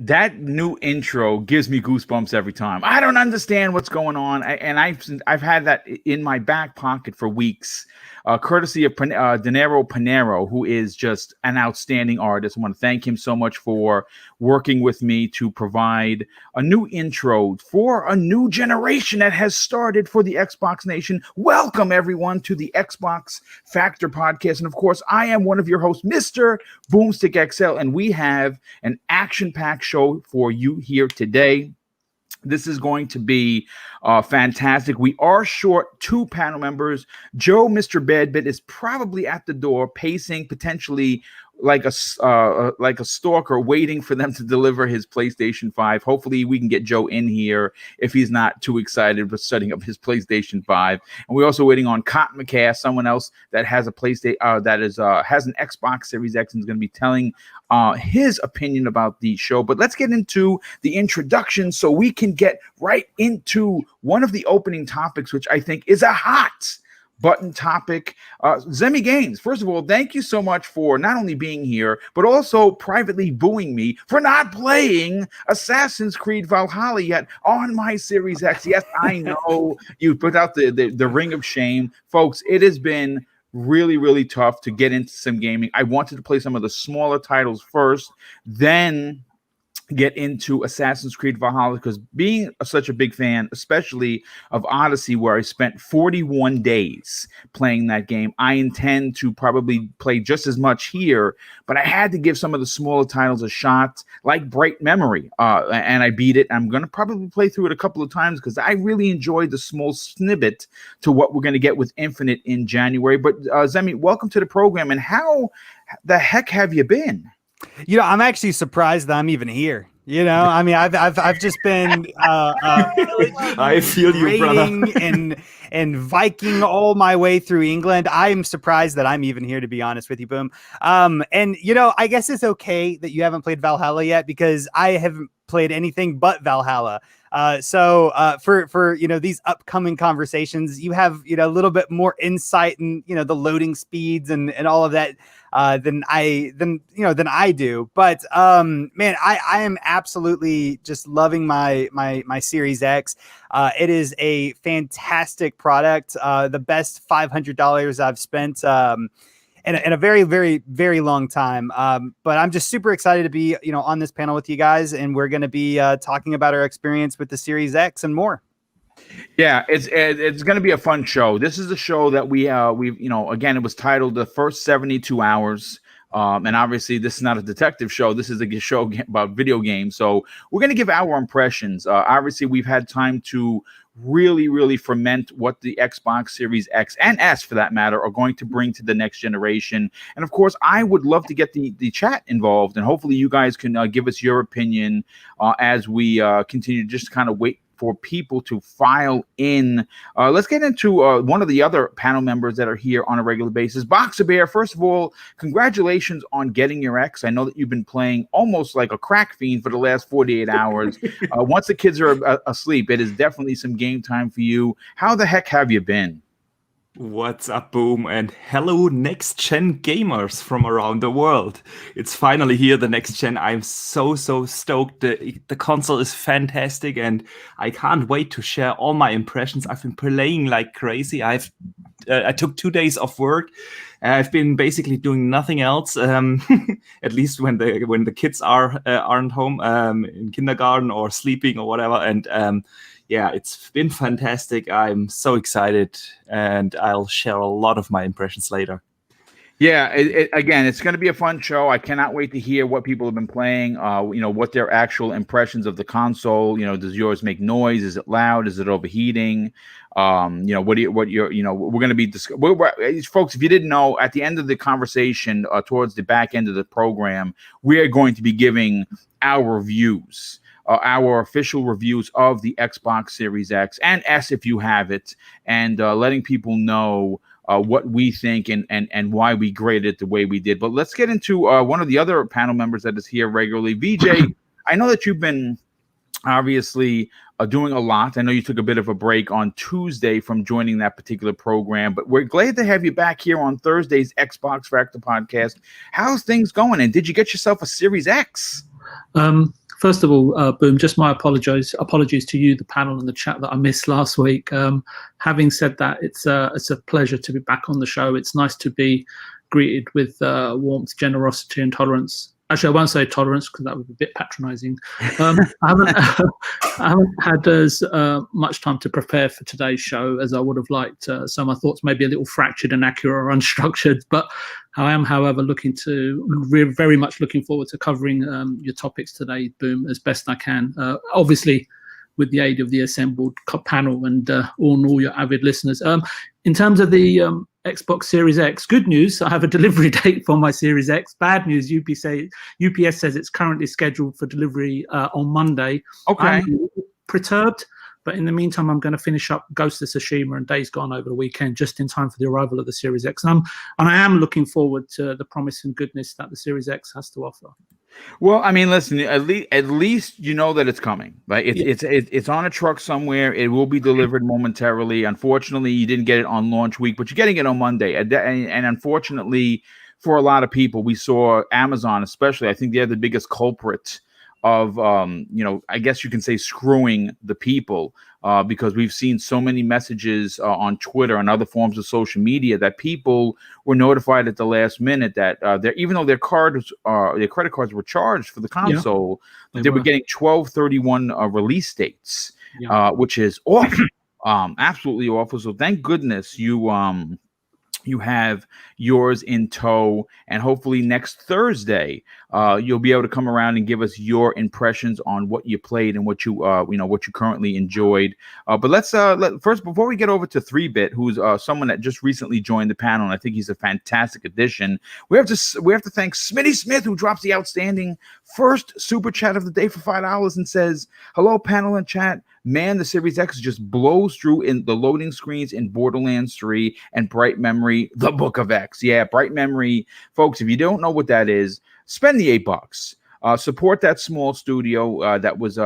that new intro gives me goosebumps every time. I don't understand what's going on, I've had that in my back pocket for weeks, courtesy of Dinero Panero, who is just an outstanding artist. I want to thank him so much for working with me to provide a new intro for a new generation that has started for the Xbox Nation. Welcome, everyone, to the Xbox Factor podcast. And, of course, I am one of your hosts, Mr. Boomstick XL, and we have an action-packed show for you here today. This is going to be fantastic. We are short 2 panel members. Joe, Mr. Badbit, is probably at the door, pacing, potentially like a stalker, waiting for them to deliver his PlayStation 5. Hopefully, we can get Joe in here if he's not too excited with setting up his PlayStation 5. And we're also waiting on Cotton McCass, someone else that has a PlayStation has an Xbox Series X and is going to be telling his opinion about the show. But let's get into the introduction so we can get right into one of the opening topics, which I think is a hot button topic. Zemi Games, first of all, thank you so much for not only being here, but also privately booing me for not playing Assassin's Creed Valhalla yet on my Series X. Yes, I know you put out the ring of shame. Folks, it has been really, really tough to get into some gaming. I wanted to play some of the smaller titles first, then get into Assassin's Creed Valhalla, because being such a big fan, especially of Odyssey, where I spent 41 days playing that game, I intend to probably play just as much here, but I had to give some of the smaller titles a shot, like Bright Memory, and I beat it. I'm going to probably play through it a couple of times because I really enjoyed the small snippet to what we're going to get with Infinite in January. But Zemi, welcome to the program, and how the heck have you been? I'm actually surprised that I'm even here. I mean, I've just been I feel you, brother. and Viking all my way through England. I am surprised that I'm even here, to be honest with you, Boom. And I guess it's okay that you haven't played Valhalla yet, because I haven't played anything but Valhalla. So for these upcoming conversations, you have a little bit more insight and the loading speeds and all of that than I do. But man, I am absolutely just loving my Series X. It is a fantastic product. The best $500 I've spent in a very, very, very long time. But I'm just super excited to be, on this panel with you guys, and we're going to be talking about our experience with the Series X and more. Yeah, it's going to be a fun show. This is a show that we've again, it was titled The First 72 Hours. And obviously, this is not a detective show. This is a show about video games. So we're going to give our impressions. Obviously, we've had time to really, really ferment what the Xbox Series X and S, for that matter, are going to bring to the next generation. And of course, I would love to get the chat involved, and hopefully you guys can give us your opinion as we continue to just kind of wait for people to file in. Let's get into one of the other panel members that are here on a regular basis. Boxer Bear, first of all, congratulations on getting your X. I know that you've been playing almost like a crack fiend for the last 48 hours. Once the kids are asleep, it is definitely some game time for you. How the heck have you been? What's up, Boom, and hello next-gen gamers from around the world. It's finally here, the next gen. I'm so stoked. The console is fantastic, and I can't wait to share all my impressions. I've been playing like crazy. I took 2 days off work. I've been basically doing nothing else, at least when the kids aren't home in kindergarten or sleeping or whatever. And yeah, it's been fantastic. I'm so excited, and I'll share a lot of my impressions later. Yeah, again, it's going to be a fun show. I cannot wait to hear what people have been playing, what their actual impressions of the console. Does yours make noise? Is it loud? Is it overheating? We're going to be folks, if you didn't know, at the end of the conversation, towards the back end of the program, we are going to be giving our reviews. Our official reviews of the Xbox Series X and S if you have it, and letting people know what we think and why we graded it the way we did. But let's get into one of the other panel members that is here regularly. VJ, I know that you've been obviously doing a lot. I know you took a bit of a break on Tuesday from joining that particular program, but we're glad to have you back here on Thursday's Xbox Factor podcast. How's things going? And did you get yourself a Series X? First of all, Boom, just my apologies to you, the panel, and the chat that I missed last week. Having said that, it's a pleasure to be back on the show. It's nice to be greeted with warmth, generosity, and tolerance. Actually, I won't say tolerance because that would be a bit patronizing. I haven't had as much time to prepare for today's show as I would have liked. So my thoughts may be a little fractured, inaccurate, or unstructured. But I am, however, very much looking forward to covering your topics today, Boom, as best I can. Obviously, with the aid of the assembled panel and all your avid listeners. In terms of the Xbox Series X, good news, I have a delivery date for my Series X. Bad news, UPS says it's currently scheduled for delivery on Monday. Okay. I'm perturbed, but in the meantime, I'm going to finish up Ghost of Tsushima and Days Gone over the weekend, just in time for the arrival of the Series X. And I am looking forward to the promise and goodness that the Series X has to offer. Well, I mean, listen. At least you know that it's coming. Right? It's on a truck somewhere. It will be delivered momentarily. Unfortunately, you didn't get it on launch week, but you're getting it on Monday. And unfortunately, for a lot of people, we saw Amazon, especially. I think they're the biggest culprit of I guess you can say screwing the people, because we've seen so many messages on Twitter and other forms of social media that people were notified at the last minute that even though their credit cards were charged for the console, they were getting 12/31 release dates, which is awful, absolutely awful. So thank goodness you have yours in tow, and hopefully next Thursday you'll be able to come around and give us your impressions on what you played and what you what you currently enjoyed. But let's first, before we get over to 3-Bit, who's someone that just recently joined the panel, and I think he's a fantastic addition. We have to thank Smitty Smith, who drops the outstanding first super chat of the day for $5 and says, "Hello, panel and chat. Man, the Series X just blows through in the loading screens in Borderlands 3 and Bright Memory, the Book of X." Yeah, Bright Memory, folks, if you don't know what that is, spend the $8. Support that small studio.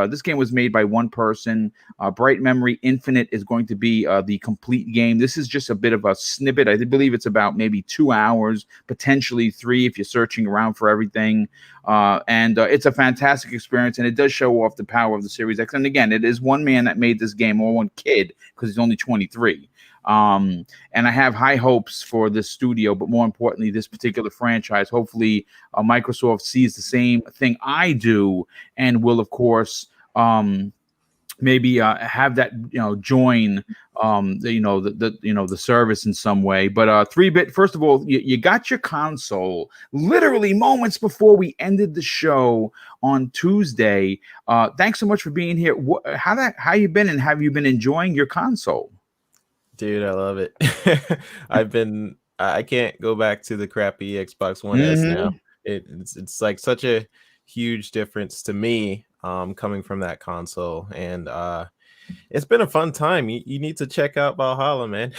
This game was made by one person. Bright Memory Infinite is going to be the complete game. This is just a bit of a snippet. I believe it's about maybe 2 hours, potentially 3 if you're searching around for everything. And it's a fantastic experience, and it does show off the power of the Series X. And again, it is one man that made this game, or one kid, because he's only 23. And I have high hopes for this studio, but more importantly, this particular franchise. Hopefully, Microsoft sees the same thing I do, and will, of course, maybe have that join the service in some way. But 3-Bit, first of all, you got your console literally moments before we ended the show on Tuesday. Thanks so much for being here. How you been, and have you been enjoying your console? Dude, I love it. I can't go back to the crappy Xbox One S now. It's like such a huge difference to me, coming from that console, and it's been a fun time. You need to check out Valhalla, man.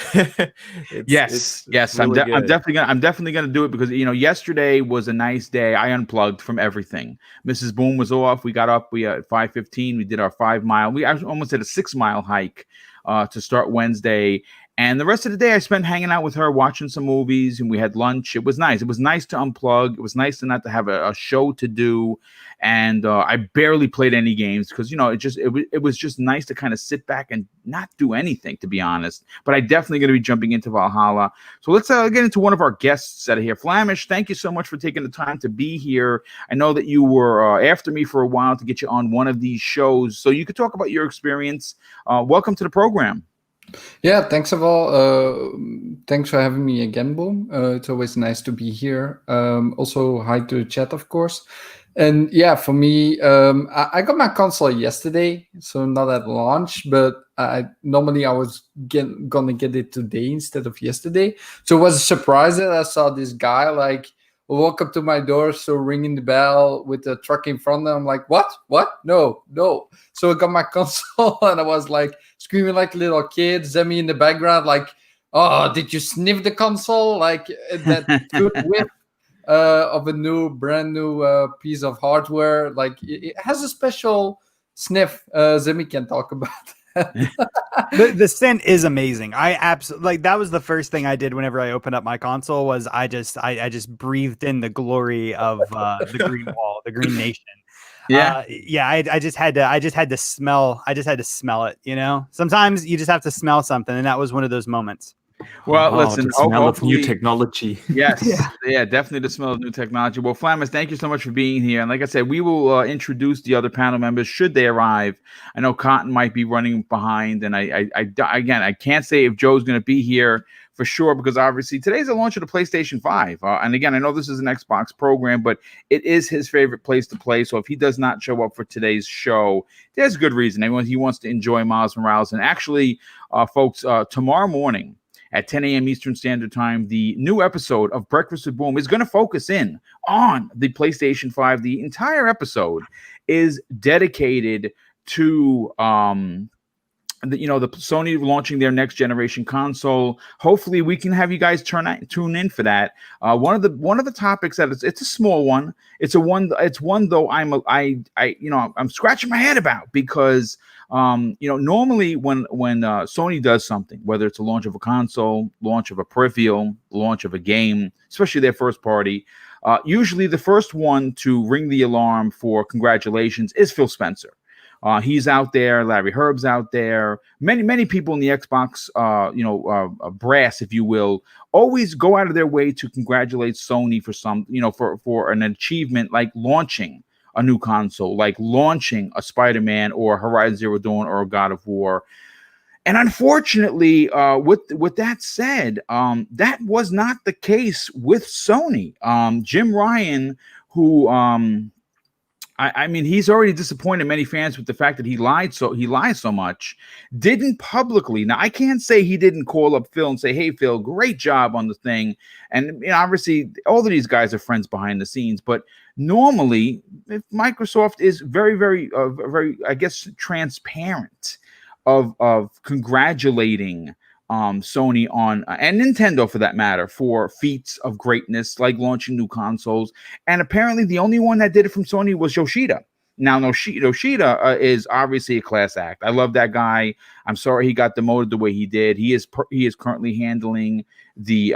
Yes. Really I'm definitely gonna do it, because yesterday was a nice day. I unplugged from everything. Mrs. Boom was off. We got up. We at 5:15. We did our 5 mile. We almost did a 6 mile hike to start Wednesday. And the rest of the day I spent hanging out with her, watching some movies, and we had lunch. It was nice. It was nice to unplug. It was nice to not to have a show to do. And I barely played any games because, it was just nice to kind of sit back and not do anything, to be honest. But I definitely going to be jumping into Valhalla. So let's get into one of our guests that are here. Flamish, thank you so much for taking the time to be here. I know that you were after me for a while to get you on one of these shows, so you could talk about your experience. Welcome to the program. Yeah, thanks for having me again, Boom. It's always nice to be here. Also, hi to the chat, of course. And yeah, for me, I got my console yesterday, so not at launch, but normally I was gonna get it today instead of yesterday. So it was a surprise that I saw this guy walk up to my door, so ringing the bell with the truck in front of them. I'm like, what? No. So I got my console and I was like screaming like a little kid. Zemi in the background, like, oh, did you sniff the console? Like that good whiff of a brand new piece of hardware. Like it has a special sniff. Zemi can talk about that. The scent is amazing. I absolutely that was the first thing I did whenever I opened up my console. Was I just breathed in the glory of the green wall, the green nation. Yeah. Yeah, I just had to smell it, you know. Sometimes you just have to smell something, and that was one of those moments. Well, Oh, listen, the smell of new hopefully, technology. yes, yeah, definitely the smell of new technology. Well, Flamis, thank you so much for being here. And like I said, we will introduce the other panel members should they arrive. I know Cotton might be running behind, and again, I can't say if Joe's going to be here for sure because obviously today's the launch of the PlayStation 5. And again, I know this is an Xbox program, but it is his favorite place to play. So if he does not show up for today's show, there's good reason. He wants to enjoy Miles Morales. And actually, folks, tomorrow morning, at 10 a.m. Eastern Standard Time, the new episode of Breakfast with Boom is going to focus in on the PlayStation 5. The entire episode is dedicated to the Sony launching their next generation console. Hopefully, we can have you guys tune in for that. One of the topics that it's a small one. It's one though I'm scratching my head about because normally when Sony does something, whether it's a launch of a console, launch of a peripheral, launch of a game, especially their first party, usually the first one to ring the alarm for congratulations is Phil Spencer. He's out there. Larry Herb's out there. Many people in the Xbox, brass, if you will, always go out of their way to congratulate Sony for an achievement like launching a new console, like launching a Spider-Man or Horizon Zero Dawn or a God of War. And unfortunately, with that said, that was not the case with Sony. Jim Ryan, who I mean, he's already disappointed many fans with the fact that he lies so much. Didn't publicly. Now, I can't say he didn't call up Phil and say, "Hey, Phil, great job on the thing." And obviously, all of these guys are friends behind the scenes. But normally, if Microsoft is very, very, very, I guess, transparent of congratulating Sony on and Nintendo for that matter for feats of greatness like launching new consoles. And apparently the only one that did it from Sony was Yoshida. Now Yoshida is obviously a class act. I love that guy. I'm sorry he got demoted the way he did. He is currently handling the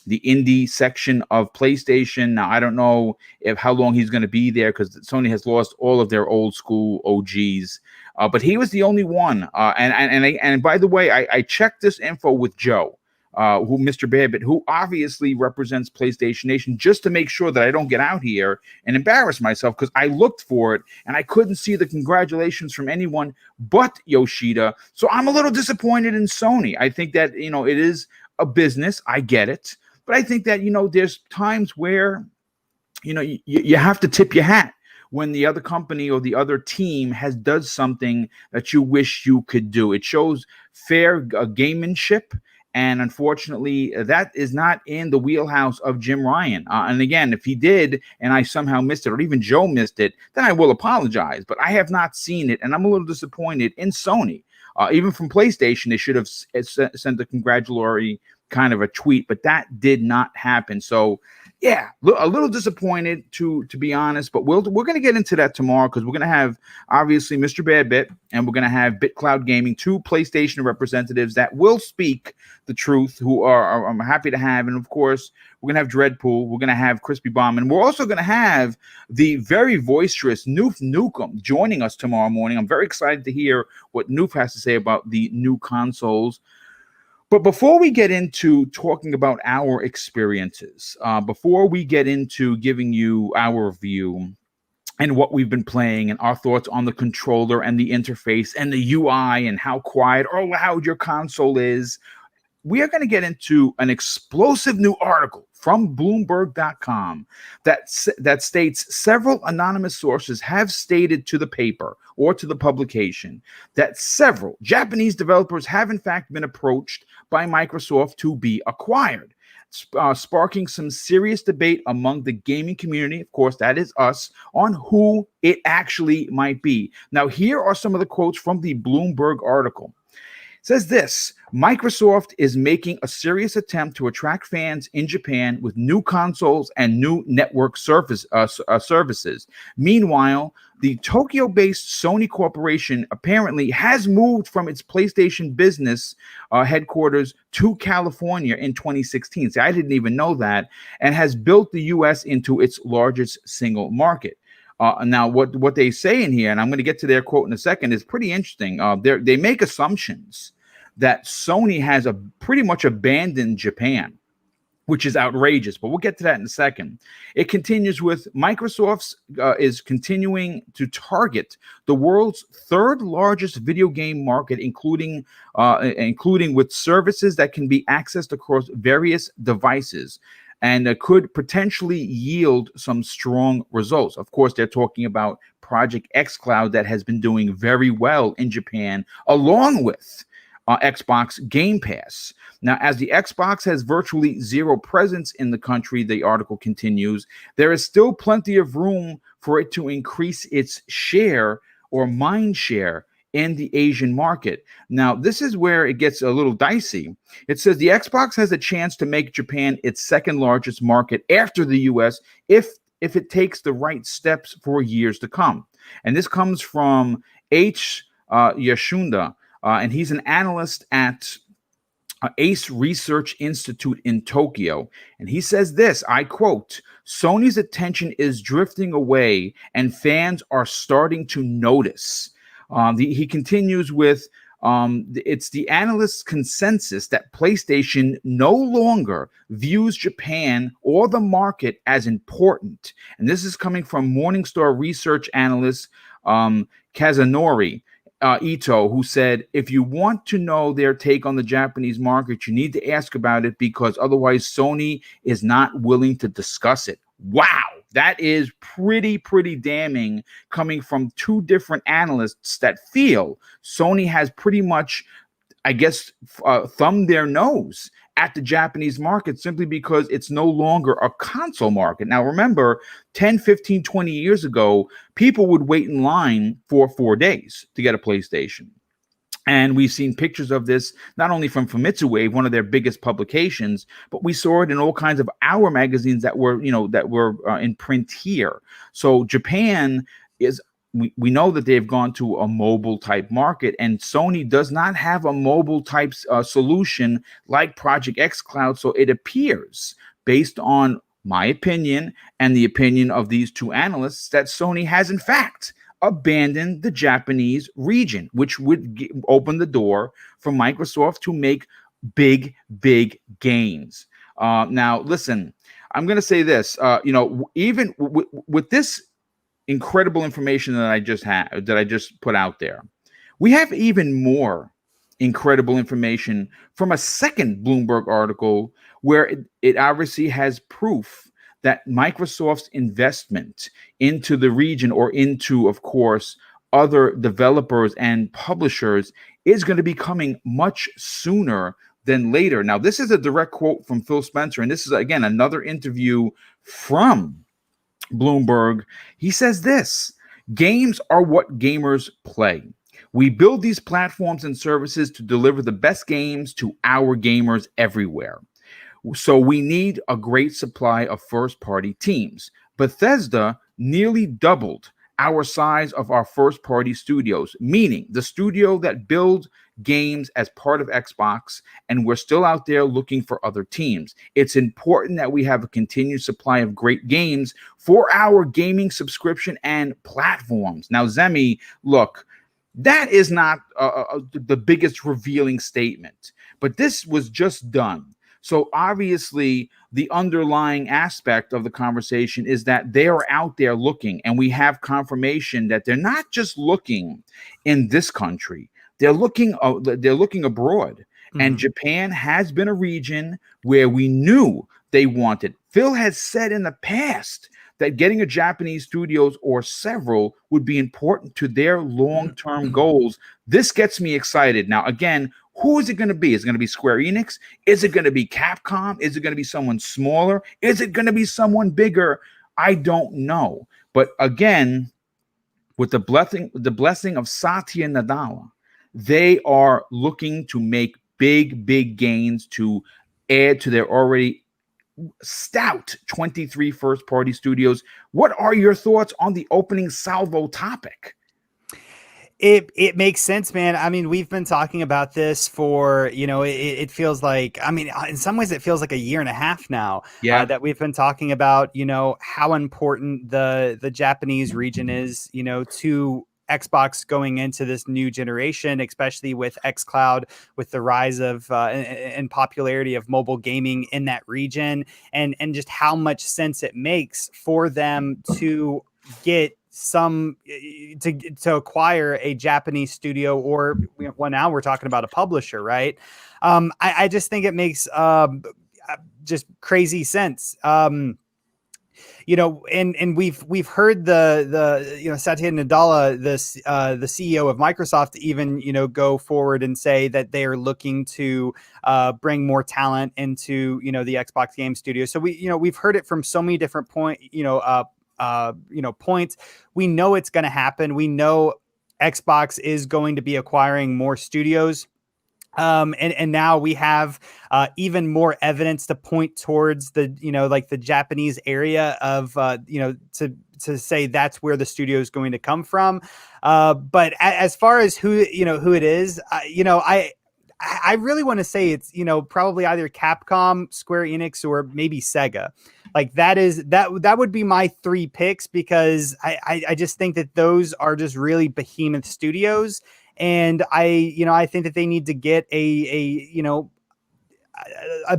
indie section of PlayStation. Now I don't know how long he's going to be there because Sony has lost all of their old school OGs. But he was the only one. And by the way, I checked this info with Joe, who Mr. Babbitt, who obviously represents PlayStation Nation, just to make sure that I don't get out here and embarrass myself because I looked for it and I couldn't see the congratulations from anyone but Yoshida. So I'm a little disappointed in Sony. I think that, it is a business. I get it. But I think that, there's times where, you have to tip your hat when the other company or the other team does something that you wish you could do. It shows fair gamemanship, and unfortunately, that is not in the wheelhouse of Jim Ryan. And again, if he did, and I somehow missed it, or even Joe missed it, then I will apologize. But I have not seen it, and I'm a little disappointed in Sony. Even from PlayStation, they should have sent a congratulatory kind of a tweet, but that did not happen. So yeah, a little disappointed to be honest, but we're going to get into that tomorrow because we're going to have obviously Mr. Badbit and we're going to have BitCloud Gaming, two PlayStation representatives that will speak the truth, who I'm happy to have. And of course, we're going to have Dreadpool, we're going to have Crispy Bomb, and we're also going to have the very boisterous Noof Nukem joining us tomorrow morning. I'm very excited to hear what Noof has to say about the new consoles. But before we get into talking about our experiences, before we get into giving you our view and what we've been playing and our thoughts on the controller and the interface and the UI and how quiet or loud your console is, we are going to get into an explosive new article from Bloomberg.com that states several anonymous sources have stated to the paper or to the publication that several Japanese developers have in fact been approached by Microsoft to be acquired, sparking some serious debate among the gaming community, of course, that is us, on who it actually might be. Now, here are some of the quotes from the Bloomberg article. It says this: Microsoft is making a serious attempt to attract fans in Japan with new consoles and new network services. Meanwhile, the Tokyo-based Sony Corporation apparently has moved from its PlayStation business headquarters to California in 2016. See, I didn't even know that, and has built the U.S. into its largest single market. Now, what they say in here, and I'm going to get to their quote in a second, is pretty interesting. They make assumptions that Sony has pretty much abandoned Japan, which is outrageous, but we'll get to that in a second. It continues with Microsoft's is continuing to target the world's third largest video game market, including with services that can be accessed across various devices, and could potentially yield some strong results. Of course, they're talking about Project xCloud that has been doing very well in Japan, along with Xbox Game Pass. Now, as the Xbox has virtually zero presence in the country, the article continues, there is still plenty of room for it to increase its share or mind share in the Asian market. Now, this is where it gets a little dicey. It says the Xbox has a chance to make Japan its second largest market after the US if it takes the right steps for years to come. And this comes from H. Yashunda, and he's an analyst at Ace Research Institute in Tokyo. And he says this, I quote, Sony's attention is drifting away and fans are starting to notice. He continues with, it's the analyst's consensus that PlayStation no longer views Japan or the market as important. And this is coming from Morningstar research analyst Kazunori Ito, who said, if you want to know their take on the Japanese market, you need to ask about it because otherwise Sony is not willing to discuss it. Wow, that is pretty damning coming from two different analysts that feel Sony has pretty much, I guess, thumbed their nose at the Japanese market simply because it's no longer a console market. Now, remember, 10, 15, 20 years ago, people would wait in line for 4 days to get a PlayStation. And we've seen pictures of this not only from Famitsu Wave, one of their biggest publications, but we saw it in all kinds of Hour magazines that were in print here. So Japan is, we know that they've gone to a mobile type market, and Sony does not have a mobile type solution like Project xCloud. So it appears, based on my opinion and the opinion of these two analysts, that Sony has in fact abandoned the Japanese region, which would open the door for Microsoft to make big gains. Now, listen, I'm going to say this, even with this incredible information that I just put out there, we have even more incredible information from a second Bloomberg article where it obviously has proof that Microsoft's investment into the region or into, of course, other developers and publishers is going to be coming much sooner than later. Now, this is a direct quote from Phil Spencer, and this is, again, another interview from Bloomberg. He says this, games are what gamers play. We build these platforms and services to deliver the best games to our gamers everywhere. So we need a great supply of first-party teams. Bethesda nearly doubled our size of our first-party studios, meaning the studio that build games as part of Xbox, and we're still out there looking for other teams. It's important that we have a continued supply of great games for our gaming subscription and platforms. Now, Zemi, look, that is not the biggest revealing statement, but this was just done. So obviously, the underlying aspect of the conversation is that they are out there looking, and we have confirmation that they're not just looking in this country. They're looking abroad. Mm-hmm. And Japan has been a region where we knew they wanted. Phil has said in the past that getting a Japanese studios or several would be important to their long-term goals. This gets me excited. Now, again, who is it going to be? Is it going to be Square Enix? Is it going to be Capcom? Is it going to be someone smaller? Is it going to be someone bigger? I don't know. But again, with the blessing of Satya Nadella, they are looking to make big gains to add to their already stout 23 first-party studios. What are your thoughts on the opening salvo topic? It makes sense, man. I mean, we've been talking about this for, it feels like, I mean, in some ways it feels like a year and a half now that we've been talking about, how important the Japanese region is, to Xbox going into this new generation, especially with xCloud, with the rise of and popularity of mobile gaming in that region, and just how much sense it makes for them to get to acquire a Japanese studio, or well, now we're talking about a publisher, right? I just think it makes just crazy sense. And we've heard the Satya Nadella, the CEO of Microsoft, even go forward and say that they are looking to bring more talent into the Xbox Game Studio. So we've heard it from so many different points. We know it's going to happen. We know Xbox is going to be acquiring more studios. And now we have even more evidence to point towards the, like the Japanese area of, to say that's where the studio is going to come from. But as far as who it is, I really want to say it's, probably either Capcom, Square Enix, or maybe Sega. Like that would be my three picks, because I just think that those are just really behemoth studios. And I think that they need to get a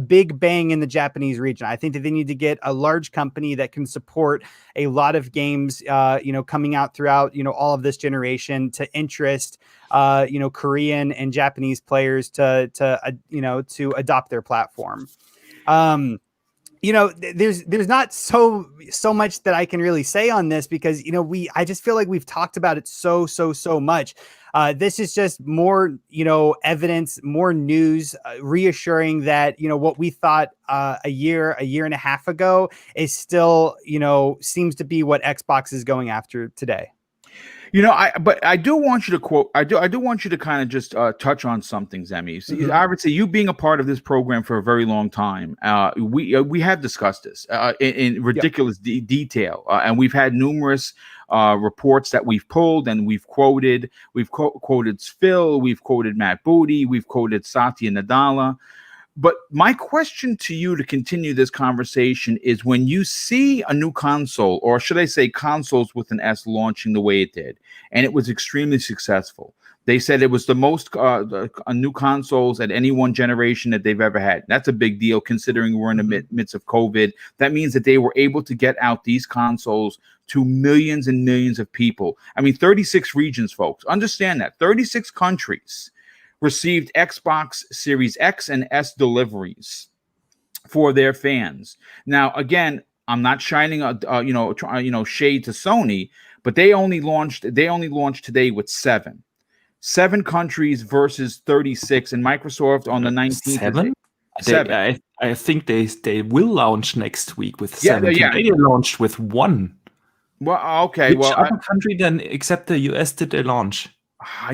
big bang in the Japanese region. I think that they need to get a large company that can support a lot of games, coming out throughout, all of this generation, to interest, Korean and Japanese players to adopt their platform. There's not so much that I can really say on this, because, I just feel like we've talked about it so much. This is just more, evidence, more news, reassuring that, what we thought a year and a half ago is still, seems to be what Xbox is going after today. I do want you to I do want you to kind of just touch on something, Zemi. See, obviously, you being a part of this program for a very long time, we have discussed this in ridiculous detail, and we've had numerous reports that we've pulled and we've quoted. We've quoted Phil, we've quoted Matt Booty, we've quoted Satya Nadella. But my question to you to continue this conversation is, when you see a new console, or should I say consoles with an S, launching the way it did, and it was extremely successful. They said it was the most new consoles at any one generation that they've ever had. That's a big deal, considering we're in the midst of COVID. That means that they were able to get out these consoles to millions and millions of people. I mean, 36 regions, folks. Understand that. 36 countries received Xbox Series X and S deliveries for their fans. Now, again, I'm not shining shade to Sony, but they only launched today with 7 countries versus 36, and Microsoft on the 19th. 7? I think they will launch next week with 7. Yeah. They launched with 1. Well, okay. Which other country then, except the US, did they launch?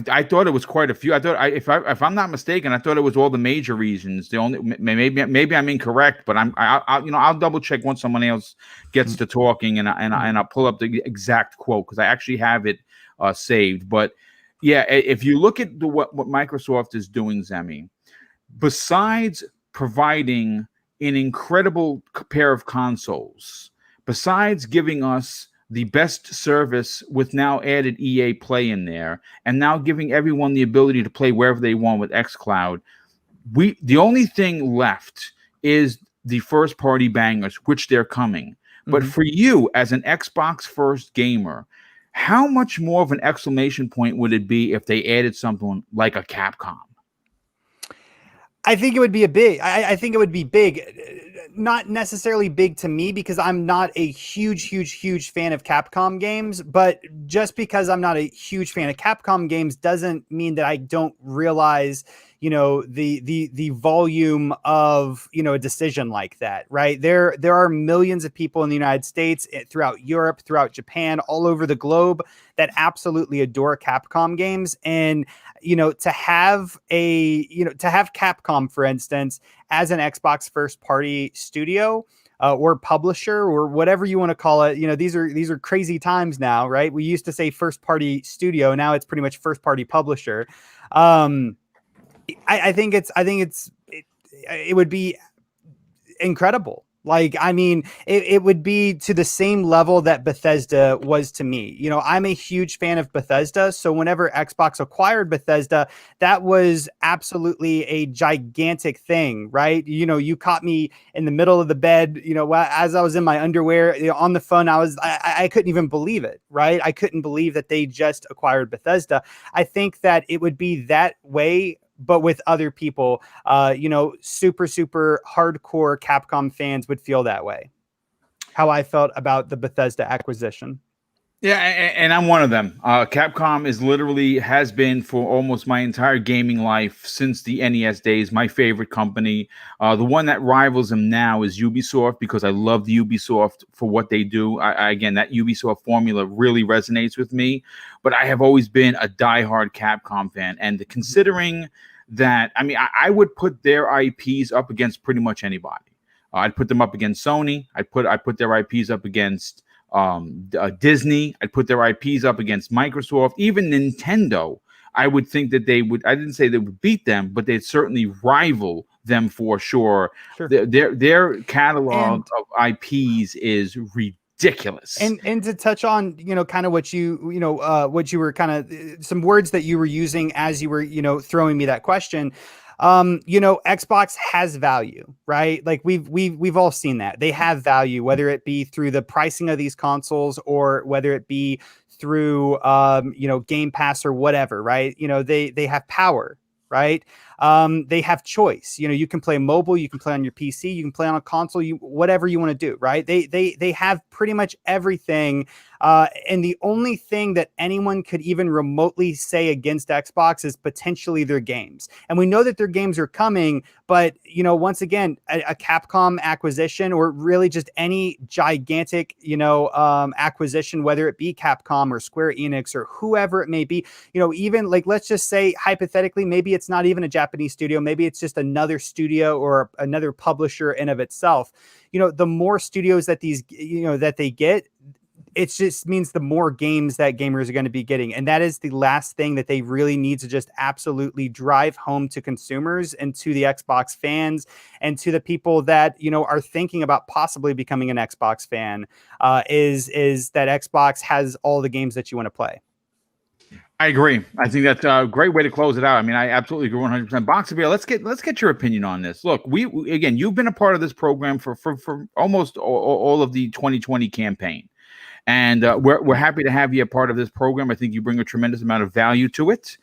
I thought it was quite a few. I thought, if I'm not mistaken, I thought it was all the major regions. The only, maybe I'm incorrect, but I'll double check once someone else gets to talking, and I'll pull up the exact quote, because I actually have it saved. But yeah, if you look at what Microsoft is doing, Zemi, besides providing an incredible pair of consoles, besides giving us the best service with now added EA Play in there, and now giving everyone the ability to play wherever they want with xCloud, the only thing left is the first party bangers, which they're coming. But for you as an Xbox first gamer, how much more of an exclamation point would it be if they added something like a Capcom? I think it would be I think it would be big. Not necessarily big to me, because I'm not a huge fan of Capcom games, but just because I'm not a huge fan of Capcom games doesn't mean that I don't realize, the volume of, a decision like that, right? There are millions of people in the United States, throughout Europe, throughout Japan, all over the globe, that absolutely adore Capcom games. And, to have Capcom, for instance, as an Xbox first party studio, or publisher or whatever you want to call it. You know, these are crazy times now, right? We used to say first party studio, now it's pretty much first party publisher. I think it would be incredible. Like, I mean, it would be to the same level that Bethesda was to me. You know, I'm a huge fan of Bethesda. So whenever Xbox acquired Bethesda, that was absolutely a gigantic thing, right? You know, you caught me in the middle of the bed, you know, as I was in my underwear, you know, on the phone. I couldn't even believe it, right? I couldn't believe that they just acquired Bethesda. I think that it would be that way, but with other people. You know, super hardcore Capcom fans would feel that way. How I felt about the Bethesda acquisition. Yeah, and I'm one of them. Capcom has been for almost my entire gaming life since the NES days, my favorite company. The one that rivals them now is Ubisoft, because I love the Ubisoft for what they do. Again, that Ubisoft formula really resonates with me, but I have always been a diehard Capcom fan. And considering that, I mean, I would put their IPs up against pretty much anybody. I'd put them up against Sony. I put their IPs up against Disney. I'd put their IPs up against Microsoft, even Nintendo. I would think that they would. I didn't say they would beat them, but they'd certainly rival them for sure. Their catalog of IPs is ridiculous. And to touch on, you know, kind of what you were kind of some words that you were using as you were, you know, throwing me that question. You know, Xbox has value, right? Like we've all seen that. They have value, whether it be through the pricing of these consoles or whether it be through you know, Game Pass or whatever, right? You know, they have power, right? They have choice. You know, you can play mobile, you can play on your PC, you can play on a console, whatever you want to do, right? They have pretty much everything. And the only thing that anyone could even remotely say against Xbox is potentially their games. And we know that their games are coming, but, you know, once again, a Capcom acquisition, or really just any gigantic, you know, acquisition, whether it be Capcom or Square Enix or whoever it may be, you know, even like, let's just say hypothetically, maybe it's not even a Japanese studio, maybe it's just another studio or another publisher in of itself. You know, the more studios that these, you know, that they get, it just means the more games that gamers are going to be getting. And that is the last thing that they really need to just absolutely drive home to consumers and to the Xbox fans and to the people that, you know, are thinking about possibly becoming an Xbox fan, is that Xbox has all the games that you want to play. I agree. I think that's a great way to close it out. I mean, I absolutely agree 100%. Boxer Bear, let's get your opinion on this. Look, we again, you've been a part of this program for almost all of the 2020 campaign. And we're happy to have you a part of this program. I think you bring a tremendous amount of value to it.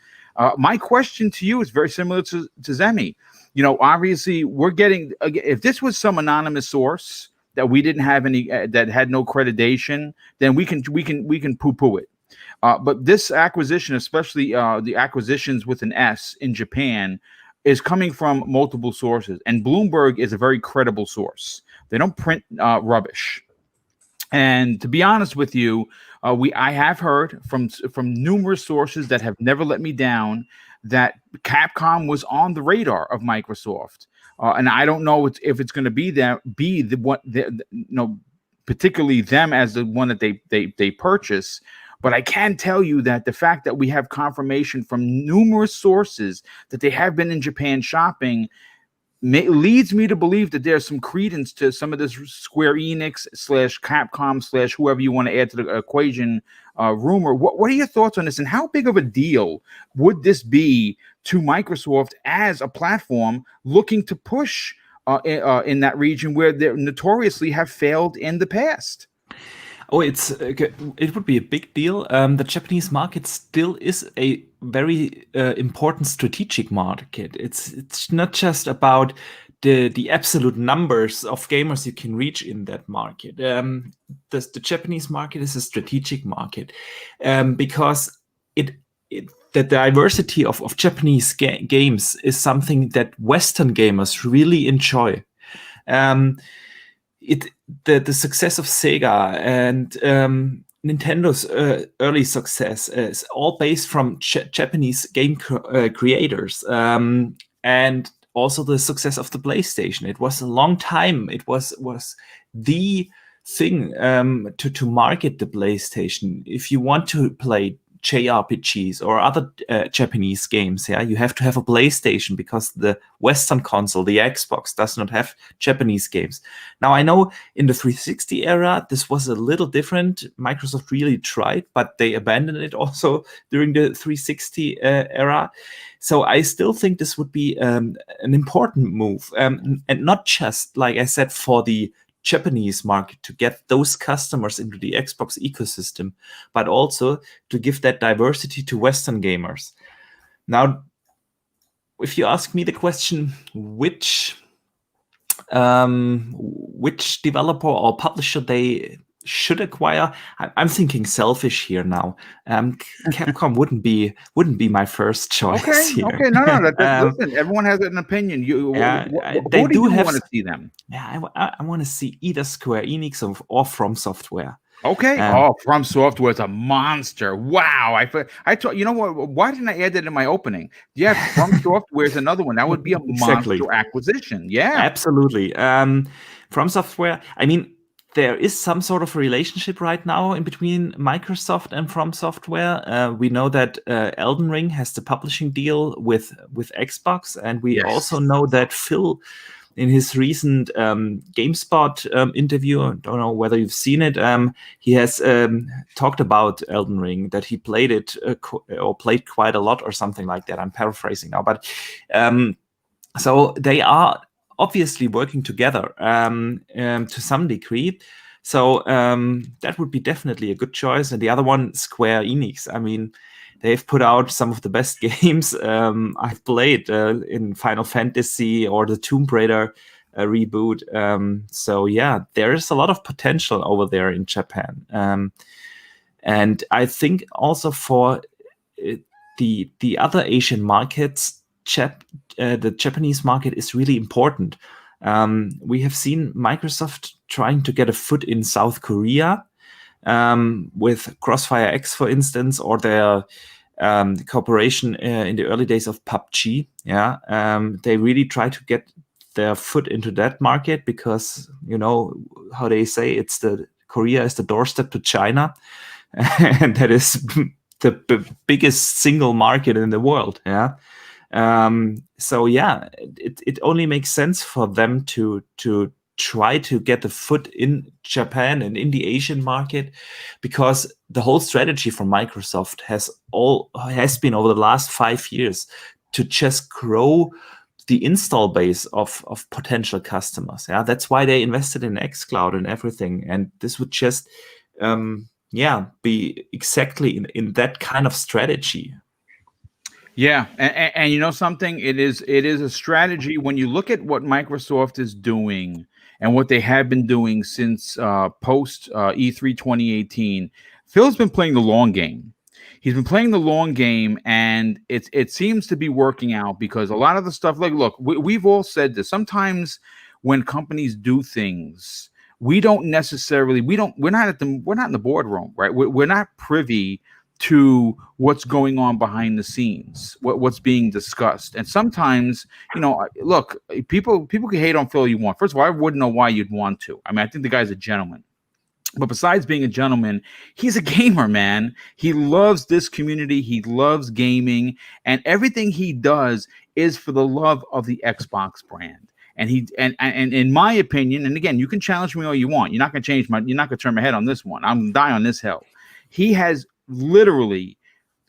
My question to you is very similar to Zemi. You know, obviously, we're getting, if this was some anonymous source that we didn't have any, that had no accreditation, then we can poo-poo it. But this acquisition, especially the acquisitions with an S in Japan, is coming from multiple sources. And Bloomberg is a very credible source. They don't print rubbish. And to be honest with you, I have heard from numerous sources that have never let me down that Capcom was on the radar of Microsoft, and I don't know if it's going to be particularly them as the one that they purchase. But I can tell you that the fact that we have confirmation from numerous sources that they have been in Japan shopping leads me to believe that there's some credence to some of this Square Enix / Capcom / whoever you want to add to the equation rumor. What are your thoughts on this, and how big of a deal would this be to Microsoft as a platform looking to push in that region where they notoriously have failed in the past? Oh, it would be a big deal. The Japanese market still is a very important strategic market. It's not just about the absolute numbers of gamers you can reach in that market. The Japanese market is a strategic market because the diversity of Japanese games is something that Western gamers really enjoy. The success of Sega and Nintendo's early success is all based from Japanese game creators, and also the success of the PlayStation. It was a long time. It was the thing to market the PlayStation. If you want to play JRPGs or other Japanese games, you have to have a PlayStation, because the Western console, the Xbox, does not have Japanese games. Now, I know in the 360 era, this was a little different. Microsoft really tried, but they abandoned it also during the 360 era. So I still think this would be an important move, and not just, like I said, for the Japanese market to get those customers into the Xbox ecosystem, but also to give that diversity to Western gamers. Now, if you ask me the question, which developer or publisher they should acquire, I'm thinking selfish here now. Capcom wouldn't be my first choice. Okay, no. Listen, everyone has an opinion. Who do you want to see them? Yeah, I want to see either Square Enix or From Software. Okay. From Software is a monster. Wow. I thought, you know what? Why didn't I add that in my opening? Yeah, From Software is another one. That would be a monster acquisition. Yeah, absolutely. From Software. I mean, there is some sort of a relationship right now in between Microsoft and From Software. We know that Elden Ring has the publishing deal with Xbox, and we also know that Phil, in his recent GameSpot interview, I don't know whether you've seen it, he has talked about Elden Ring, that he played it or played quite a lot or something like that. I'm paraphrasing now, but so they are obviously working together to some degree. So that would be definitely a good choice. And the other one, Square Enix. I mean, they've put out some of the best games I've played in Final Fantasy or the Tomb Raider reboot. So yeah, there is a lot of potential over there in Japan. And I think also for the other Asian markets, the Japanese market is really important. We have seen Microsoft trying to get a foot in South Korea with Crossfire X, for instance, or their cooperation in the early days of PUBG. They really try to get their foot into that market, because you know how they say, Korea is the doorstep to China, and that is the biggest single market in the world. So yeah, it only makes sense for them to try to get the foot in Japan and in the Asian market, because the whole strategy from Microsoft has been over the last 5 years to just grow the install base of potential customers. That's why they invested in xCloud and everything, and this would just be exactly in that kind of strategy. Yeah, and you know something, it is a strategy. When you look at what Microsoft is doing and what they have been doing since post E3 2018, Phil's been playing the long game. He's been playing the long game, and it seems to be working out, because a lot of the stuff, like, look, we've all said this. Sometimes when companies do things, we're not in the boardroom, right? We're not privy to what's going on behind the scenes, what's being discussed. And sometimes, you know, look, people can hate on Phil you want. First of all, I wouldn't know why you'd want to. I mean, I think the guy's a gentleman. But besides being a gentleman, he's a gamer, man. He loves this community. He loves gaming. And everything he does is for the love of the Xbox brand. And in my opinion, and again, you can challenge me all you want. You're not going to turn my head on this one. I'm going to die on this hill. He has literally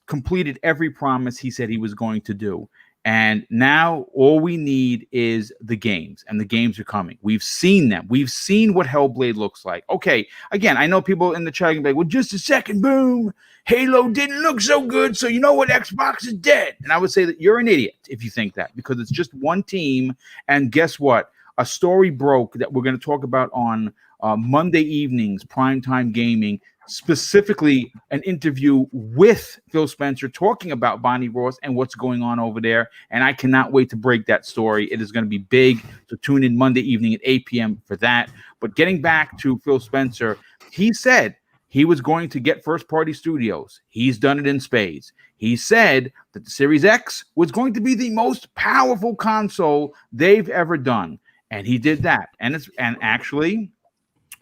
completed every promise he said he was going to do. And now all we need is the games, and the games are coming. We've seen them. We've seen what Hellblade looks like. Okay, again, I know people in the chat can be like, well, just a second, boom. Halo didn't look so good, so you know what? Xbox is dead. And I would say that you're an idiot if you think that, because it's just one team. And guess what? A story broke that we're going to talk about on Monday evenings, Primetime Gaming, specifically an interview with Phil Spencer talking about Bonnie Ross and what's going on over there. And I cannot wait to break that story. It is going to be big. So tune in Monday evening at 8 p.m. for that. But getting back to Phil Spencer, he said he was going to get first-party studios. He's done it in spades. He said that the Series X was going to be the most powerful console they've ever done. And he did that. And actually,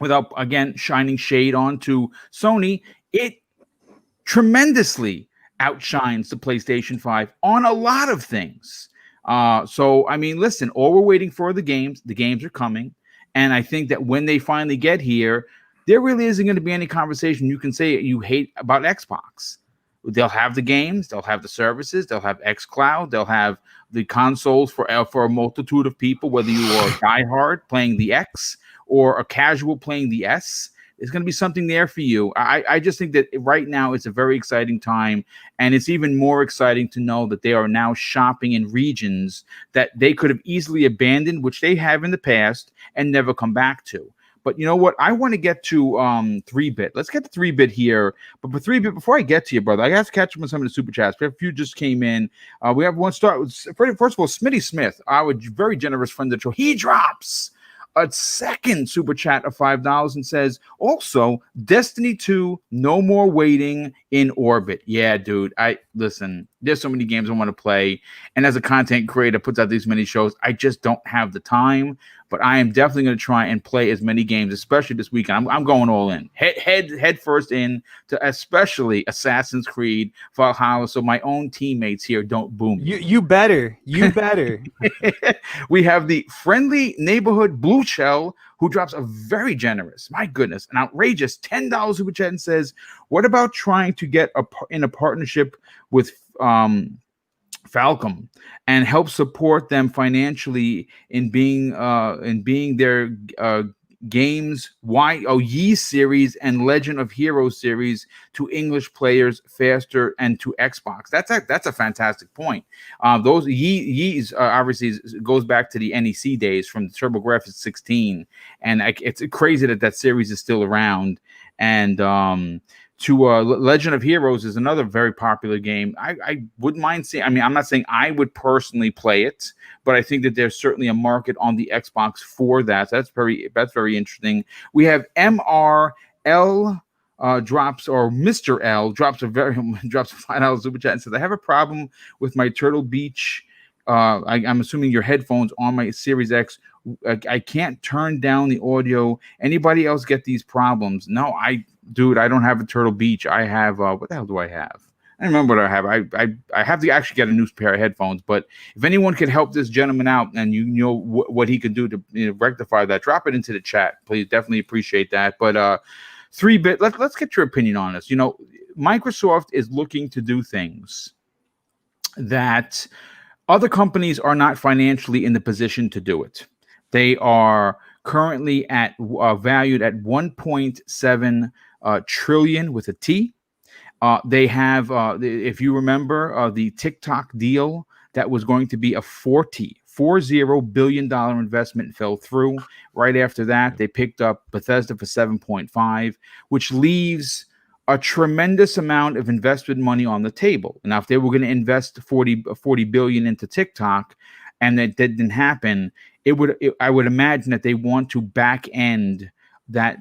without again shining shade onto Sony, it tremendously outshines the PlayStation 5 on a lot of things. So I mean, listen, all we're waiting for are the games. The games are coming, and I think that when they finally get here, there really isn't going to be any conversation you can say you hate about Xbox. They'll have the games, they'll have the services, they'll have xCloud, they'll have the consoles for a multitude of people, whether you are a diehard playing the X or a casual playing the S. There's going to be something there for you. I just think that right now it's a very exciting time, and it's even more exciting to know that they are now shopping in regions that they could have easily abandoned, which they have in the past, and never come back to. But you know what? I want to get to 3-bit. Let's get to 3-bit here. But for 3-bit, before I get to you, brother, I have to catch up on some of the super chats. We have a few just came in. We have one start with, first of all, Smitty Smith, our very generous friend of the show. He drops a second super chat of $5 and says, also, Destiny 2, no more waiting in orbit. Yeah, dude. Listen, there's so many games I want to play. And as a content creator puts out these many shows, I just don't have the time. But I am definitely going to try and play as many games, especially this weekend. I'm going all in, head first in to especially Assassin's Creed Valhalla, so my own teammates here don't boom. You better. We have the friendly neighborhood Blue Shell, who drops a very generous, my goodness, an outrageous $10 super chat and says, "What about trying to get in a partnership with Falcom and help support them financially in being their games YOYE series and Legend of Heroes series to English players faster and to Xbox." That's a fantastic point. Those Ye's obviously goes back to the NEC days from the TurboGrafx 16, and it's crazy that series is still around. And Legend of Heroes is another very popular game. I wouldn't mind seeing. I mean, I'm not saying I would personally play it, but I think that there's certainly a market on the Xbox for that. So that's very interesting. We have MRL drops, or Mr. L drops a $5 super chat and says, "I have a problem with my Turtle Beach. I'm assuming your headphones on my Series X. I can't turn down the audio. Anybody else get these problems?" No, Dude, I don't have a Turtle Beach. I have what the hell do I have? I don't remember what I have. I have to actually get a new pair of headphones. But if anyone could help this gentleman out, and you know what he could do to rectify that, drop it into the chat, please. Definitely appreciate that. But 3-bit, let's get your opinion on this. You know, Microsoft is looking to do things that other companies are not financially in the position to do it. They are currently valued at 1.7 trillion with a T. They have, if you remember, the TikTok deal that was going to be a $40 billion investment fell through. Right after that, they picked up Bethesda for 7.5, which leaves a tremendous amount of investment money on the table. Now, if they were going to invest 40 billion into TikTok, and that didn't happen, I would imagine that they want to back end that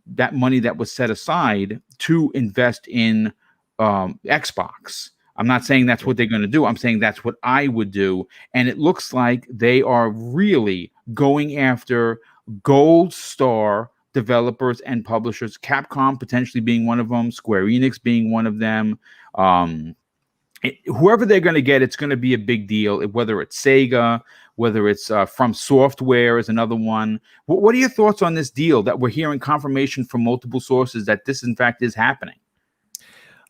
that money that was set aside to invest in Xbox. I'm not saying that's what they're going to do. I'm saying that's what I would do. And it looks like they are really going after gold star developers and publishers, Capcom potentially being one of them, Square Enix being one of them. Whoever they're going to get, it's going to be a big deal, whether it's Sega, whether it's From Software is another one. What are your thoughts on this deal that we're hearing confirmation from multiple sources that this, in fact, is happening?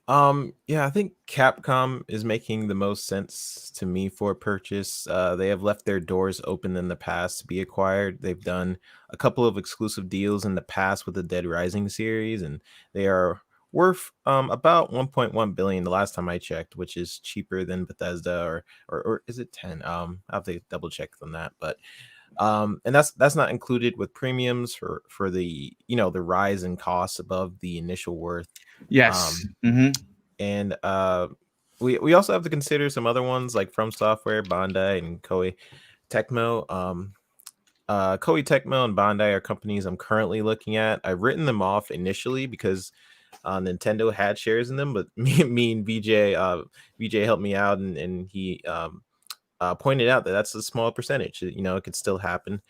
Yeah, I think Capcom is making the most sense to me for purchase. They have left their doors open in the past to be acquired. They've done a couple of exclusive deals in the past with the Dead Rising series, and they are worth about 1.1 billion the last time I checked, which is cheaper than Bethesda, or is it 10? I have to double check on that, but and that's not included with premiums for the the rise in costs above the initial worth. Yes. And we also have to consider some other ones like From Software, Bandai, and Koei Tecmo. Koei Tecmo and Bandai are companies I'm currently looking at. I've written them off initially because Nintendo had shares in them, but me and VJ helped me out, and he pointed out that that's a small percentage. It could still happen.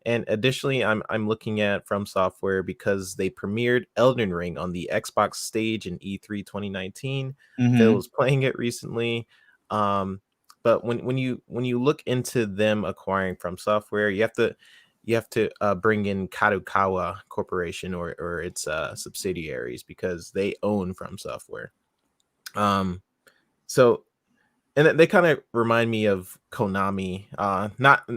And additionally, I'm looking at From Software because they premiered Elden Ring on the Xbox stage in E3 2019. Phil was playing it recently. But when you look into them acquiring From Software, you have to bring in Kadokawa Corporation or its subsidiaries because they own From Software. So and they kind of remind me of Konami. Not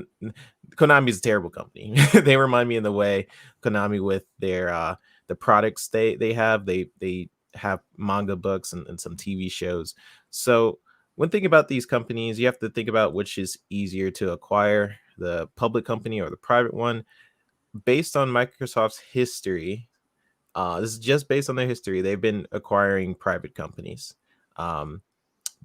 Konami's a terrible company. They remind me in the way Konami with their the products they have. They have manga books and some TV shows. So when thinking about these companies, you have to think about which is easier to acquire, the public company or the private one. Based on Microsoft's history, this is just based on their history. They've been acquiring private companies.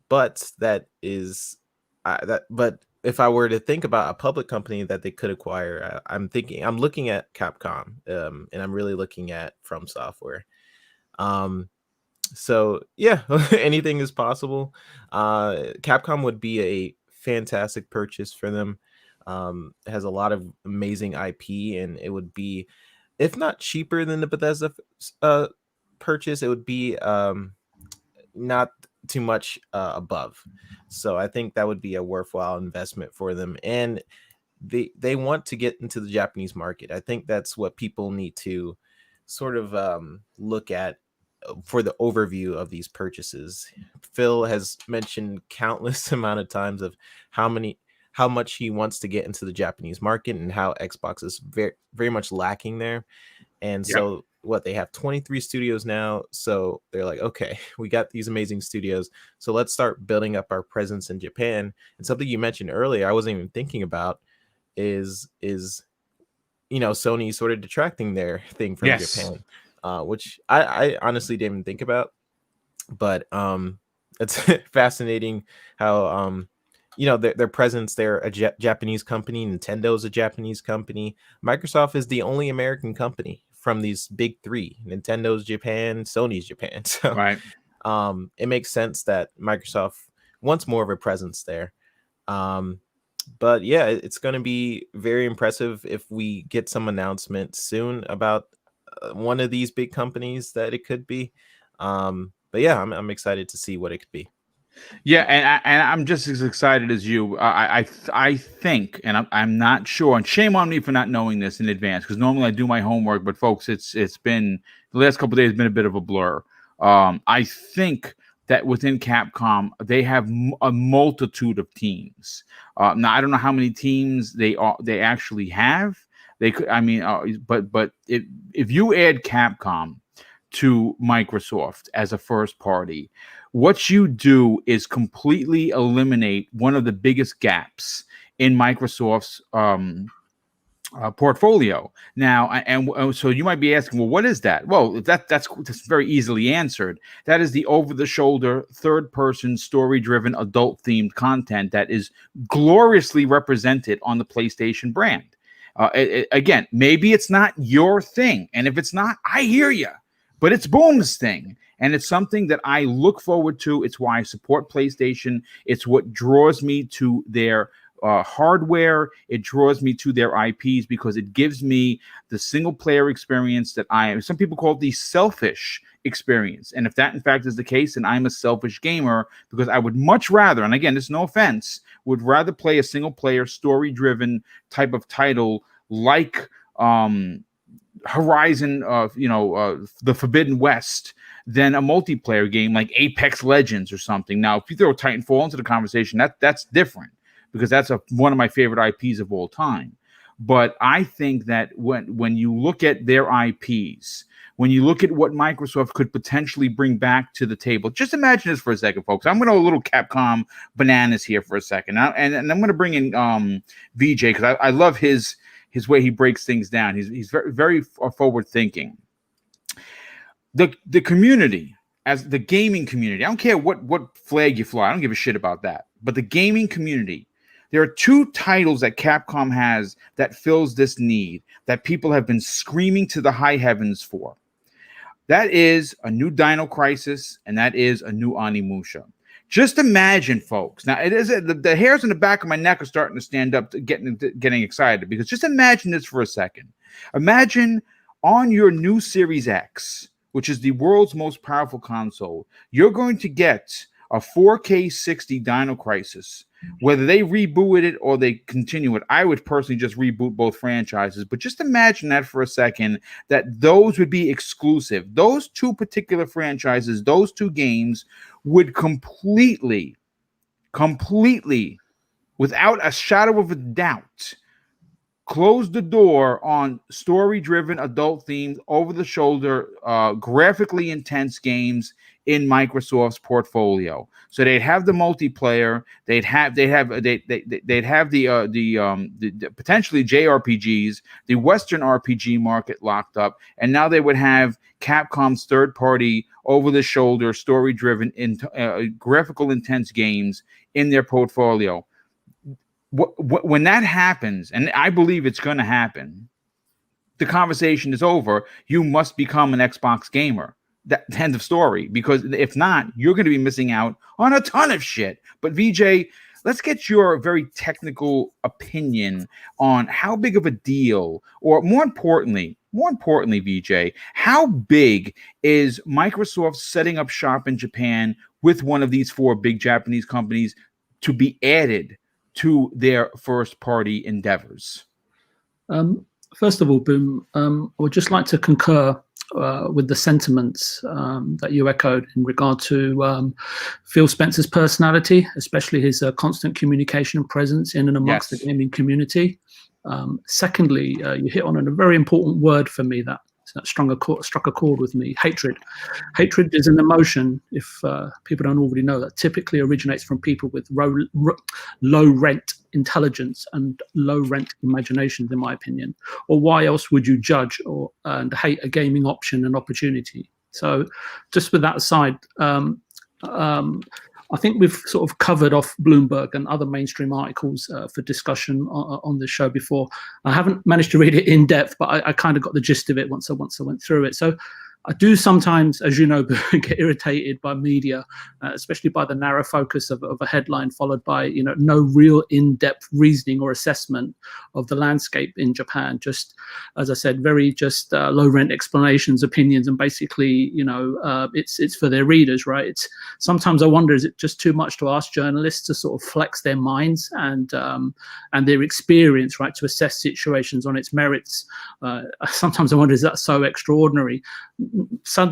But that is but if I were to think about a public company that they could acquire, I'm looking at Capcom, and I'm really looking at From Software. So yeah, anything is possible. Capcom would be a fantastic purchase for them. It has a lot of amazing IP, and it would be, if not cheaper than the Bethesda purchase, it would be not too much above. So I think that would be a worthwhile investment for them, and they want to get into the Japanese market. I think that's what people need to sort of look at for the overview of these purchases. Phil has mentioned countless amount of times of how much he wants to get into the Japanese market and how Xbox is very, very much lacking there. And so they have 23 studios now. So they're like, okay, we got these amazing studios. So let's start building up our presence in Japan. And something you mentioned earlier, I wasn't even thinking about is Sony sort of detracting their thing from Japan, which I honestly didn't even think about. But it's fascinating how their presence. They're a Japanese company. Nintendo's a Japanese company. Microsoft is the only American company from these big three. Nintendo's Japan, Sony's Japan. So it makes sense that Microsoft wants more of a presence there. But yeah, it's going to be very impressive if we get some announcement soon about one of these big companies that it could be. But yeah, I'm excited to see what it could be. Yeah, and I'm just as excited as you. I think, and I'm not sure, and shame on me for not knowing this in advance, because normally I do my homework. But folks, it's been the last couple of days been a bit of a blur. I think that within Capcom they have a multitude of teams. Now I don't know how many teams they actually have. They could, I mean, but if you add Capcom to Microsoft as a first party, what you do is completely eliminate one of the biggest gaps in Microsoft's portfolio. Now, and so you might be asking, well, what is that? Well, that's very easily answered. That is the over-the-shoulder, third-person, story-driven, adult-themed content that is gloriously represented on the PlayStation brand. Again, maybe it's not your thing, and if it's not, I hear you. But it's Boom's thing, and it's something that I look forward to. It's why I support PlayStation. It's what draws me to their hardware. It draws me to their IPs because it gives me the single-player experience that some people call it the selfish experience. And if that, in fact, is the case, then I'm a selfish gamer because I would much rather, and again, this is no offense, would rather play a single-player, story-driven type of title like Horizon, the Forbidden West, than a multiplayer game like Apex Legends or something. Now, if you throw Titanfall into the conversation, that's different because that's one of my favorite IPs of all time. But I think that when you look at their IPs, when you look at what Microsoft could potentially bring back to the table, just imagine this for a second, folks. I'm going to go a little Capcom bananas here for a second, and I'm going to bring in VJ because I love his way he breaks things down. He's very, very forward thinking. The community, as the gaming community, I don't care what flag you fly. I don't give a shit about that. But the gaming community, there are two titles that Capcom has that fills this need that people have been screaming to the high heavens for. That is a new Dino Crisis, and that is a new Onimusha. Just imagine, folks. Now, it is the hairs on the back of my neck are starting to stand up, getting excited, because just imagine this for a second. Imagine on your new Series X, which is the world's most powerful console, you're going to get a 4K 60 Dino Crisis. Whether they reboot it or they continue it, I would personally just reboot both franchises. But just imagine that for a second, that those would be exclusive. Those two particular franchises, those two games would completely, without a shadow of a doubt, close the door on story-driven, adult-themed, over-the-shoulder, graphically intense games in Microsoft's portfolio. So they'd have the multiplayer, they'd have the potentially JRPGs, the Western RPG market locked up, and now they would have Capcom's third-party, over-the-shoulder, story-driven, graphical intense games in their portfolio. When that happens, and I believe it's going to happen, the conversation is over. You must become an Xbox gamer. That end of story. Because if not, you're going to be missing out on a ton of shit. But VJ, let's get your very technical opinion on how big of a deal, or more importantly, VJ, how big is Microsoft setting up shop in Japan with one of these 4 big Japanese companies to be added to their first-party endeavors? First of all, Boom, I would just like to concur with the sentiments that you echoed in regard to Phil Spencer's personality, especially his constant communication and presence in and amongst the gaming community. Secondly, you hit on a very important word for me that struck a chord with me: hatred. Hatred is an emotion, if people don't already know, that typically originates from people with low rent intelligence and low rent imaginations, in my opinion. Or why else would you judge and hate a gaming option and opportunity? So just with that aside, I think we've sort of covered off Bloomberg and other mainstream articles for discussion on this show before. I haven't managed to read it in depth, but I kind of got the gist of it once I went through it. So I do sometimes, as you know, get irritated by media, especially by the narrow focus of a headline followed by, no real in-depth reasoning or assessment of the landscape in Japan. Just, as I said, very just low-rent explanations, opinions, and basically, it's for their readers, right? Sometimes I wonder, is it just too much to ask journalists to sort of flex their minds and their experience, right, to assess situations on its merits? Sometimes I wonder, is that so extraordinary? Some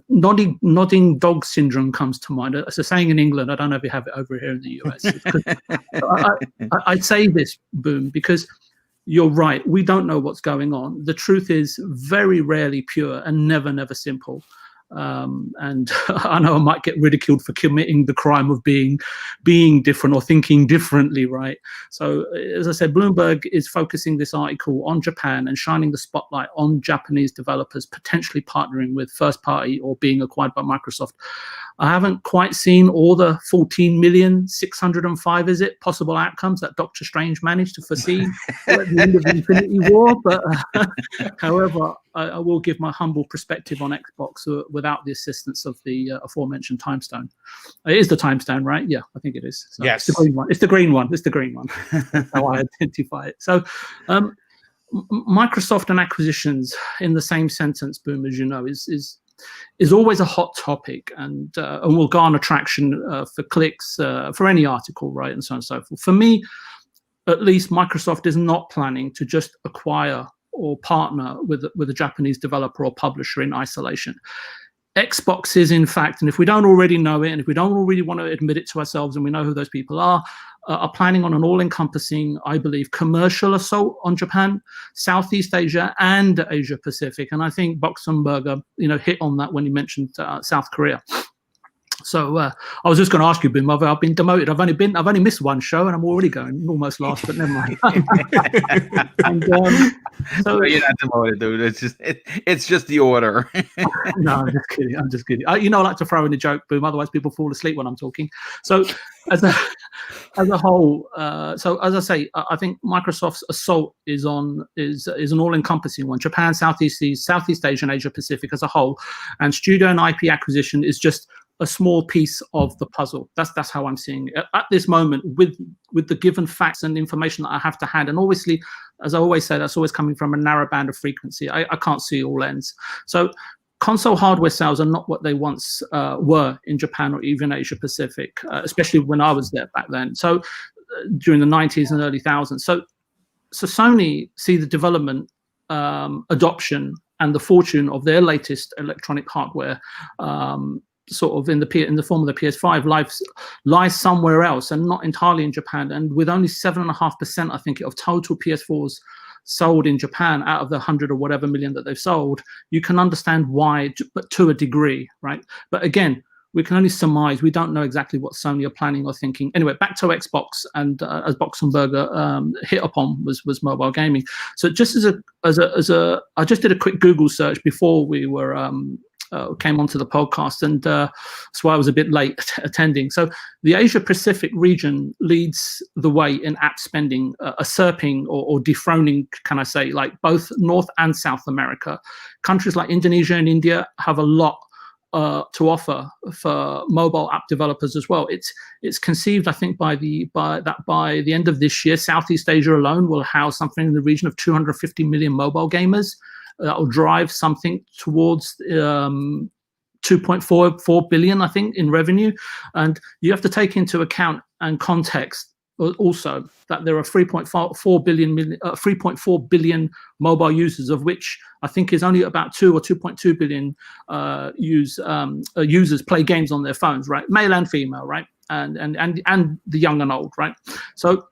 nodding dog syndrome comes to mind. It's a saying in England. I don't know if you have it over here in the US. I say this, Boom, because you're right. We don't know what's going on. The truth is very rarely pure and never simple. And I know I might get ridiculed for committing the crime of being different or thinking differently, right? So, as I said, Bloomberg is focusing this article on Japan and shining the spotlight on Japanese developers potentially partnering with first party or being acquired by Microsoft. I haven't quite seen all the 14,605 possible outcomes that Doctor Strange managed to foresee at the end of Infinity War, but however, I will give my humble perspective on Xbox without the assistance of the aforementioned time stone. It is the time stone, right? Yeah, I think it is. So yes. It's the green one. It's the green one. It's the green one. That's how I identify it. So Microsoft and acquisitions in the same sentence, Boom, as you know, is always a hot topic and will garner traction for clicks for any article, right, and so on and so forth. For me, at least, Microsoft is not planning to just acquire or partner with a Japanese developer or publisher in isolation. Xbox is, in fact, and if we don't already know it, and if we don't already want to admit it to ourselves, and we know who those people are planning on an all-encompassing, I believe, commercial assault on Japan, Southeast Asia, and Asia Pacific. And I think Boxenberger, hit on that when he mentioned South Korea. So I was just going to ask you, Boom. I've been demoted. I've only missed one show, and I'm already going almost last. But never mind. So you're not demoted, dude. It's just the order. No, I'm just kidding. I like to throw in a joke, Boom. Otherwise, people fall asleep when I'm talking. So as a whole, so as I say, I think Microsoft's assault is an all-encompassing one. Japan, Southeast Asia, and Asia Pacific as a whole, and studio and IP acquisition is just a small piece of the puzzle. That's how I'm seeing it at this moment, with the given facts and information that I have to hand. And obviously, as I always say, that's always coming from a narrow band of frequency. I can't see all ends. So console hardware sales are not what they once were in Japan or even Asia Pacific, especially when I was there back then. So during the 90s and early thousands. So Sony see the development, adoption, and the fortune of their latest electronic hardware, sort of in the form of the PS5, lies somewhere else and not entirely in Japan. And with only 7.5%, I think, of total PS4s sold in Japan out of the 100 or whatever million that they've sold, you can understand why, but to a degree, right? But again, we can only surmise. We don't know exactly what Sony are planning or thinking. Anyway, back to Xbox, and as Boxenberger hit upon was mobile gaming. So just I just did a quick Google search before we were came onto the podcast, and that's why I was a bit late attending. So the Asia Pacific region leads the way in app spending, usurping or dethroning, can I say, like both North and South America. Countries like Indonesia and India have a lot to offer for mobile app developers as well. It's conceived, I think, by the end of this year, Southeast Asia alone will house something in the region of 250 million mobile gamers. That will drive something towards 2.4 billion, I think, in revenue. And you have to take into account and context also that there are 3.4 billion mobile users, of which I think is only about 2 or 2.2 billion users play games on their phones, right? Male and female, right? And the young and old, right? So,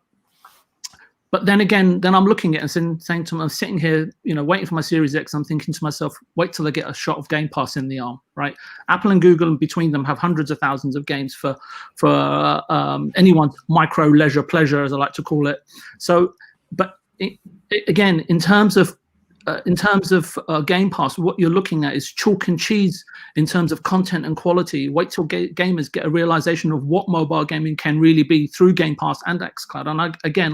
but then again, I'm looking at it and saying to myself, I'm sitting here, waiting for my Series X. I'm thinking to myself, wait till I get a shot of Game Pass in the arm, right? Apple and Google, between them, have hundreds of thousands of games for anyone's micro leisure pleasure, as I like to call it. So, but again, in terms of Game Pass, what you're looking at is chalk and cheese in terms of content and quality. Wait till gamers get a realization of what mobile gaming can really be through Game Pass and xCloud. And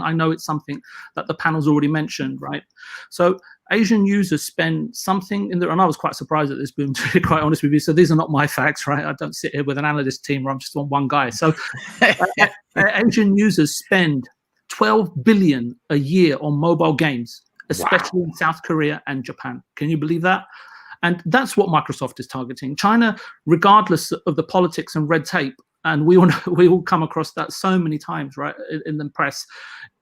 I know it's something that the panel's already mentioned, right? So Asian users spend something in there, and I was quite surprised at this, Boom, to be quite honest with you. So these are not my facts, right? I don't sit here with an analyst team where I'm just one guy. So Asian users spend 12 billion a year on mobile games, especially in South Korea and Japan. Can you believe that? And that's what Microsoft is targeting. China, regardless of the politics and red tape, and we all come across that so many times, right, in the press,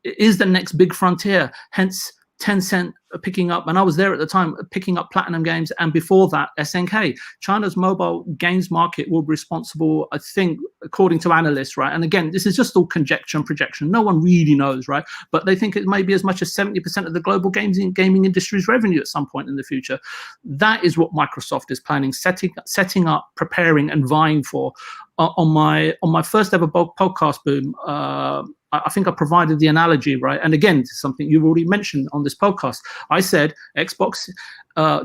is the next big frontier. Hence, Tencent picking up, and I was there at the time, picking up Platinum Games, and before that, SNK. China's mobile games market will be responsible, I think, according to analysts, right? And again, this is just all conjecture and projection. No one really knows, right? But they think it may be as much as 70% of the global gaming industry's revenue at some point in the future. That is what Microsoft is planning, setting up, preparing, and vying for. On my first ever podcast, Boom, I think I provided the analogy, right? And again, something you've already mentioned on this podcast. I said Xbox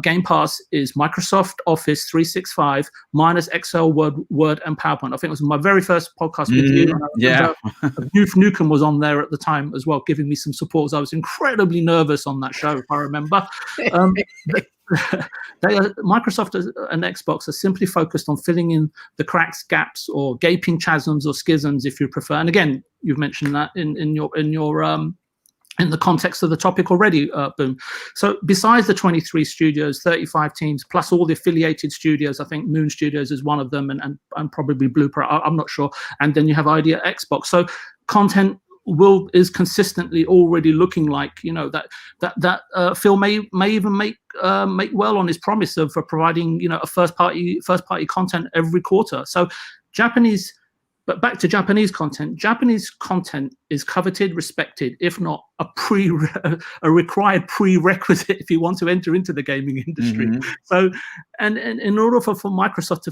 Game Pass is Microsoft Office 365 minus Excel, Word, and PowerPoint. I think it was my very first podcast with you. Yeah. Nukem was on there at the time as well, giving me some support. So I was incredibly nervous on that show, if I remember. Microsoft and Xbox are simply focused on filling in the cracks, gaps, or gaping chasms or schisms, if you prefer. And again, you've mentioned that in the context of the topic already, Boom. So besides the 23 studios, 35 teams, plus all the affiliated studios, I think Moon Studios is one of them, and probably Blueprint, I'm not sure. And then you have Idea Xbox. So content is consistently already looking like, that Phil may even make well on his promise of providing, a first party content every quarter. So but back to Japanese content. Japanese content is coveted, respected, if not a required prerequisite if you want to enter into the gaming industry. Mm-hmm. So, and in order for Microsoft to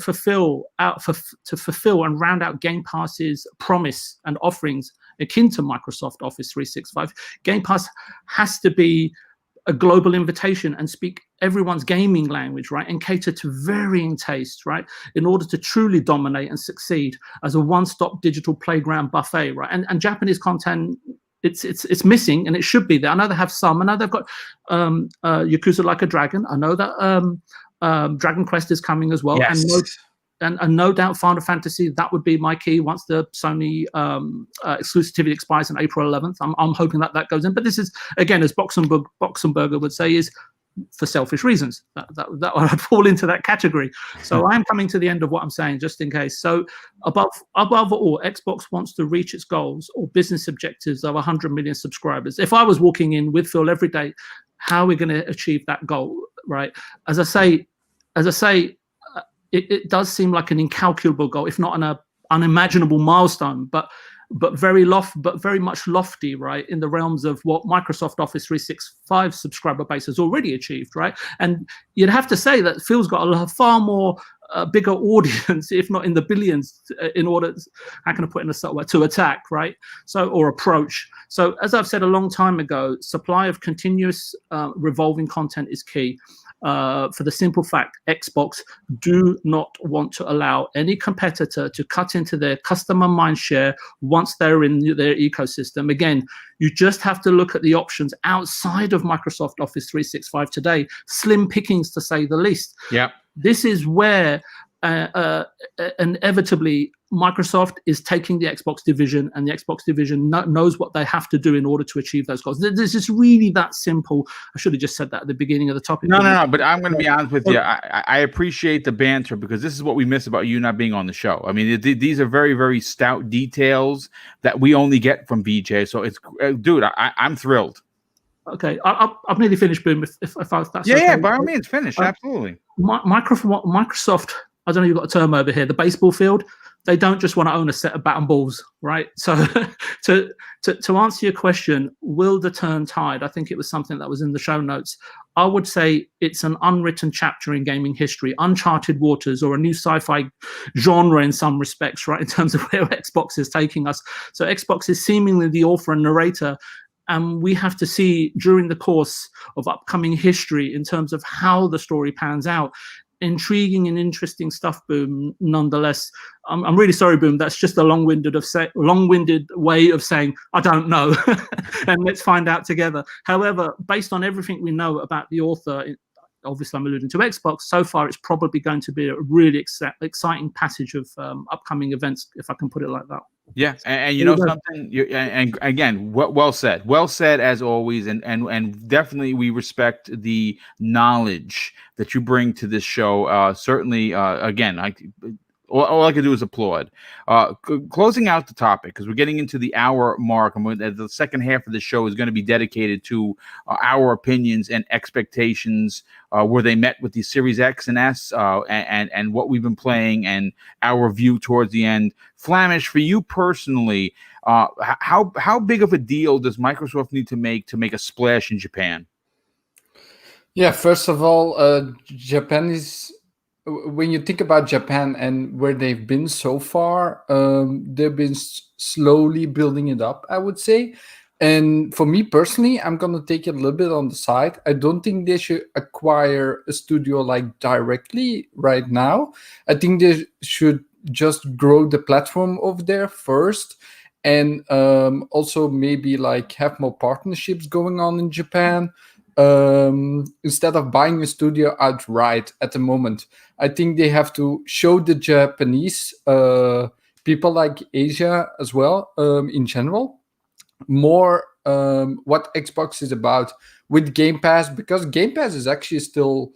fulfill and round out Game Pass's promise and offerings akin to Microsoft Office 365, Game Pass has to be a global invitation and speak everyone's gaming language, right, and cater to varying tastes, right, in order to truly dominate and succeed as a one-stop digital playground buffet, right? And Japanese content, it's missing, and it should be there. I know they have some. I know they've got Yakuza Like a Dragon. I know that Dragon Quest is coming as well. Yes. And and no doubt Final Fantasy, that would be my key once the Sony exclusivity expires on April 11th. I'm hoping that goes in. But this is, again, as Boxenberger would say, is for selfish reasons. That would fall into that category. So I am coming to the end of what I'm saying, just in case. So above all, Xbox wants to reach its goals or business objectives of 100 million subscribers. If I was walking in with Phil every day, how are we going to achieve that goal, right? As I say, it does seem like an incalculable goal, if not an unimaginable milestone, but very much lofty, right, in the realms of what Microsoft Office 365 subscriber base has already achieved, right? And you'd have to say that Phil's got a far more bigger audience, if not in the billions, in order, how can I put it in a subtle way, to attack, right? So, or approach. So, as I've said a long time ago, supply of continuous revolving content is key. For the simple fact, Xbox do not want to allow any competitor to cut into their customer mindshare once they're in their ecosystem. Again, you just have to look at the options outside of Microsoft Office 365 today. Slim pickings, to say the least. Yeah. This is where inevitably Microsoft is taking the Xbox division, and the Xbox division knows what they have to do in order to achieve those goals. This is really that simple. I should have just said that at the beginning of the topic. No. But I'm going to be honest with you. I appreciate the banter, because this is what we miss about you not being on the show. I mean, these are very, very stout details that we only get from BJ. So it's, dude, I'm thrilled. Okay, I've nearly finished, Boom. If that's yeah, okay. Yeah, by all means, finish. Absolutely. Microsoft, I don't know, you've got a term over here, the baseball field. They don't just want to own a set of bat and balls, right? So to answer your question, will the turn tide? I think it was something that was in the show notes. I would say it's an unwritten chapter in gaming history, uncharted waters, or a new sci-fi genre in some respects, right? In terms of where Xbox is taking us. So Xbox is seemingly the author and narrator, and we have to see during the course of upcoming history in terms of how the story pans out. Intriguing and interesting stuff, Boom. Nonetheless, I'm really sorry, Boom. That's just a long-winded way of saying I don't know, and let's find out together. However, based on everything we know about the author, obviously I'm alluding to Xbox. So far, it's probably going to be a really exciting passage of upcoming events, if I can put it like that. Yeah, and you know something, and again, well said as always, and definitely we respect the knowledge that you bring to this show. Certainly, again, all I can do is applaud. Closing out the topic, because we're getting into the hour mark, and the second half of the show is going to be dedicated to our opinions and expectations. Were they met with the Series X and S, and what we've been playing, and our view towards the end. Flamish, for you personally, how big of a deal does Microsoft need to make a splash in Japan? Yeah, first of all, Japan is, when you think about Japan and where they've been so far, they've been slowly building it up, I would say. And for me personally, I'm going to take it a little bit on the side. I don't think they should acquire a studio like directly right now. I think they should just grow the platform over there first, and also maybe like have more partnerships going on in Japan. Instead of buying a studio outright at the moment. I think they have to show the Japanese people, like Asia as well, in general, more what Xbox is about with Game Pass, because Game Pass is actually still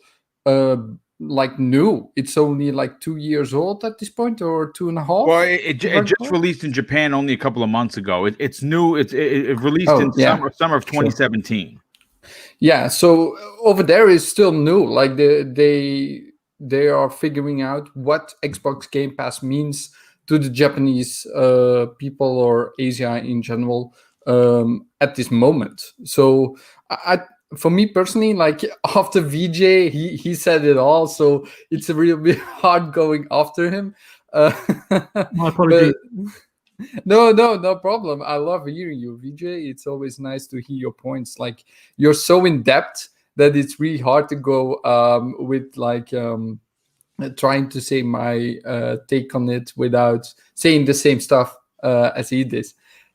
like new. It's only like 2 years old at this point, or 2.5. Well, it just released in Japan only a couple of months ago. It's new. It released in summer of 2017. Sure. Yeah, so over there is still new. Like they are figuring out what Xbox Game Pass means to the Japanese people, or Asia in general, at this moment. So for me personally, like after VJ, he said it all. So it's a real bit hard going after him. My apologies. No problem. I love hearing you, VJ. It's always nice to hear your points. Like, you're so in depth that it's really hard to go with like trying to say my take on it without saying the same stuff as he did.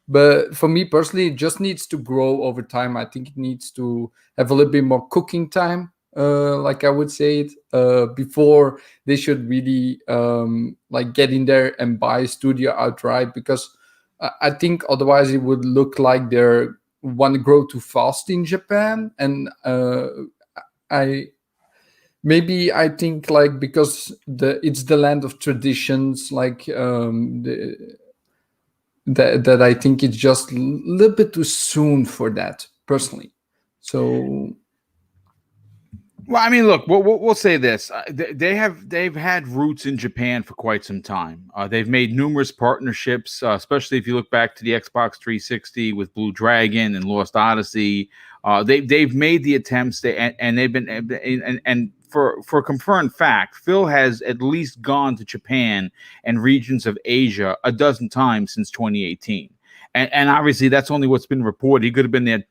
But for me personally, it just needs to grow over time. I think it needs to have a little bit more cooking time like I would say it, before they should really like get in there and buy a studio outright, because I think otherwise it would look like they're want to grow too fast in Japan. And I think like because it's the land of traditions, like that I think it's just a little bit too soon for that personally. So well, I mean, look, we'll say this: they've had roots in Japan for quite some time. They've made numerous partnerships, especially if you look back to the Xbox 360 with Blue Dragon and Lost Odyssey. They've made the attempts, and they've been and for confirmed fact, Phil has at least gone to Japan and regions of Asia a dozen times since 2018. And obviously, that's only what's been reported. He could have been there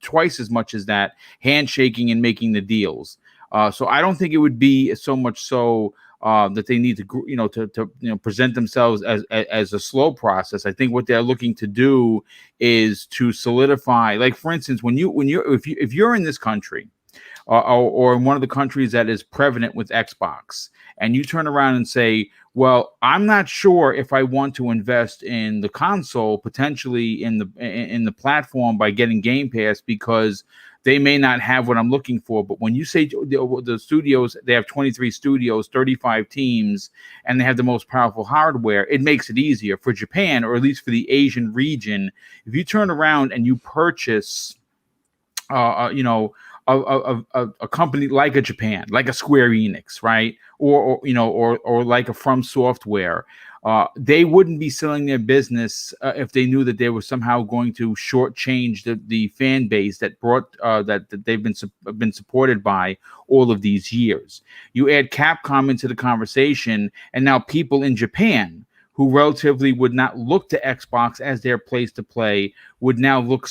twice as much as that, handshaking and making the deals. So I don't think it would be so much so that they need to present themselves as a slow process. I think what they're looking to do is to solidify. Like, for instance, if you're in this country or in one of the countries that is prevalent with Xbox, and you turn around and say, well, I'm not sure if I want to invest in the console, potentially in the platform by getting Game Pass, because they may not have what I'm looking for. But when you say the studios, they have 23 studios, 35 teams, and they have the most powerful hardware, it makes it easier for Japan, or at least for the Asian region. If you turn around and you purchase, a company like a Japan, like a Square Enix, right, or like a From Software, they wouldn't be selling their business if they knew that they were somehow going to shortchange the fan base that that they've been supported by all of these years. You add Capcom into the conversation, and now people in Japan who relatively would not look to Xbox as their place to play would now look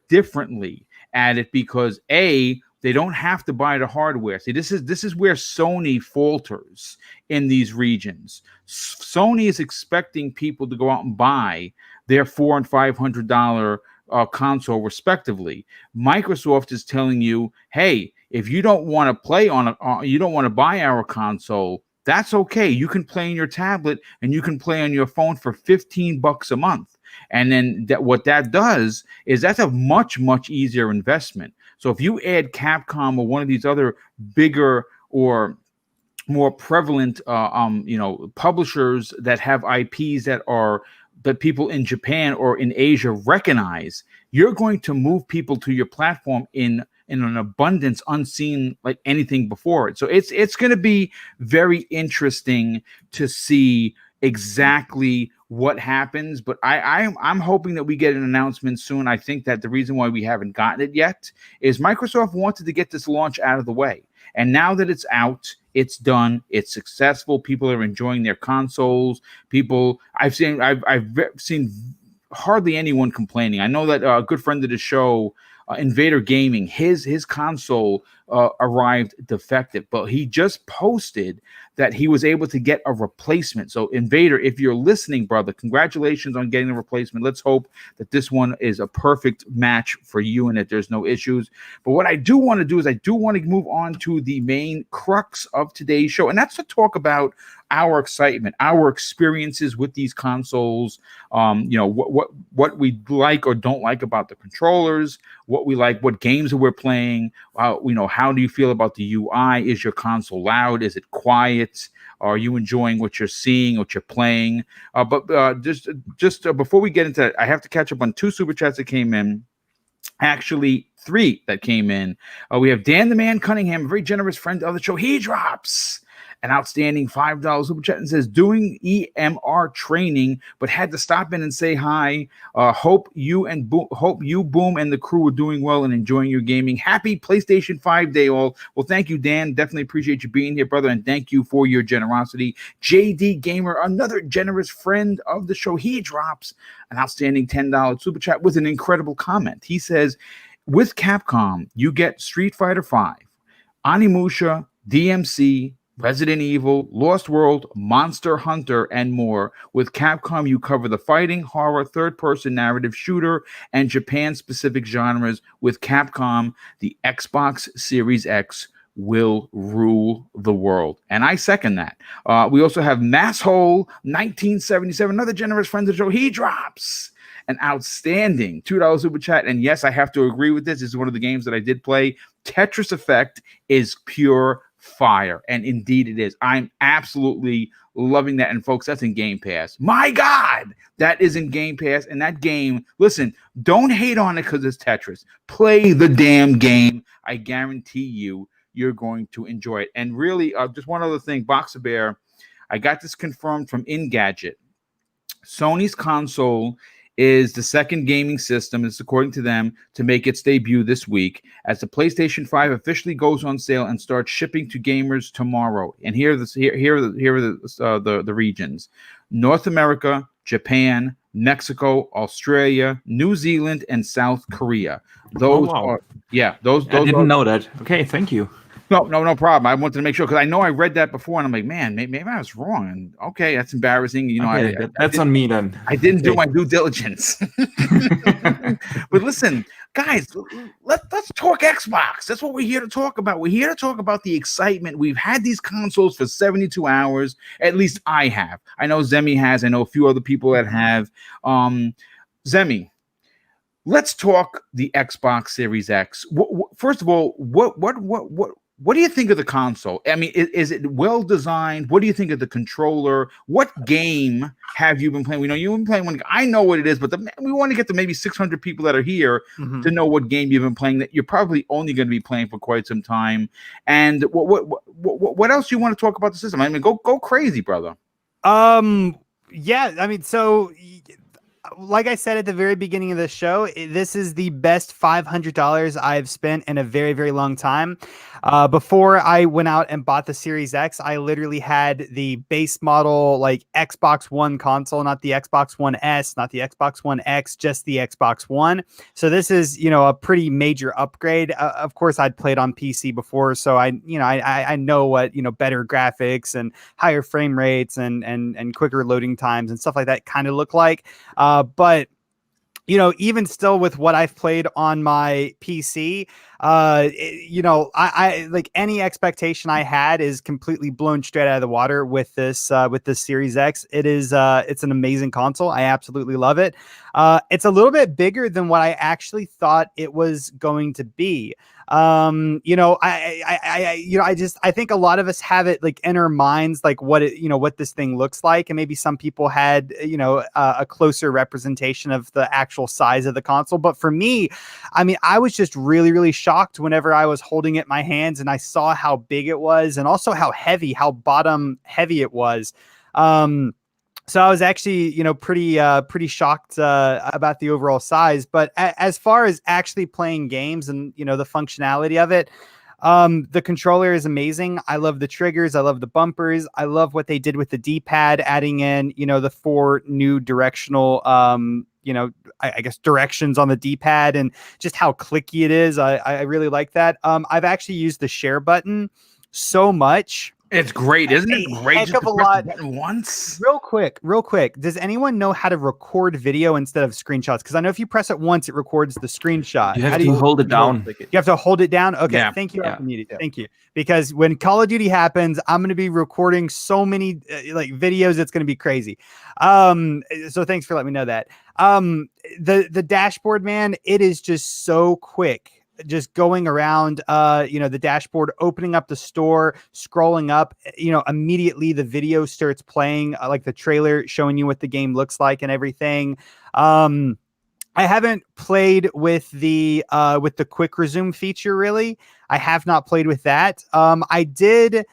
differently at it, because they don't have to buy the hardware. See, this is where Sony falters in these regions. Sony is expecting people to go out and buy their $400 and $500 console respectively. Microsoft is telling you, hey, if you don't want to play you don't want to buy our console, that's okay. You can play on your tablet and you can play on your phone for $15 a month. And then what that does is that's a much, much easier investment. So if you add Capcom or one of these other bigger or more prevalent, publishers that have IPs that people in Japan or in Asia recognize, you're going to move people to your platform in an abundance unseen like anything before it. So it's going to be very interesting to see exactly what happens, but I'm hoping that we get an announcement soon. I think that the reason why we haven't gotten it yet is Microsoft wanted to get this launch out of the way, and now that it's out, it's done, it's successful. People are enjoying their consoles. I've seen hardly anyone complaining. I know that a good friend of the show, Invader Gaming, his console arrived defective, but he just posted that he was able to get a replacement. So Invader, if you're listening, brother, congratulations on getting the replacement. Let's hope that this one is a perfect match for you and that there's no issues. But what I do want to do is I do want to move on to the main crux of today's show, and that's to talk about our excitement, our experiences with these consoles, what we like or don't like about the controllers, what we like, what games that we're playing, how do you feel about the UI? Is your console loud? Is it quiet? Are you enjoying what you're seeing, what you're playing? But before we get into that, I have to catch up on 2 super chats that came in. Actually, 3 that came in. We have Dan the Man Cunningham, a very generous friend of the show. He drops an outstanding $5 super chat and says, doing EMR training, but had to stop in and say hi. Hope you, Boom, and the crew are doing well and enjoying your gaming. Happy PlayStation 5 day, all. Well, thank you, Dan. Definitely appreciate you being here, brother, and thank you for your generosity. JD Gamer, another generous friend of the show, he drops an outstanding $10 super chat with an incredible comment. He says, with Capcom, you get Street Fighter V, Onimusha, DMC, Resident Evil, Lost World, Monster Hunter, and more. With Capcom, you cover the fighting, horror, third-person narrative, shooter, and Japan-specific genres. With Capcom, the Xbox Series X will rule the world. And I second that. We also have Masshole 1977, another generous friend of the show. He drops an outstanding $2 super chat. And yes, I have to agree with this. This is one of the games that I did play. Tetris Effect is pure fire. And indeed it is. I'm absolutely loving that. And folks, that's in Game Pass. My God, that is in Game Pass. And that game, listen, don't hate on it because it's Tetris. Play the damn game. I guarantee you're going to enjoy it. And really, just one other thing, Boxer Bear, I got this confirmed from Engadget. Sony's console is the second gaming system, it's according to them, to make its debut this week as the PlayStation 5 officially goes on sale and starts shipping to gamers tomorrow. And here are the regions: North America, Japan, Mexico, Australia, New Zealand, and South Korea. Those are those. I didn't know that. Okay, thank you. No problem. I wanted to make sure because I know I read that before, and I'm like, man, maybe I was wrong. And okay, that's embarrassing. You know, okay, that's on me then. I didn't do my due diligence. But listen, guys, let's talk Xbox. That's what we're here to talk about. We're here to talk about the excitement. We've had these consoles for 72 hours. At least I have. I know Zemi has. I know a few other people that have. Zemi, let's talk the Xbox Series X. First of all, what do you think of the console? I mean, is it well designed? What do you think of the controller? What game have you been playing? We know you've been playing one. I know what it is, but we want to get to maybe 600 people that are here to know what game you've been playing that you're probably only going to be playing for quite some time. And what else do you want to talk about the system? I mean, go crazy, brother. Yeah, I mean, so like I said at the very beginning of the show, this is the best $500 I've spent in a very, very long time. Before I went out and bought the Series X, I literally had the base model, like Xbox One console, not the Xbox One S, not the Xbox One X, just the Xbox One. So this is, a pretty major upgrade. Of course, I'd played on PC before, so I know what, better graphics and higher frame rates and quicker loading times and stuff like that kind of look like. But even still with what I've played on my PC, I like any expectation I had is completely blown straight out of the water with this Series X. It's an amazing console. I absolutely love it. It's a little bit bigger than what I actually thought it was going to be. I think a lot of us have it like in our minds, like what this thing looks like. And maybe some people had, a closer representation of the actual size of the console. But for me, I mean, I was just really, really shocked whenever I was holding it in my hands and I saw how big it was and also how bottom heavy it was. So I was actually, pretty shocked about the overall size. But as far as actually playing games and, the functionality of it, the controller is amazing. I love the triggers. I love the bumpers. I love what they did with the D-pad, adding in, the 4 new directional, I guess directions on the D-pad and just how clicky it is. I really like that. I've actually used the share button so much. It's great, isn't it? Great, just to press the button once. Real quick. Does anyone know how to record video instead of screenshots? Because I know if you press it once, it records the scrent. You have to hold it down. You have to hold it down. Okay, yeah. Thank you. Yeah. Thank you. Because when Call of Duty happens, I'm going to be recording so many videos. It's going to be crazy. So thanks for letting me know that. The dashboard, man, it is just so quick. Just going around, the dashboard, opening up the store, scrolling up, immediately the video starts playing, like the trailer showing you what the game looks like and everything. I haven't played with the quick resume feature, really. I have not played with that. I did.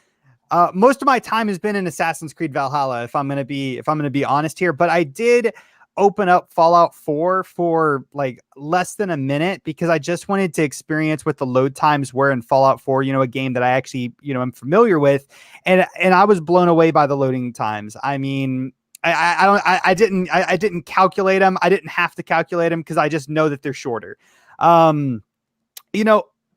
Most of my time has been in Assassin's Creed Valhalla, if I'm going to be honest here, but I did open up Fallout 4 for like less than a minute because I just wanted to experience what the load times were in Fallout 4, a game that I actually, am familiar with. And I was blown away by the loading times. I mean, I didn't calculate them. I didn't have to calculate them because I just know that they're shorter.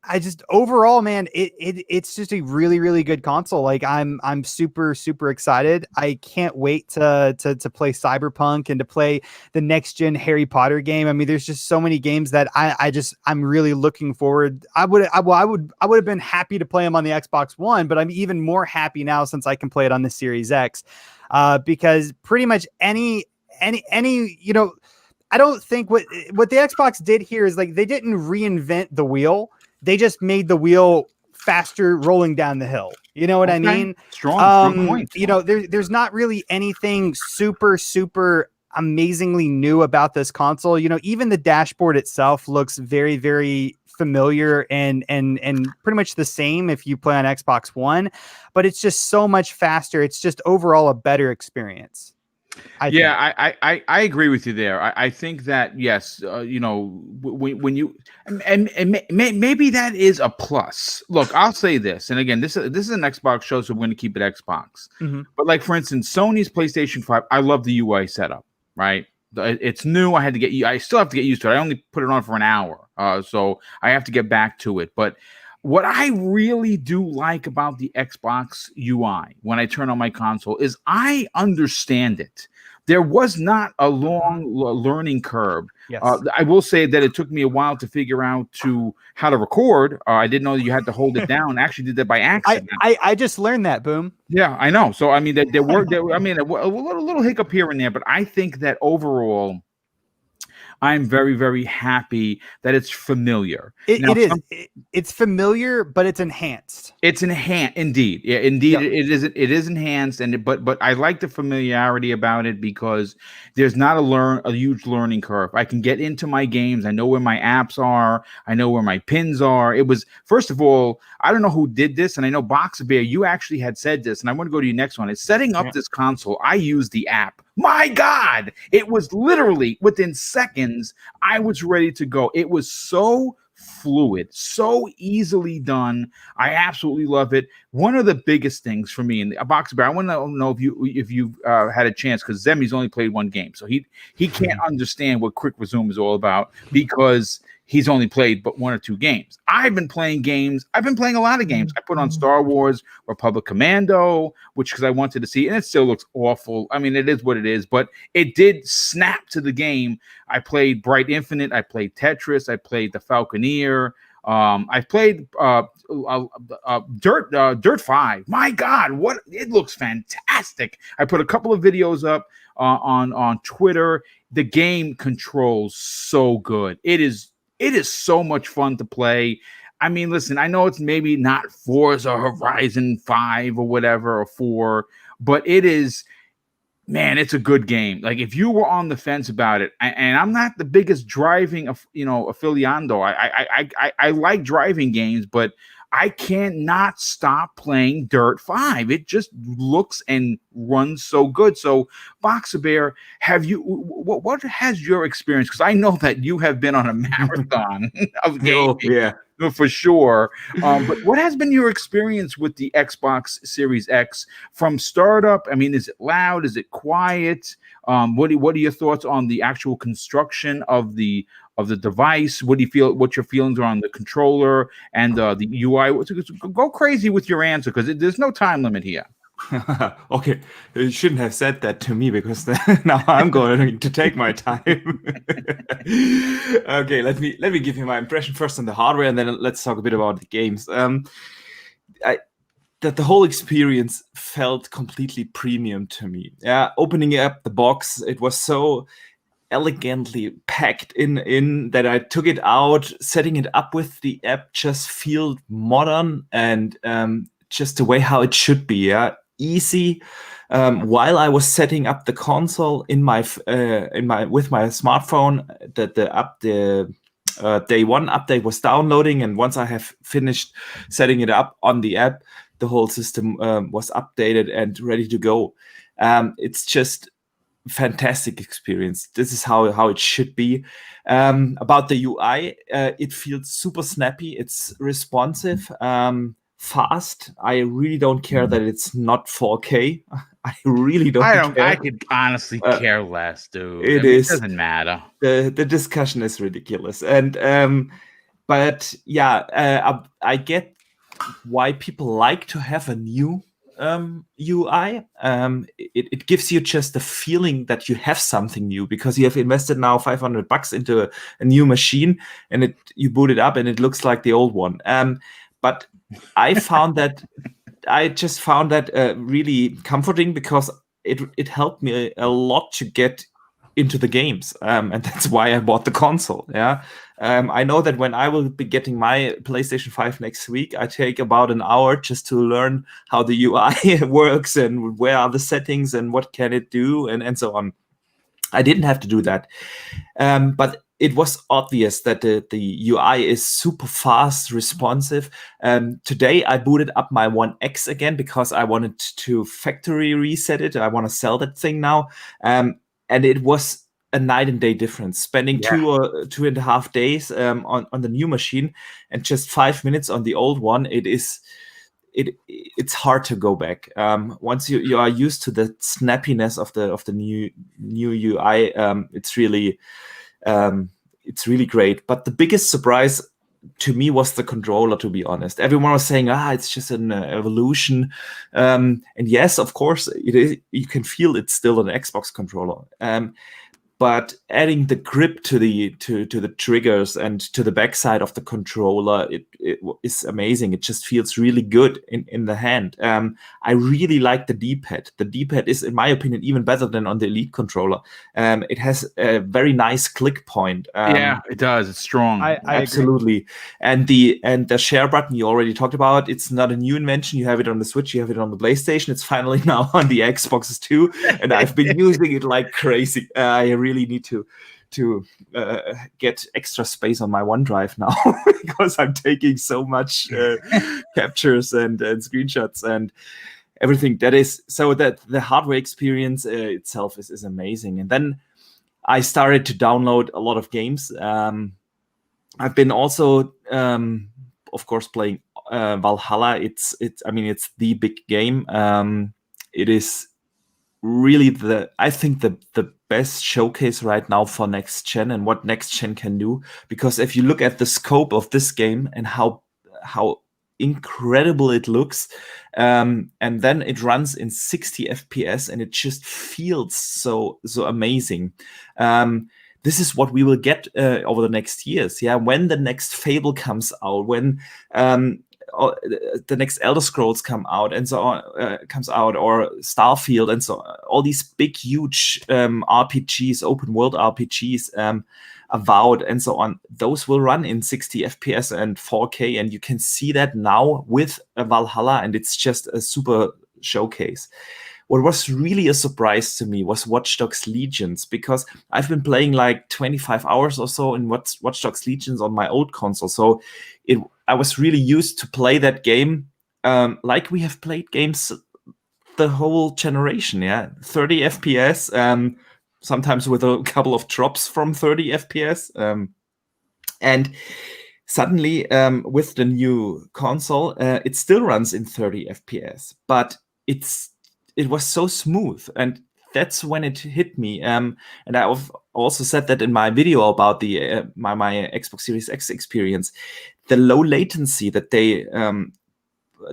I just overall, man, it's just a really, really good console. Like I'm super, super excited. I can't wait to play Cyberpunk and to play the next gen Harry Potter game. I mean, there's just so many games that I'm really looking forward. I would have been happy to play them on the Xbox One, but I'm even more happy now since I can play it on the Series X, because pretty much any I don't think what the Xbox did here is like they didn't reinvent the wheel. They just made the wheel faster rolling down the hill. You know what I mean? Strong point. You know, there's not really anything super, super amazingly new about this console. You know, even the dashboard itself looks very, very familiar and pretty much the same if you play on Xbox One, but it's just so much faster. It's just overall a better experience. I agree with you there. I think that yes, you know, when you and maybe that is a plus. Look, I'll say this, and again, this is an Xbox show, so we're going to keep it Xbox. But like for instance, Sony's PlayStation 5, I love the UI setup. Right, it's new. I still have to get used to it. I only put it on for an hour, so I have to get back to it. But what I really do like about the Xbox UI when I turn on my console is I understand it. There was not a long learning curve. Yes. I will say that it took me a while to figure out how to record. I didn't know that you had to hold it down. I actually did that by accident. I just learned that, Boom. Yeah, I know. So I mean, there were a little hiccup here and there, but I think that overall, I'm very, very happy that it's familiar. It's familiar, but it's enhanced. It's enhanced, indeed. Yeah, indeed, Yep. It is enhanced, but I like the familiarity about it because there's not a huge learning curve. I can get into my games. I know where my apps are. I know where my pins are. It was, first of all, I don't know who did this, and I know Boxer Bear, you actually had said this, and I want to go to your next one. It's setting up this console. I use the app. My God, it was literally within seconds. I was ready to go. It was so fluid, so easily done. I absolutely love it. One of the biggest things for me in the Boxer Bear, I want to know if you had a chance, because Zemi's only played one game, so he can't understand what Quick Resume is all about because he's only played but one or two games. I've been playing games. I've been playing a lot of games. I put on Star Wars Republic Commando, which because I wanted to see, and it still looks awful. I mean, it is what it is, but it did snap to the game. I played Bright Infinite. I played Tetris. I played The Falconeer. I played Dirt 5. My God, it looks fantastic. I put a couple of videos up on Twitter. The game controls so good. It is so much fun to play. I mean, listen, I know it's maybe not Forza Horizon 5 or whatever, or 4, but it is, man, it's a good game. Like if you were on the fence about it, and I'm not the biggest driving, aficionado. I like driving games, but I cannot stop playing Dirt 5. It just looks and runs so good. So, Boxer Bear, what has your experience? Because I know that you have been on a marathon of games. Oh, yeah. For sure. But what has been your experience with the Xbox Series X from startup? I mean, is it loud? Is it quiet? What are your thoughts on the actual construction of the device? What do you feel? What your feelings are on the controller and the UI? Go crazy with your answer because there's no time limit here. Okay, you shouldn't have said that to me because now I'm going to take my time. Okay, let me give you my impression first on the hardware, and then let's talk a bit about the games. That the whole experience felt completely premium to me. Yeah, opening up the box, it was so elegantly packed in that I took it out, setting it up with the app just feel modern and just the way how it should be. Yeah, easy. While I was setting up the console with my smartphone, the day one update was downloading, and once I have finished setting it up on the app, the whole system was updated and ready to go. It's just fantastic experience. This is how it should be. About the UI, it feels super snappy. It's responsive, fast. I really don't care that it's not 4K. I really don't care. I could honestly care less, dude. It doesn't matter. The discussion is ridiculous. And But yeah, I get why people like to have a new UI. It gives you just the feeling that you have something new because you have invested now $500 into a new machine, and you boot it up and it looks like the old one. But I just found that really comforting because it helped me a lot to get into the games, and that's why I bought the console. Yeah, I know that when I will be getting my PlayStation 5 next week, I take about an hour just to learn how the UI works and where are the settings and what can it do and so on. I didn't have to do that, but it was obvious that the UI is super fast, responsive. Today, I booted up my One X again because I wanted to factory reset it. I want to sell that thing now. And it was a night and day difference. Spending 2 or 2.5 days on the new machine and just 5 minutes on the old one, it's hard to go back. Once you are used to the snappiness of the new UI, it's really great. But the biggest surprise to me was the controller, to be honest. Everyone was saying, it's just an evolution. And yes, of course, it is. You can feel it's still an Xbox controller. But adding the grip to the triggers and to the backside of the controller, it is amazing. It just feels really good in the hand. I really like the D-pad. The D-pad is, in my opinion, even better than on the Elite controller. It has a very nice click point. Yeah, it does. It's strong. I Absolutely. agree. And the share button you already talked about, it's not a new invention. You have it on the Switch, you have it on the PlayStation. It's finally now on the Xboxes too. And I've been using it like crazy. I really need to get extra space on my OneDrive now because I'm taking so much captures and screenshots and everything. That is so that the hardware experience itself is amazing. And then I started to download a lot of games. I've been also, of course, playing Valhalla. It's the big game. It is really I think the best showcase right now for next gen and what next gen can do. Because if you look at the scope of this game and how incredible it looks, and then it runs in 60 FPS and it just feels so amazing. This is what we will get over the next years. Yeah, when the next Fable comes out, when the next Elder Scrolls come out and so on, or Starfield and so on, all these big, huge RPGs, open world RPGs, Avowed and so on, those will run in 60 FPS and 4K, and you can see that now with Valhalla, and it's just a super showcase. What was really a surprise to me was Watch Dogs Legions, because I've been playing like 25 hours or so in Watch Dogs Legions on my old console. So I was really used to play that game like we have played games the whole generation. Yeah, 30 FPS, sometimes with a couple of drops from 30 FPS. And suddenly, with the new console, it still runs in 30 FPS, but it was so smooth, and that's when it hit me. And I've also said that in my video about the my Xbox Series X experience. The low latency that they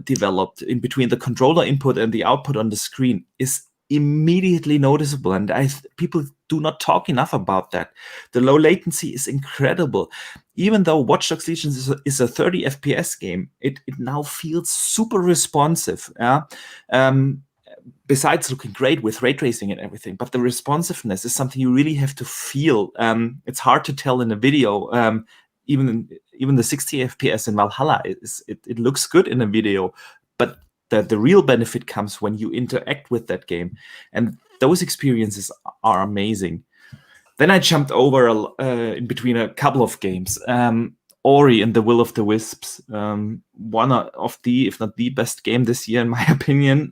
developed in between the controller input and the output on the screen is immediately noticeable, and people do not talk enough about that. The low latency is incredible. Even though Watch Dogs Legions is a 30 FPS game, it now feels super responsive. Yeah. Besides looking great with ray tracing and everything, but the responsiveness is something you really have to feel. It's hard to tell in a video. Even the 60 FPS in Valhalla, it looks good in a video, but the real benefit comes when you interact with that game, and those experiences are amazing. Then I jumped over in between a couple of games. Ori and the Will of the Wisps, one of the, if not the best game this year in my opinion.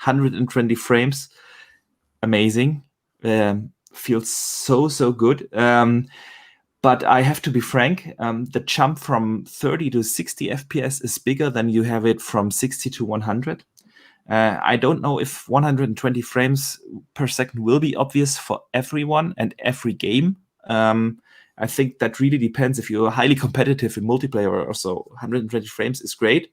120 frames, amazing. Feels so good. But I have to be frank, the jump from 30 to 60 FPS is bigger than you have it from 60 to 100. I don't know if 120 frames per second will be obvious for everyone and every game. I think that really depends. If you're highly competitive in multiplayer or so, 120 frames is great.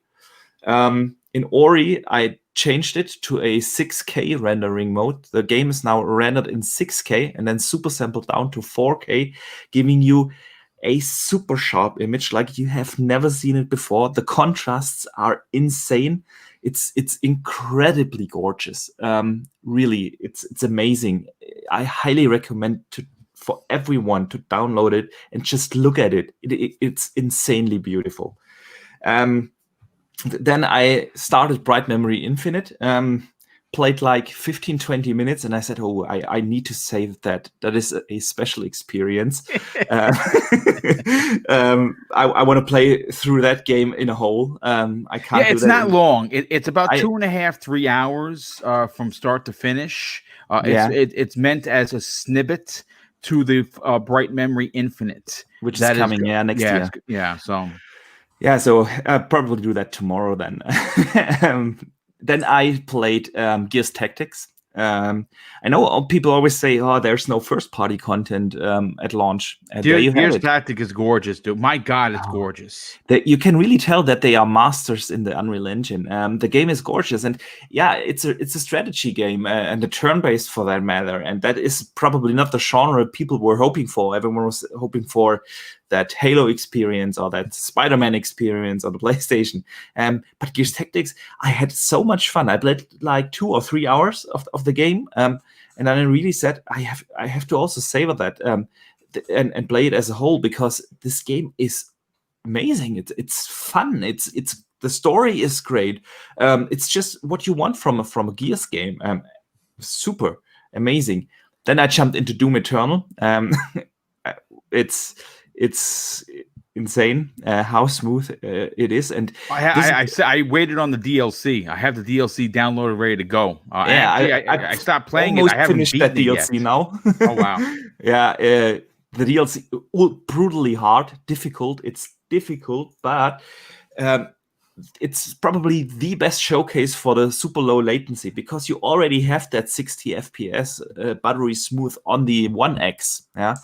In Ori, I changed it to a 6K rendering mode. The game is now rendered in 6K and then super sampled down to 4K, giving you a super sharp image like you have never seen it before. The contrasts are insane. It's incredibly gorgeous. Really, it's amazing. I highly recommend for everyone to download it and just look at it. It's insanely beautiful. Then I started Bright Memory Infinite, played like 15-20 minutes, and I said, oh, I need to save that. That is a special experience. I want to play through that game in a whole. I can't. Yeah, it's not long. It's about 2.5, 3 hours from start to finish. It's meant as a snippet to the Bright Memory Infinite, which is coming next year. So I'll probably do that tomorrow then. Then I played Gears Tactics. I know people always say, oh, there's no first-party content at launch. Gears Tactics is gorgeous, dude. My God, it's gorgeous. You can really tell that they are masters in the Unreal Engine. The game is gorgeous. And yeah, it's a strategy game and a turn-based for that matter. And that is probably not the genre people were hoping for. Everyone was hoping for that Halo experience or that Spider-Man experience on the PlayStation. But Gears Tactics, I had so much fun. I played like 2 or 3 hours of the game. And then I really said, I have to also savor that and play it as a whole, because this game is amazing. It's fun. It's the story is great. It's just what you want from a Gears game. Super amazing. Then I jumped into Doom Eternal. It's insane how smooth it is, and I waited on the DLC. I have the DLC downloaded, ready to go. I stopped playing it. I haven't finished that DLC yet. now. Oh wow! Yeah, the DLC brutally hard, difficult. It's difficult, but it's probably the best showcase for the super low latency, because you already have that 60 FPS buttery smooth on the One X. Yeah.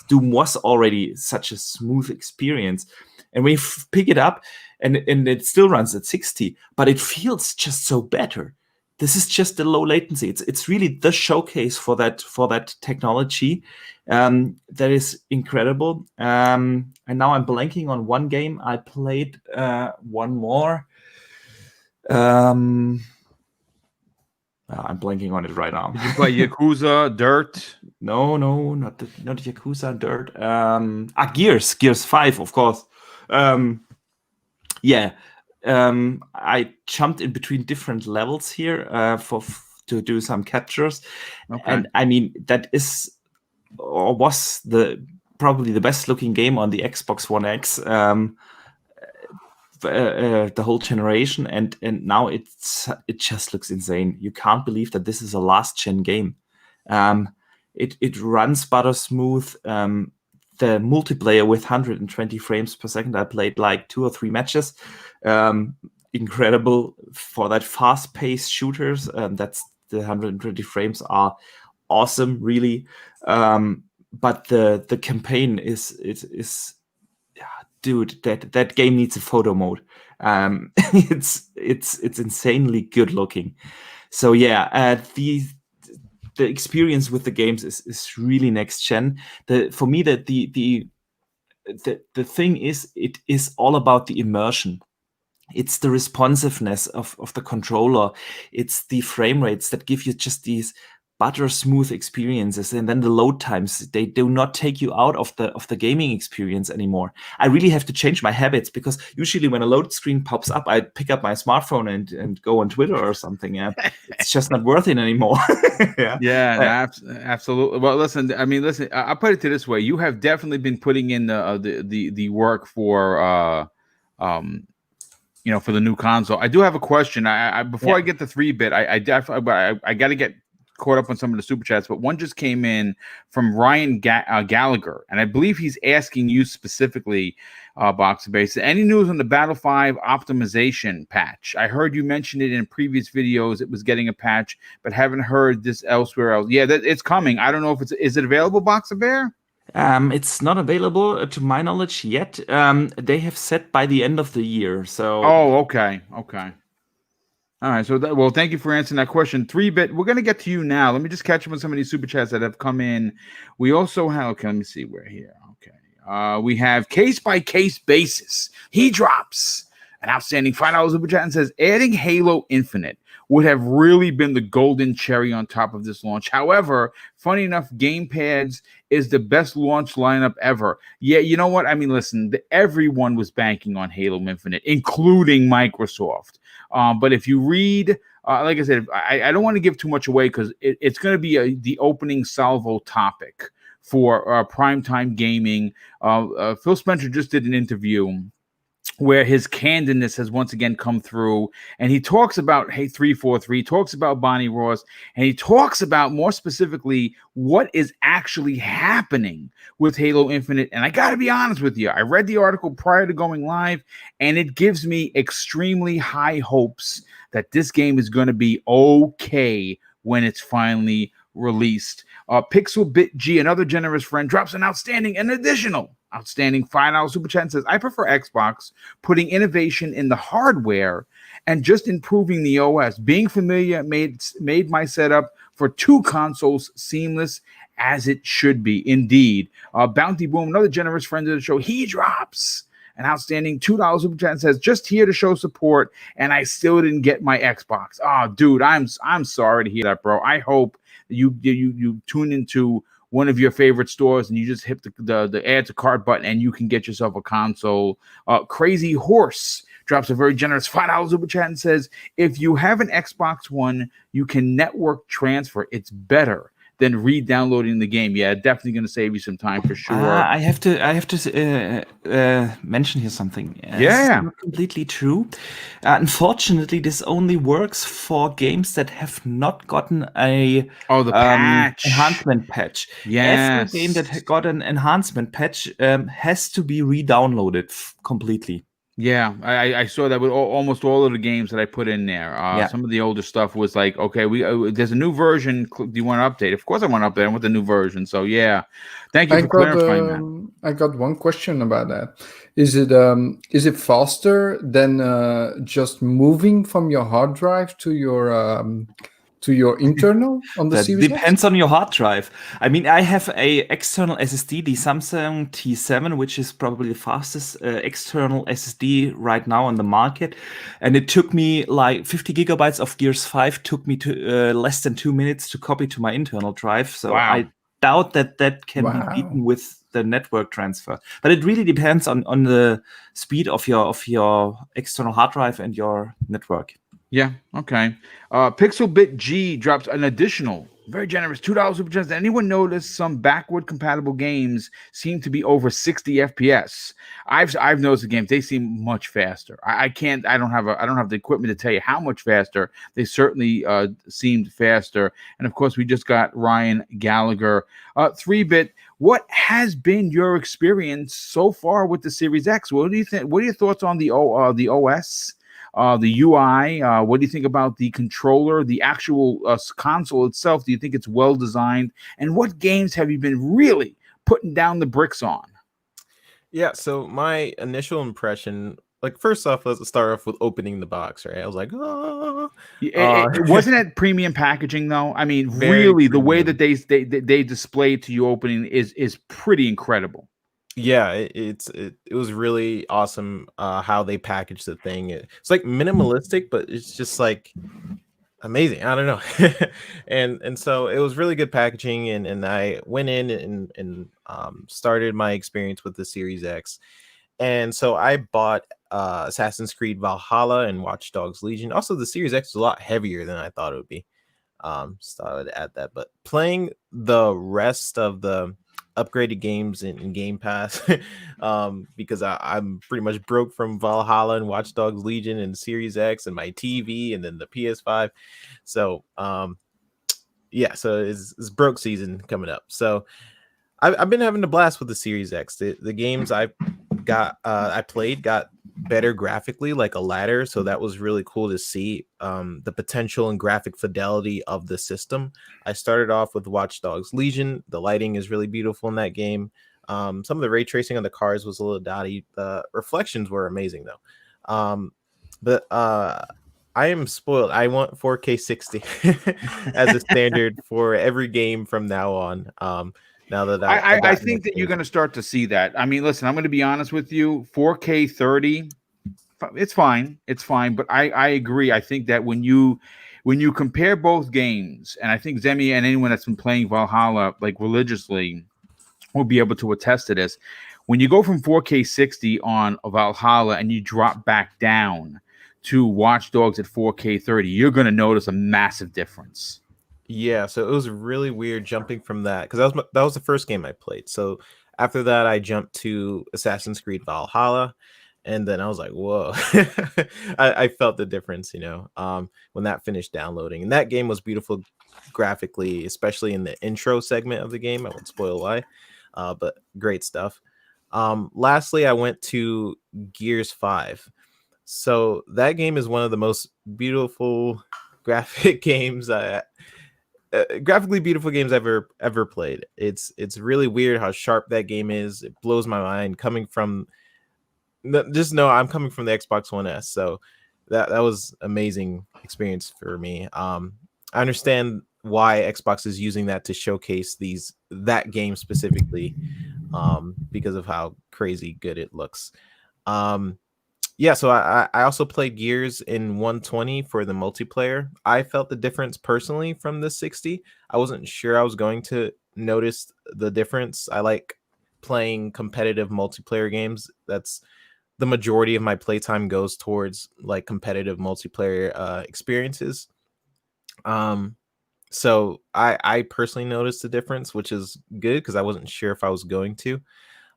Doom was already such a smooth experience, and we pick it up and it still runs at 60, but it feels just so better. This is just the low latency. It's really the showcase for that technology. That is incredible. And now I'm blanking on one game. I played one more. I'm blanking on it right now. Did you play Yakuza Dirt? No, not Yakuza Dirt. Gears 5, of course. I jumped in between different levels here to do some captures, and I mean that is or was probably the best looking game on the Xbox One X. The whole generation, and now it just looks insane. You can't believe that this is a last gen game. It runs butter smooth. The multiplayer with 120 frames per second, I played like 2 or 3 matches. Incredible for that fast paced shooters. That's the 120 frames are awesome, really. But the campaign is dude, that game needs a photo mode. It's insanely good looking. So yeah, the experience with the games is really next gen. For me, that the thing is, it is all about the immersion. It's the responsiveness of the controller. It's the frame rates that give you just these butter smooth experiences, and then the load times, they do not take you out of the gaming experience anymore. I really have to change my habits, because usually when a load screen pops up, I pick up my smartphone and go on Twitter or something. Yeah, it's just not worth it anymore. Absolutely. Well, listen. I'll put it to this way: you have definitely been putting in the work for for the new console. I do have a question. Before I get the 3-bit, I got to get caught up on some of the super chats, but one just came in from Ryan Gallagher, and I believe he's asking you specifically, Boxer Base, any news on the Battle 5 optimization patch? I heard you mention it in previous videos. It was getting a patch, but haven't heard this elsewhere else. Yeah, it's coming. I don't know if is it available, Boxer Bear? It's not available to my knowledge yet. They have said by the end of the year. So Oh, okay. All right. So, well, thank you for answering that question. 3-bit, we're going to get to you now. Let me just catch up on some of these super chats that have come in. We also have, okay, let me see. We're here. Okay. We have case by case basis. He drops an outstanding $5 super chat and says, adding Halo Infinite would have really been the golden cherry on top of this launch. However, funny enough, gamepads is the best launch lineup ever. Yeah, you know what? I mean, listen, everyone was banking on Halo Infinite, including Microsoft. But if you read, like I said, I don't want to give too much away because it's going to be the opening salvo topic for primetime gaming. Phil Spencer just did an interview where his candidness has once again come through, and he talks about 343, talks about Bonnie Ross, and he talks about more specifically what is actually happening with Halo Infinite. And I got to be honest with you, I read the article prior to going live, and it gives me extremely high hopes that this game is going to be okay when it's finally released. Pixel Bit G, another generous friend, drops an additional outstanding $5 super chat and says, I prefer Xbox putting innovation in the hardware and just improving the OS. Being familiar made my setup for 2 consoles seamless as it should be. Indeed. Bounty Boom, another generous friend of the show, he drops an outstanding $2 super chat and says, just here to show support, and I still didn't get my Xbox. Oh, dude, I'm sorry to hear that, bro. I hope you tune into one of your favorite stores and you just hit the add to cart button and you can get yourself a console. Crazy Horse drops a very generous $5 super chat and says, if you have an Xbox One, you can network transfer. It's better than re-downloading the game. Yeah, definitely going to save you some time for sure. I have to mention here something. Yeah. It's not completely true. Unfortunately, this only works for games that have not gotten a patch. enhancement patch. Yes. Every game that got an enhancement patch has to be re-downloaded completely. Yeah, I saw that with almost all of the games that I put in there. Some of the older stuff was like, okay, there's a new version. Do you want to update? Of course I want to update. I want the new version. So yeah, thank you for clarifying that. I got one question about that. Is it faster than just moving from your hard drive to your internal on the That Series X? depends on your hard drive. I mean, I have a external SSD, the Samsung T7, which is probably the fastest external SSD right now on the market. And it took me like 50 gigabytes of Gears 5 took me to less than 2 minutes to copy to my internal drive. So Wow. I doubt that can be beaten with the network transfer. But it really depends on the speed of your external hard drive and your network. Yeah, okay. Pixel Bit G drops an additional, very generous $2 super chat. Anyone notice some backward compatible games seem to be over 60 FPS? I've noticed the games, they seem much faster. I don't have the equipment to tell you how much faster. They certainly seemed faster. And of course, we just got Ryan Gallagher. 3-bit, what has been your experience so far with the Series X? What do you think? What are your thoughts on the OS? The UI, what do you think about the controller, the actual console itself? Do you think it's well designed? And what games have you been really putting down the bricks on? Yeah, so my initial impression, like, first off, let's start off with opening the box, right? I was like, oh. Wasn't it premium packaging though? I mean, Very really, the way premium. that they display to you opening is pretty incredible. Yeah, it was really awesome how they packaged the thing. It's like minimalistic, but it's just like amazing. I don't know. and so it was really good packaging, and I went in and started my experience with the Series X. And so I bought Assassin's Creed Valhalla and Watch Dogs Legion. Also, the Series X is a lot heavier than I thought it would be. So I would add that. But playing the rest of the upgraded games in Game Pass, because I'm pretty much broke from Valhalla and Watch Dogs Legion and Series X and my TV and then the PS5. So yeah, so it's broke season coming up. So I've been having a blast with the Series X. The games I played got better graphically, like a ladder. So that was really cool to see the potential and graphic fidelity of the system. I started off with Watch Dogs Legion. The lighting is really beautiful in that game. Some of the ray tracing on the cars was a little dotty. The reflections were amazing though. But I am spoiled. I want 4K 60 as a standard for every game from now on. Now that I think that you're going to start to see that. I mean, listen, I'm going to be honest with you. 4K 30, it's fine. It's fine. But I agree. I think that when you compare both games, and I think Zemi and anyone that's been playing Valhalla like religiously will be able to attest to this. When you go from 4K 60 on Valhalla and you drop back down to Watch Dogs at 4K 30, you're going to notice a massive difference. Yeah, so it was really weird jumping from that because that was the first game I played. So after that, I jumped to Assassin's Creed Valhalla, and then I was like, "Whoa!" I felt the difference, when that finished downloading. And that game was beautiful graphically, especially in the intro segment of the game. I won't spoil why, but great stuff. Lastly, I went to Gears 5. So that game is one of the most beautiful graphic games graphically beautiful games I've ever played. It's really weird how sharp that game is. It blows my mind coming from just know I'm coming from the Xbox One S, so that was amazing experience for me. I understand why Xbox is using that to showcase that game specifically, because of how crazy good it looks. Yeah, so I also played Gears in 120 for the multiplayer. I felt the difference personally from the 60. I wasn't sure I was going to notice the difference. I like playing competitive multiplayer games. That's the majority of my playtime goes towards like competitive multiplayer experiences. So I personally noticed the difference, which is good because I wasn't sure if I was going to.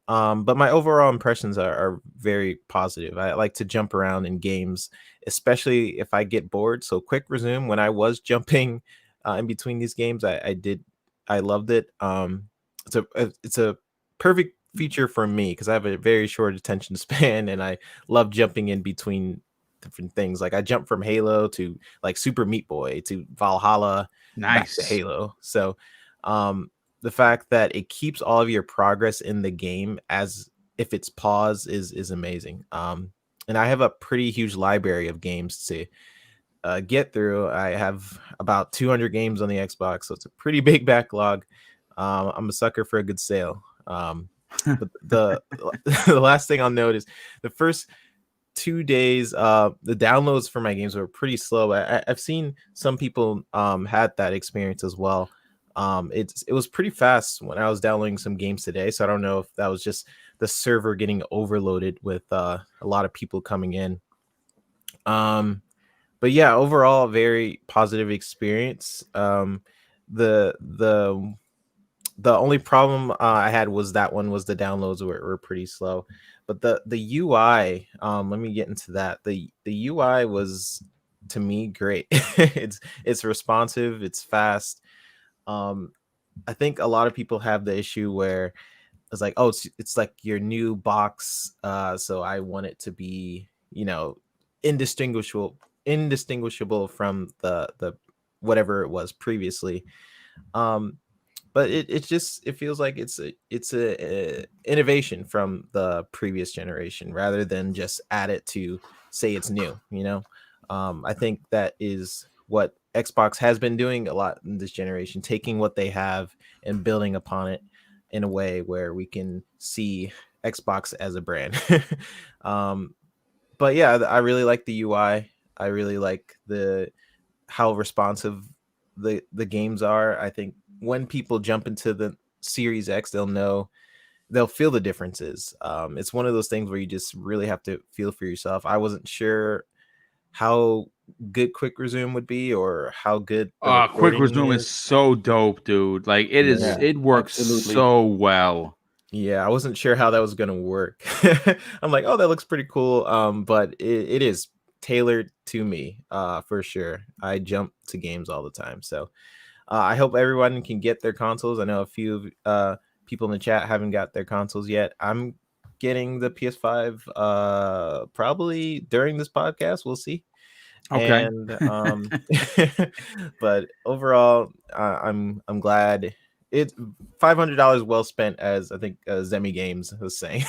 But my overall impressions are very positive. I like to jump around in games, especially if I get bored. So quick resume, when I was jumping in between these games, I loved it. It's a perfect feature for me because I have a very short attention span and I love jumping in between different things. Like I jump from Halo to like Super Meat Boy to Valhalla, Nice. back to Halo. So, the fact that it keeps all of your progress in the game as if it's paused is amazing. And I have a pretty huge library of games to get through. I have about 200 games on the Xbox, so it's a pretty big backlog. I'm a sucker for a good sale. But the last thing I'll note is the first 2 days, the downloads for my games were pretty slow. I've seen some people had that experience as well. It was pretty fast when I was downloading some games today, so I don't know if that was just the server getting overloaded with a lot of people coming in. But yeah, overall, very positive experience. The only problem I had was the downloads were pretty slow, but the UI, let me get into that. The UI was, to me, great. It's responsive, it's fast. I think a lot of people have the issue where it's like, oh, it's like your new box, so I want it to be, indistinguishable from the whatever it was previously. But it feels like it's a innovation from the previous generation rather than just add it to say it's new. I think that is what Xbox has been doing a lot in this generation, taking what they have and building upon it in a way where we can see Xbox as a brand. But yeah, I really like the UI. I really like how responsive the games are. I think when people jump into the Series X, they'll feel the differences. It's one of those things where you just really have to feel for yourself. I wasn't sure how good quick resume would be or how good Quick resume is so dope, dude. Like it works absolutely. so well. Yeah, I wasn't sure how that was gonna work. I'm like, oh, that looks pretty cool. But it is tailored to me, for sure. I jump to games all the time, so I hope everyone can get their consoles. I know a few people in the chat haven't got their consoles yet. I'm getting the PS5 probably during this podcast. We'll see. Okay. And but overall, I'm glad it's $500 well spent, as I think Zemi Games was saying.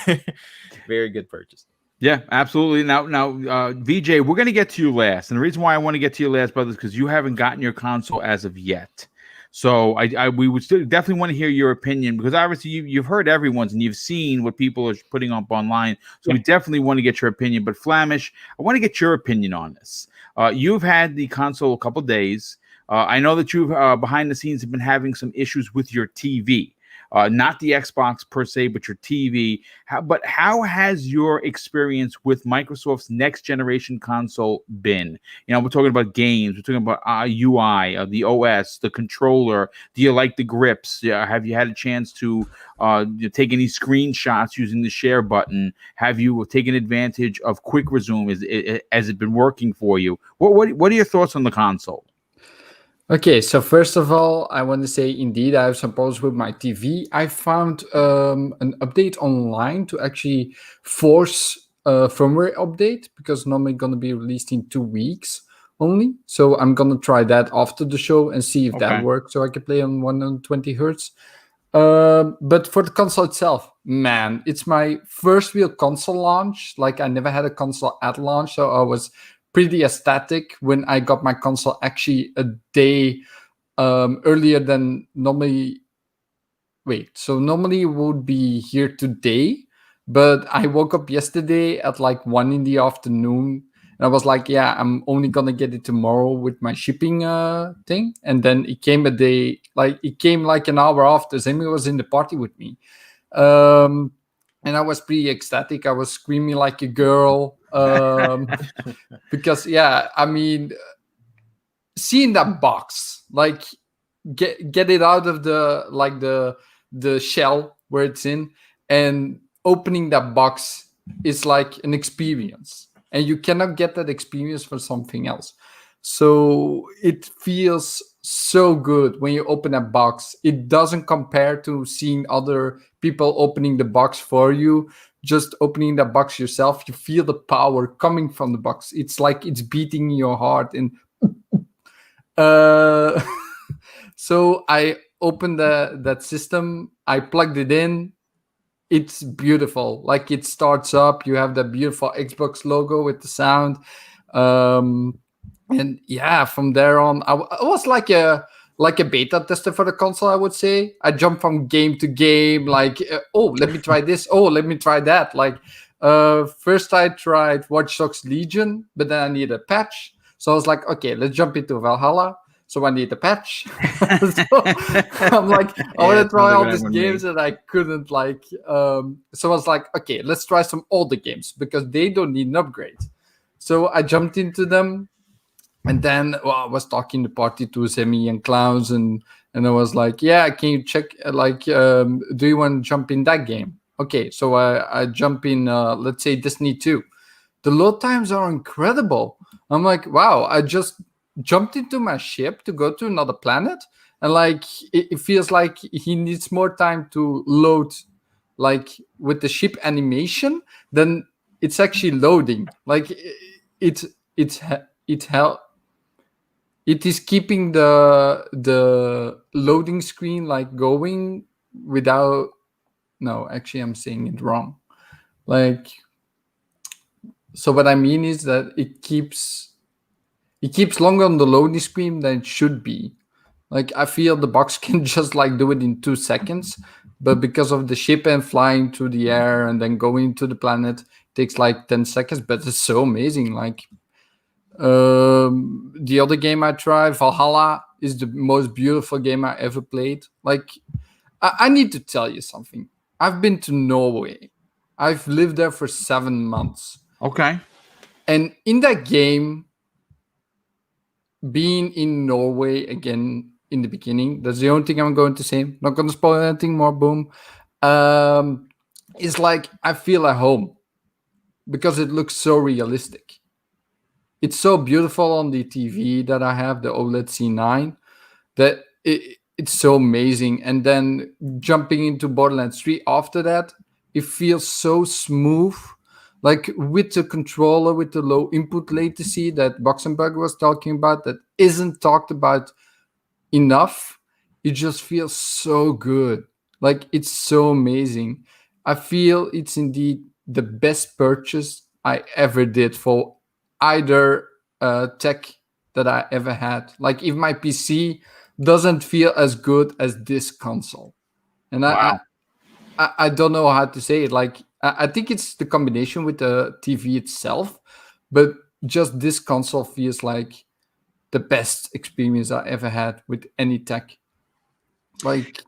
Very good purchase. Yeah, absolutely. Now, VJ, we're going to get to you last, and the reason why I want to get to you last, brother, is because you haven't gotten your console as of yet. So we would still definitely want to hear your opinion, because obviously you've heard everyone's and you've seen what people are putting up online. So we definitely want to get your opinion. But Flamish, I want to get your opinion on this. You've had the console a couple days. I know that you've behind the scenes have been having some issues with your TV. Not the Xbox per se, but your TV. How has your experience with Microsoft's next generation console been? You know, we're talking about games, we're talking about UI, the OS, the controller. Do you like the grips? Have you had a chance to take any screenshots using the share button? Have you taken advantage of quick resume? Has it been working for you? What are your thoughts on the console? Okay, so first of all, I want to say, indeed, I have some problems with my TV. I found an update online to actually force a firmware update, because normally going to be released in 2 weeks only. So I'm going to try that after the show and see if that works, so I can play on 120 hertz. But for the console itself, man, it's my first real console launch. Like, I never had a console at launch, so I was pretty ecstatic when I got my console actually a day earlier than normally. So normally it would be here today, but I woke up yesterday at like 1 in the afternoon, and I was like, yeah, I'm only gonna get it tomorrow with my shipping thing. And then it came like an hour after. Zemi was in the party with me. And I was pretty ecstatic. I was screaming like a girl. Because, yeah, I mean, seeing that box, like, get it out of the shell where it's in, and opening that box is like an experience. And you cannot get that experience for something else. So it feels so good when you open a box. It doesn't compare to seeing other people opening the box for you. Just opening the box yourself, you feel the power coming from the box. It's like it's beating in your heart. And so I opened that system. I plugged it in. It's beautiful. Like, it starts up. You have the beautiful Xbox logo with the sound. And yeah, from there on, I was like a beta tester for the console, I would say. I jumped from game to game, like, let me try this. Oh, let me try that. Like, first I tried Watch Dogs Legion, but then I needed a patch. So I was like, okay, let's jump into Valhalla. So I need a patch. So I'm like, I want to try all these games that I couldn't, like. So I was like, okay, let's try some older games, because they don't need an upgrade. So I jumped into them. And then I was talking the party to Zemi and Klaus, and I was like, yeah, can you check, like, do you want to jump in that game? Okay, so I jump in, let's say, Destiny 2. The load times are incredible. I'm like, wow, I just jumped into my ship to go to another planet, and like, it feels like he needs more time to load, like, with the ship animation than it's actually loading. Like, it is keeping the loading screen, like, going without. No, actually, I'm saying it wrong. Like, so what I mean is that it keeps longer on the loading screen than it should be. Like, I feel the box can just, like, do it in 2 seconds, but because of the ship and flying through the air and then going to the planet, it takes like 10 seconds. But it's so amazing. Like, the other game I tried, Valhalla, is the most beautiful game I ever played. Like, I need to tell you something. I've been to Norway. I've lived there for 7 months. Okay. And in that game, being in Norway again in the beginning, that's the only thing I'm going to say. Not going to spoil anything more, boom. It's like I feel at home because it looks so realistic. It's so beautiful on the TV that I have, the OLED C9, that it's so amazing. And then jumping into Borderlands 3 after that, It feels so smooth, like with the controller, with the low input latency that Boxenberg was talking about, that isn't talked about enough. It just feels so good. Like, it's so amazing. I feel it's indeed the best purchase I ever did for either tech that I ever had. Like, if my PC doesn't feel as good as this console. And Wow. I don't know how to say it. Like, I think it's the combination with the TV itself, but just this console feels like the best experience I ever had with any tech. Like,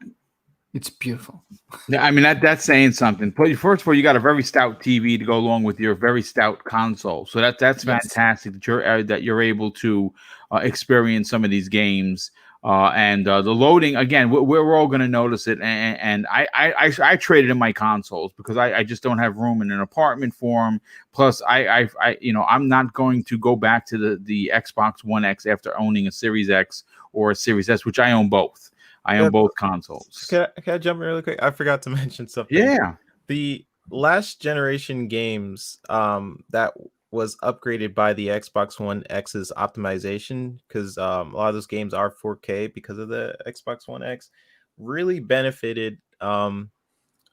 it's beautiful. Yeah, I mean that's saying something. First of all, you got a very stout TV to go along with your very stout console, so that's Yes. fantastic that you're able to experience some of these games. And the loading again, we're all going to notice it. And I traded in my consoles because I just don't have room in an apartment for them. Plus, I'm not going to go back to the Xbox One X after owning a Series X or a Series S, which I own both. I own both consoles. Can I jump in really quick? I forgot to mention something. Yeah. The last generation games that was upgraded by the Xbox One X's optimization, because a lot of those games are 4K because of the Xbox One X, really benefited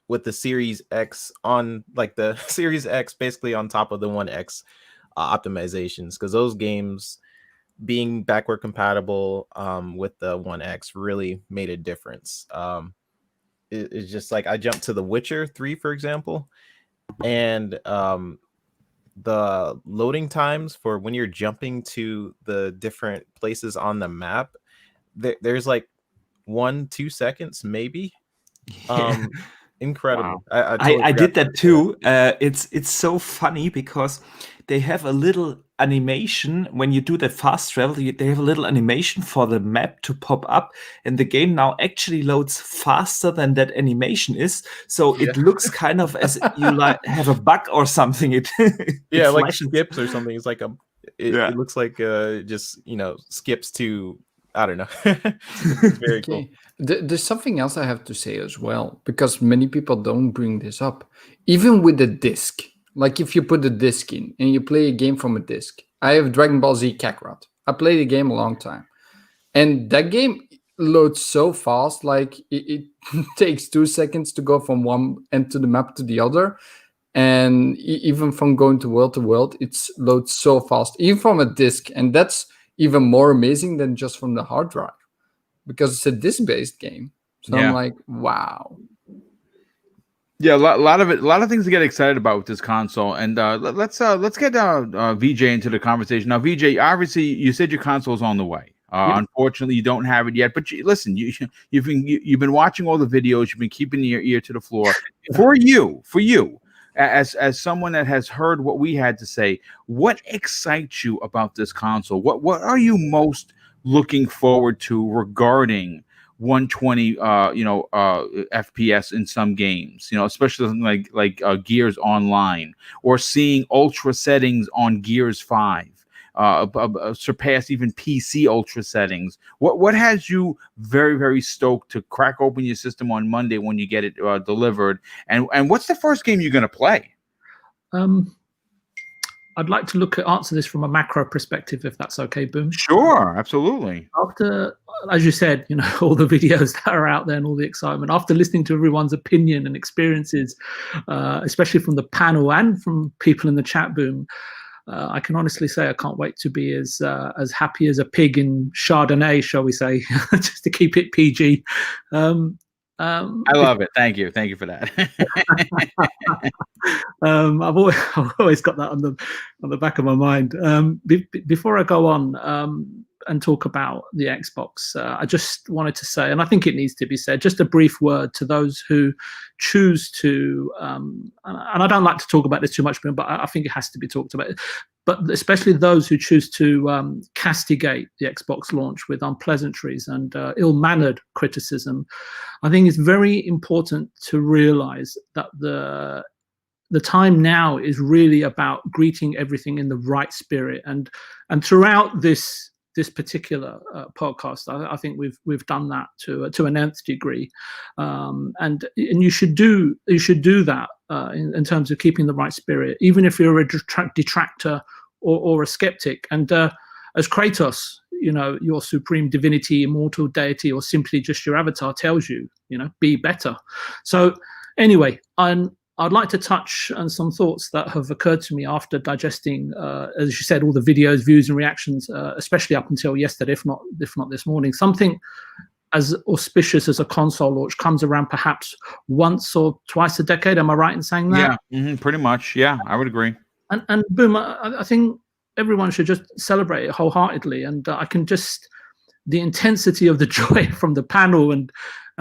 with the Series X on, like, the Series X basically on top of the One X optimizations, because those games being backward compatible with the One X really made a difference. It's just like I jumped to The Witcher 3, for example, and the loading times for when you're jumping to the different places on the map, there's like 1-2 seconds maybe. Incredible. Wow. I totally I did forgot that too. It's so funny because they have a little animation when you do that fast travel. They have a little animation for the map to pop up, and the game now actually loads faster than that animation is. So it looks kind of as you like have a bug or something. It yeah, like flashes. skips or something. It's like it looks like just skips to, I don't know. It's very cool. There's something else I have to say as well, because many people don't bring this up. Even with the disc, like if you put the disc in and you play a game from a disc. I have Dragon Ball Z Kakarot. I played the game a long time. And that game loads so fast, like it takes 2 seconds to go from one end to the map to the other. And even from going to world, it loads so fast, even from a disc. And that's even more amazing than just from the hard drive, because it's a disc-based game. So I'm like, wow. Yeah, a lot of things to get excited about with this console. And let's get VJ into the conversation. Now, VJ, obviously you said your console's on the way. Unfortunately, you don't have it yet. But listen, you've been watching all the videos. You've been keeping your ear to the floor. For you, as someone that has heard what we had to say, what excites you about this console? What are you most looking forward to regarding 120 FPS in some games, especially something like Gears Online, or seeing ultra settings on Gears 5 surpass even PC ultra settings? What has you very, very stoked to crack open your system on Monday when you get it delivered? And what's the first game you're going to play? I'd like to answer this from a macro perspective, if that's okay, Boom. Sure, absolutely. After, as you said, all the videos that are out there and all the excitement, after listening to everyone's opinion and experiences, especially from the panel and from people in the chat, Boom, I can honestly say I can't wait to be as happy as a pig in Chardonnay, shall we say, just to keep it PG. I love it. Thank you for that. I've always got that on the back of my mind. Before I go on and talk about the Xbox, I just wanted to say, and I think it needs to be said, just a brief word to those who choose to, and I don't like to talk about this too much, but I think it has to be talked about, but especially those who choose to castigate the Xbox launch with unpleasantries and ill-mannered criticism. I think it's very important to realize that the time now is really about greeting everything in the right spirit, and throughout this particular podcast, I think we've done that to an nth degree, and you should do that in terms of keeping the right spirit, even if you're a detractor or a skeptic. And as Kratos, your supreme divinity, immortal deity, or simply just your avatar tells you, be better. So anyway, I'd like to touch on some thoughts that have occurred to me after digesting, as you said, all the videos, views, and reactions, especially up until yesterday, if not this morning. Something as auspicious as a console launch comes around perhaps once or twice a decade. Am I right in saying that? Yeah, pretty much. Yeah, I would agree. And boom, I think everyone should just celebrate it wholeheartedly. And I can just, the intensity of the joy from the panel and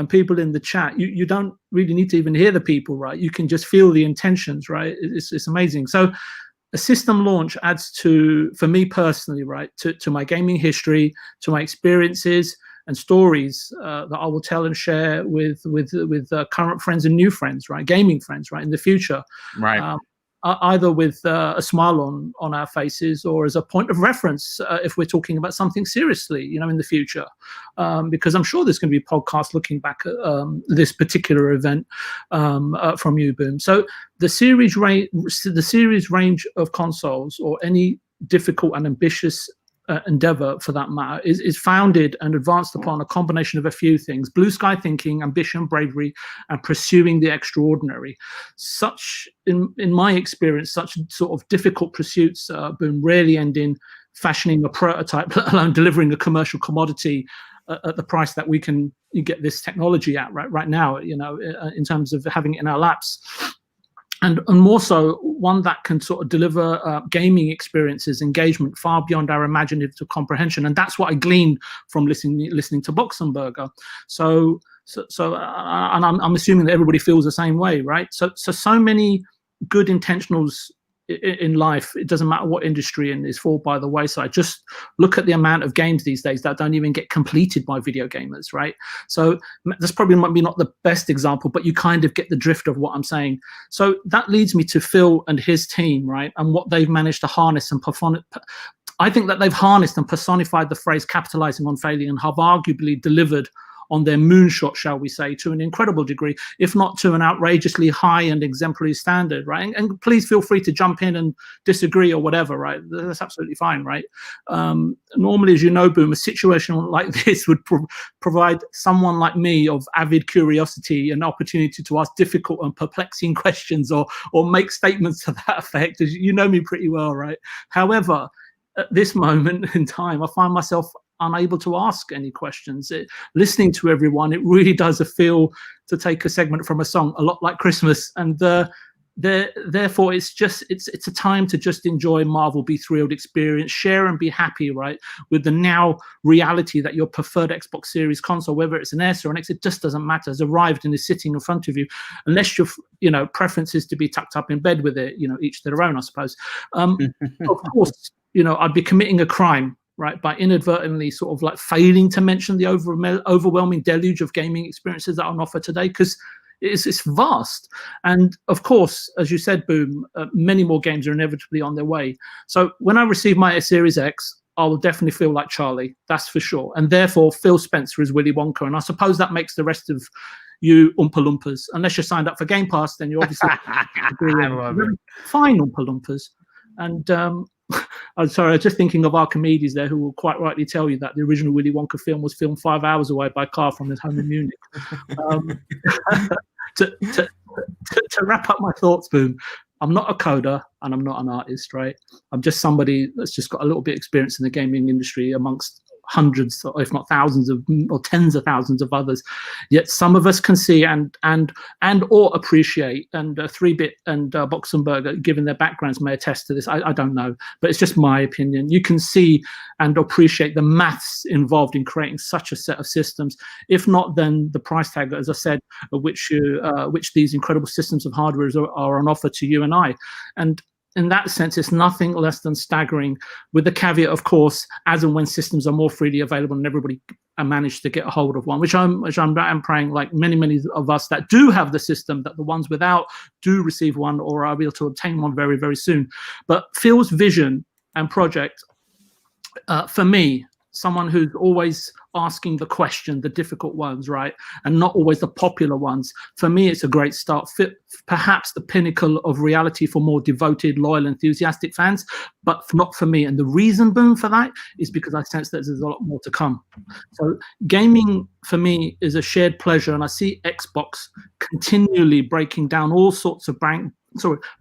people in the chat, you don't really need to even hear the people, right? You can just feel the intentions, right? It's amazing. So a system launch adds to, for me personally, right, to my gaming history, to my experiences and stories that I will tell and share with current friends and new friends, right? Gaming friends, right? In the future. Right. Either with a smile on our faces or as a point of reference if we're talking about something seriously, in the future. Because I'm sure there's going to be podcasts looking back at this particular event from you, Boom. So the series range of consoles, or any difficult and ambitious endeavor for that matter, is founded and advanced upon a combination of a few things: blue sky thinking, ambition, bravery, and pursuing the extraordinary. Such, in my experience, such sort of difficult pursuits Boom, rarely end in fashioning a prototype, let alone delivering a commercial commodity at the price that we can get this technology at right now, in terms of having it in our laps. And more so, one that can sort of deliver gaming experiences, engagement far beyond our imaginative comprehension. And that's what I gleaned from listening to Boxenberger. So and I'm assuming that everybody feels the same way, right? So many good intentionals in life, it doesn't matter what industry, and is fall by the wayside. Just look at the amount of games these days that don't even get completed by video gamers, right? So this probably might be not the best example, but you kind of get the drift of what I'm saying. So that leads me to Phil and his team, right? And what they've managed to harness and I think that they've harnessed and personified the phrase capitalizing on failure, and have arguably delivered on their moonshot, shall we say, to an incredible degree, if not to an outrageously high and exemplary standard, right? And please feel free to jump in and disagree or whatever, right? That's absolutely fine, right? Normally, as you know, Boom, a situation like this would provide someone like me of avid curiosity an opportunity to ask difficult and perplexing questions or make statements to that effect, as you know me pretty well, right? However, at this moment in time, I find myself unable to ask any questions. Listening to everyone, it really does feel, to take a segment from a song, a lot like Christmas. And therefore, it's a time to just enjoy, marvel, be thrilled, experience, share, and be happy, right? With the now reality that your preferred Xbox Series console, whether it's an S or an X, it just doesn't matter, has arrived and is sitting in front of you, unless your preference is to be tucked up in bed with it. Each their own, I suppose. Of course, I'd be committing a crime, right, by inadvertently sort of like failing to mention the overwhelming deluge of gaming experiences that are on offer today, because it's vast. And of course, as you said, Boom, many more games are inevitably on their way. So when I receive my Series X, I will definitely feel like Charlie, that's for sure. And therefore, Phil Spencer is Willy Wonka. And I suppose that makes the rest of you Oompa Loompas, unless you're signed up for Game Pass, then you're obviously fine Oompa Loompas. And I'm sorry, I was just thinking of Archimedes there, who will quite rightly tell you that the original Willy Wonka film was filmed 5 hours away by car from his home in Munich. To wrap up my thoughts, Boom, I'm not a coder and I'm not an artist, right? I'm just somebody that's just got a little bit of experience in the gaming industry amongst hundreds, if not thousands or tens of thousands of others. Yet some of us can see and or appreciate, and 3-Bit and Boxenberger, given their backgrounds, may attest to this. I don't know, but it's just my opinion. You can see and appreciate the maths involved in creating such a set of systems. If not, then the price tag, as I said, which these incredible systems of hardware are on offer to you and I. And in that sense, it's nothing less than staggering, with the caveat, of course, as and when systems are more freely available and everybody managed to get a hold of one, which I'm praying, like many of us that do have the system, that the ones without do receive one or are able to obtain one very, very soon. But Phil's vision and project, for me, someone who's always asking the question, the difficult ones, right? And not always the popular ones. For me, it's a great start. Perhaps the pinnacle of reality for more devoted, loyal, enthusiastic fans, but not for me. And the reason, Boom, for that is because I sense that there's a lot more to come. So gaming for me is a shared pleasure, and I see Xbox continually breaking down all sorts of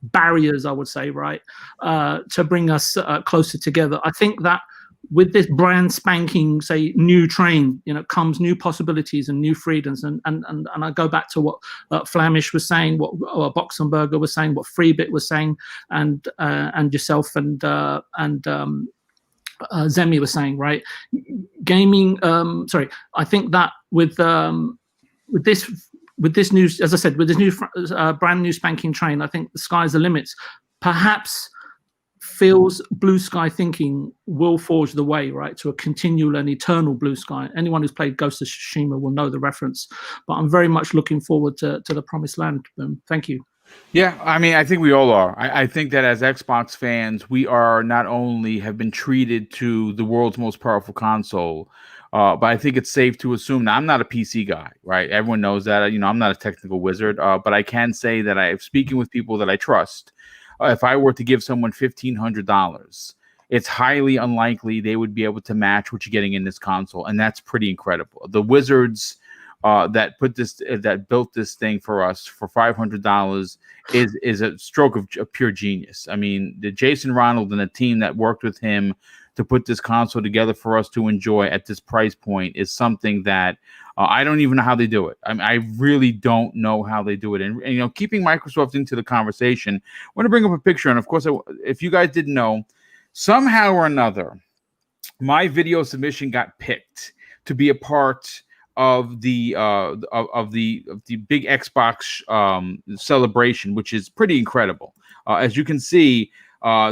barriers, I would say, right, to bring us closer together. I think that with this brand spanking, say, new train, comes new possibilities and new freedoms. And I go back to what Flamish was saying, what Boxenberger was saying, what Freebit was saying, and yourself and Zemi was saying, right? Gaming. I think that with this new, as I said, with this new brand new spanking train, I think the sky's the limits. Perhaps Phil's blue sky thinking will forge the way, right, to a continual and eternal blue sky. Anyone who's played Ghost of Tsushima will know the reference, but I'm very much looking forward to the promised land. Thank you. Yeah, I mean, I think we all are. I think that as Xbox fans, we are not only have been treated to the world's most powerful console, but I think it's safe to assume that I'm not a PC guy, right? Everyone knows that. I'm not a technical wizard, but I can say that I'm speaking with people that I trust. If I were to give someone $1,500, it's highly unlikely they would be able to match what you're getting in this console, and that's pretty incredible. The wizards that built this thing for us for $500 is a stroke of pure genius. I mean, the Jason Ronald and the team that worked with him to put this console together for us to enjoy at this price point is something that I don't even know how they do it. I mean, I really don't know how they do it. And keeping Microsoft into the conversation, I want to bring up a picture. And of course, if you guys didn't know, somehow or another, my video submission got picked to be a part of the big Xbox celebration, which is pretty incredible. As you can see,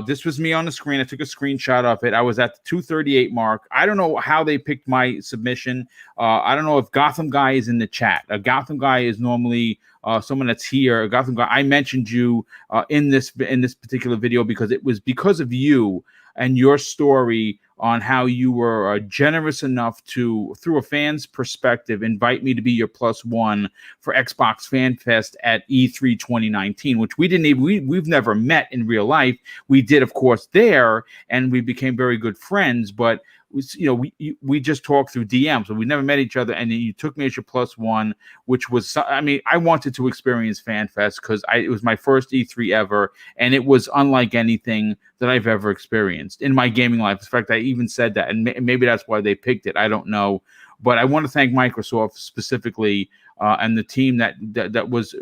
this was me on the screen. I took a screenshot of it. I was at the 238 mark. I don't know how they picked my submission. I don't know if Gotham Guy is in the chat. A Gotham Guy is normally someone that's here. A Gotham Guy. I mentioned you in this particular video because it was because of you and your story on how you were generous enough to, through a fan's perspective, invite me to be your +1 for Xbox Fan Fest at E3 2019, which we've never met in real life. We did, of course, there, and we became very good friends, but we just talked through DMs, so we never met each other. And then you took me as your +1, which was, I mean, I wanted to experience FanFest because it was my first E3 ever, and it was unlike anything that I've ever experienced in my gaming life. In fact, I even said that, and maybe that's why they picked it. I don't know, but I want to thank Microsoft specifically and the team that was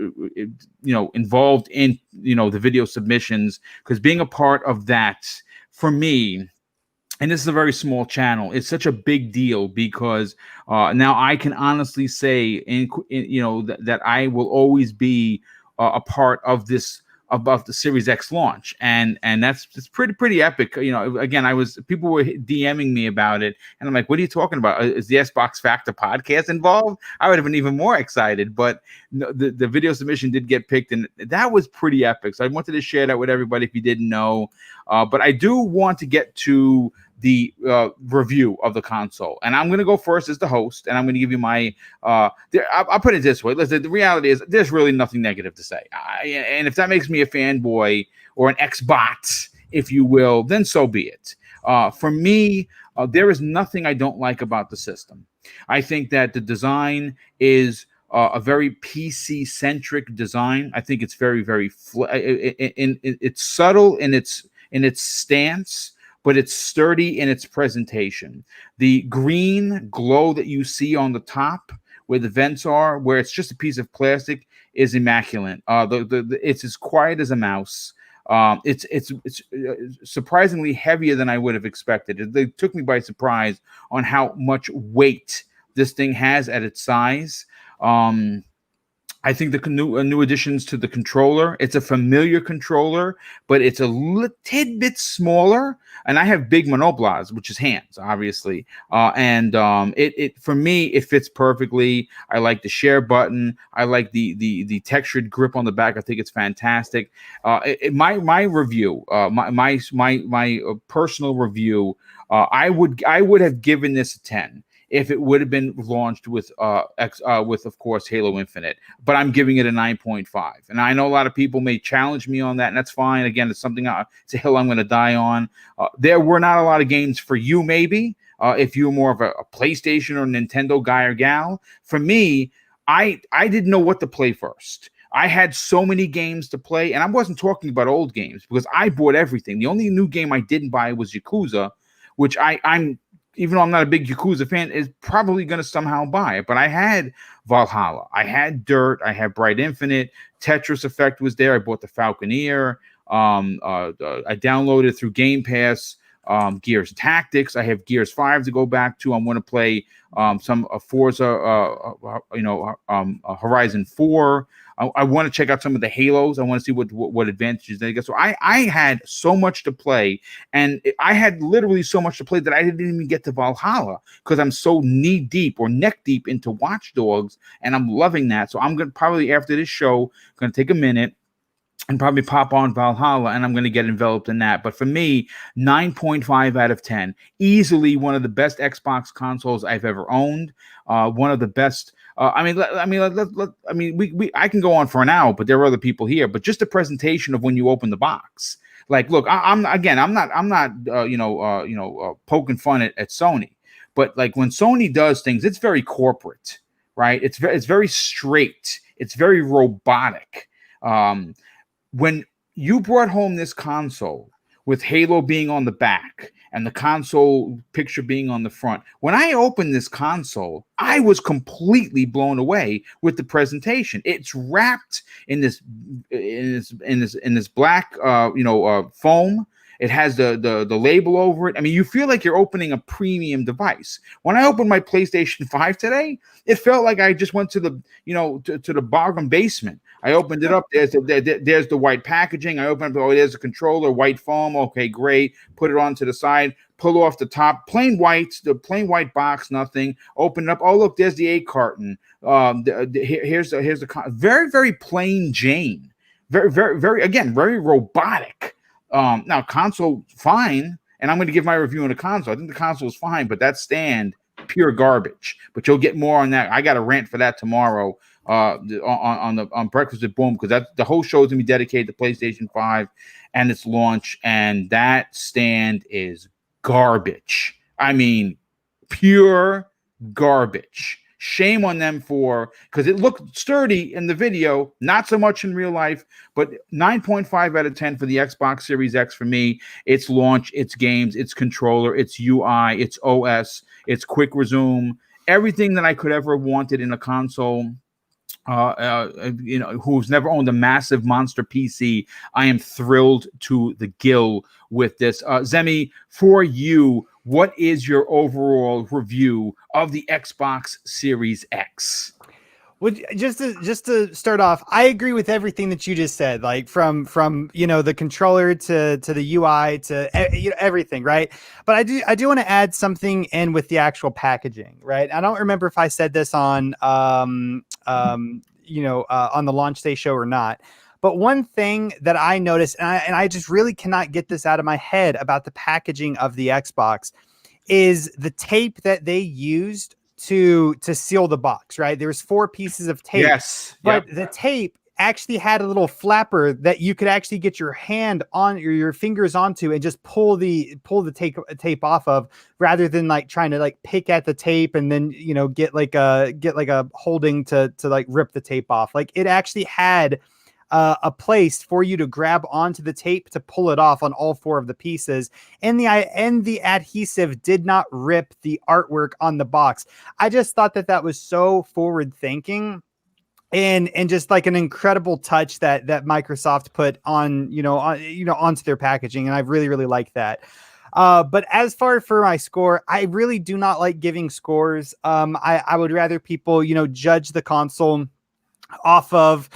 involved in the video submissions, because being a part of that for me. And this is a very small channel. It's such a big deal because now I can honestly say, that I will always be a part of this, about the Series X launch, and it's pretty epic. Again, people were DMing me about it, and I'm like, "What are you talking about? Is the Xbox Factor podcast involved?" I would have been even more excited. But the video submission did get picked, and that was pretty epic. So I wanted to share that with everybody if you didn't know. But I do want to get to the review of the console, and I'm going to go first as the host, and I'm going to give you my I'll put it this way. Listen, the reality is there's really nothing negative to say, and if that makes me a fanboy or an Xbot, if you will, then so be it. For me, there is nothing I don't like about the system. I think that the design is a very PC centric design. I think it's very, very it's subtle in its stance, but it's sturdy in its presentation. The green glow that you see on the top where the vents are, where it's just a piece of plastic, is immaculate. It's as quiet as a mouse. It's surprisingly heavier than I would have expected. It took me by surprise on how much weight this thing has at its size. I think the new additions to the controller. It's a familiar controller, but it's a tidbit smaller. And I have big monoblas, which is hands, obviously. It for me, it fits perfectly. I like the share button. I like the textured grip on the back. I think it's fantastic. My review, my personal review, I would have given this a 10. If it would have been launched with of course Halo Infinite, but I'm giving it a 9.5. And I know a lot of people may challenge me on that, and that's fine. Again, it's something it's a hill I'm going to die on. There were not a lot of games for you, maybe if you're more of a PlayStation or Nintendo guy or gal. For me, I didn't know what to play first. I had so many games to play, and I wasn't talking about old games because I bought everything. The only new game I didn't buy was Yakuza, which I'm even though I'm not a big Yakuza fan, is probably going to somehow buy it. But I had Valhalla, I had Dirt, I had Bright Infinite, Tetris Effect was there. I bought the Falconeer. I downloaded through Game Pass Gears Tactics. I have Gears 5 to go back to. I'm going to play some Forza, Horizon 4. I want to check out some of the Halos. I want to see what advantages they get. So I had so much to play, and I had literally so much to play that I didn't even get to Valhalla because I'm so knee deep or neck deep into Watch Dogs, and I'm loving that. So I'm going to probably, after this show, going to take a minute and probably pop on Valhalla, and I'm going to get enveloped in that. But for me, 9.5 out of 10. Easily one of the best Xbox consoles I've ever owned. One of the best. I can go on for an hour, but there are other people here. But just the presentation of when you open the box. Like, look, I'm not poking fun at Sony, but like when Sony does things, it's very corporate, right? It's very straight. It's very robotic. When you brought home this console with Halo being on the back and the console picture being on the front, when I opened this console, I was completely blown away with the presentation. It's wrapped in this black foam. It has the label over it. I mean, you feel like you're opening a premium device. When I opened my PlayStation 5 today, it felt like I just went to the to the bargain basement. I opened it up. There's the white packaging. I opened up. Oh, there's a controller, white foam. Okay, great. Put it onto the side. Pull off the top. Plain white. The plain white box. Nothing. Open it up. Oh, look. There's the 8 carton. Here's the very, very plain Jane. Very, very, very, again, very robotic. Now console fine, and I'm going to give my review on the console. I think the console is fine, but that stand pure garbage. But you'll get more on that. I got a rant for that tomorrow on Breakfast with Boom, because the whole show is going to be dedicated to PlayStation 5 and its launch, and that stand is garbage. I mean, pure garbage. Shame on them because it looked sturdy in the video, not so much in real life, but 9.5 out of 10 for the Xbox Series X for me. Its launch, its games, its controller, its UI, its OS, its quick resume, everything that I could ever wanted in a console. Who's never owned a massive monster PC, I am thrilled to the gill with this. Zemi, for you, what is your overall review of the Xbox Series X? Well, just to start off, I agree with everything that you just said, like from the controller to the UI to everything, right? But I do want to add something in with the actual packaging, right? I don't remember if I said this on on the launch day show or not. But one thing that I noticed, and I just really cannot get this out of my head about the packaging of the Xbox, is the tape that they used to seal the box, right? There's 4 pieces of tape. Yes. But the tape actually had a little flapper that you could actually get your hand on or your fingers onto and just pull the tape off of, rather than like trying to like pick at the tape and then get like a holding to like rip the tape off. Like it actually had a place for you to grab onto the tape to pull it off on all 4 of the pieces, and the adhesive did not rip the artwork on the box. I just thought that was so forward thinking and just like an incredible touch that Microsoft put on onto their packaging, and I really, really like that. But as far for my score, I really do not like giving scores. I would rather people judge the console off of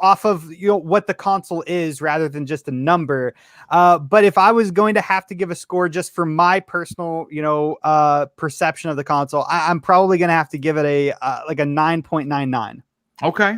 off of what the console is rather than just a number. But if I was going to have to give a score just for my personal perception of the console, I'm probably going to have to give it a 9.99. Okay.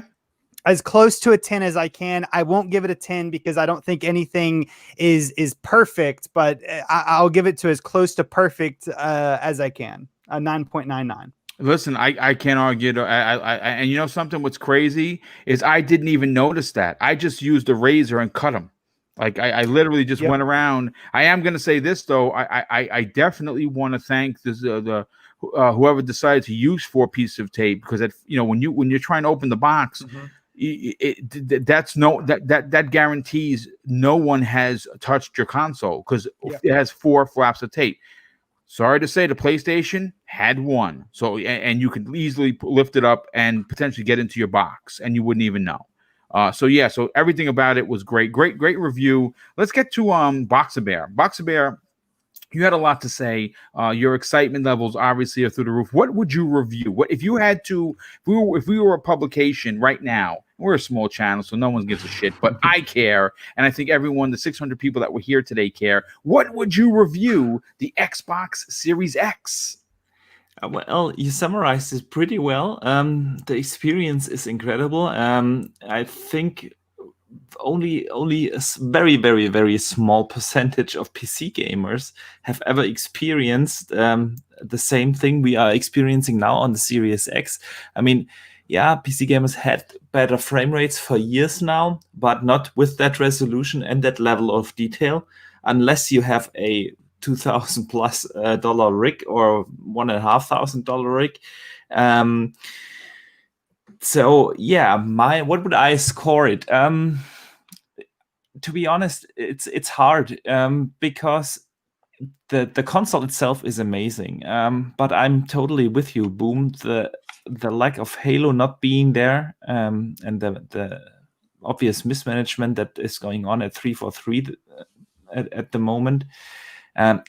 As close to a 10 as I can. I won't give it a 10 because I don't think anything is perfect, but I'll give it to as close to perfect as I can. A 9.99. Listen, I can't argue. And you know something? What's crazy is I didn't even notice that. I just used a razor and cut them. Like I literally just went around. I am going to say this though. I definitely want to thank whoever decided to use 4 pieces of tape, because when you're trying to open the box, that guarantees no one has touched your console, because it has 4 flaps of tape. Sorry to say, the PlayStation had 1, so and you could easily lift it up and potentially get into your box, and you wouldn't even know. So everything about it was great review. Let's get to Boxer Bear. Boxer Bear, you had a lot to say. Your excitement levels obviously are through the roof. What would you review? What if you had to? If we were a publication right now? We're a small channel, so no one gives a shit. But I care, and I think everyone, the 600 people that were here today, care. What would you review the Xbox Series X? Well, you summarized it pretty well. The experience is incredible. I think only a very, very, very small percentage of PC gamers have ever experienced the same thing we are experiencing now on the Series X. I mean, yeah, PC gamers had better frame rates for years now, but not with that resolution and that level of detail, unless you have a $2,000+ dollar rig or $1,500 rig. So yeah, what would I score it? To be honest, it's hard because the console itself is amazing. But I'm totally with you, Boom. The lack of Halo not being there, and the obvious mismanagement that is going on at 343 at the moment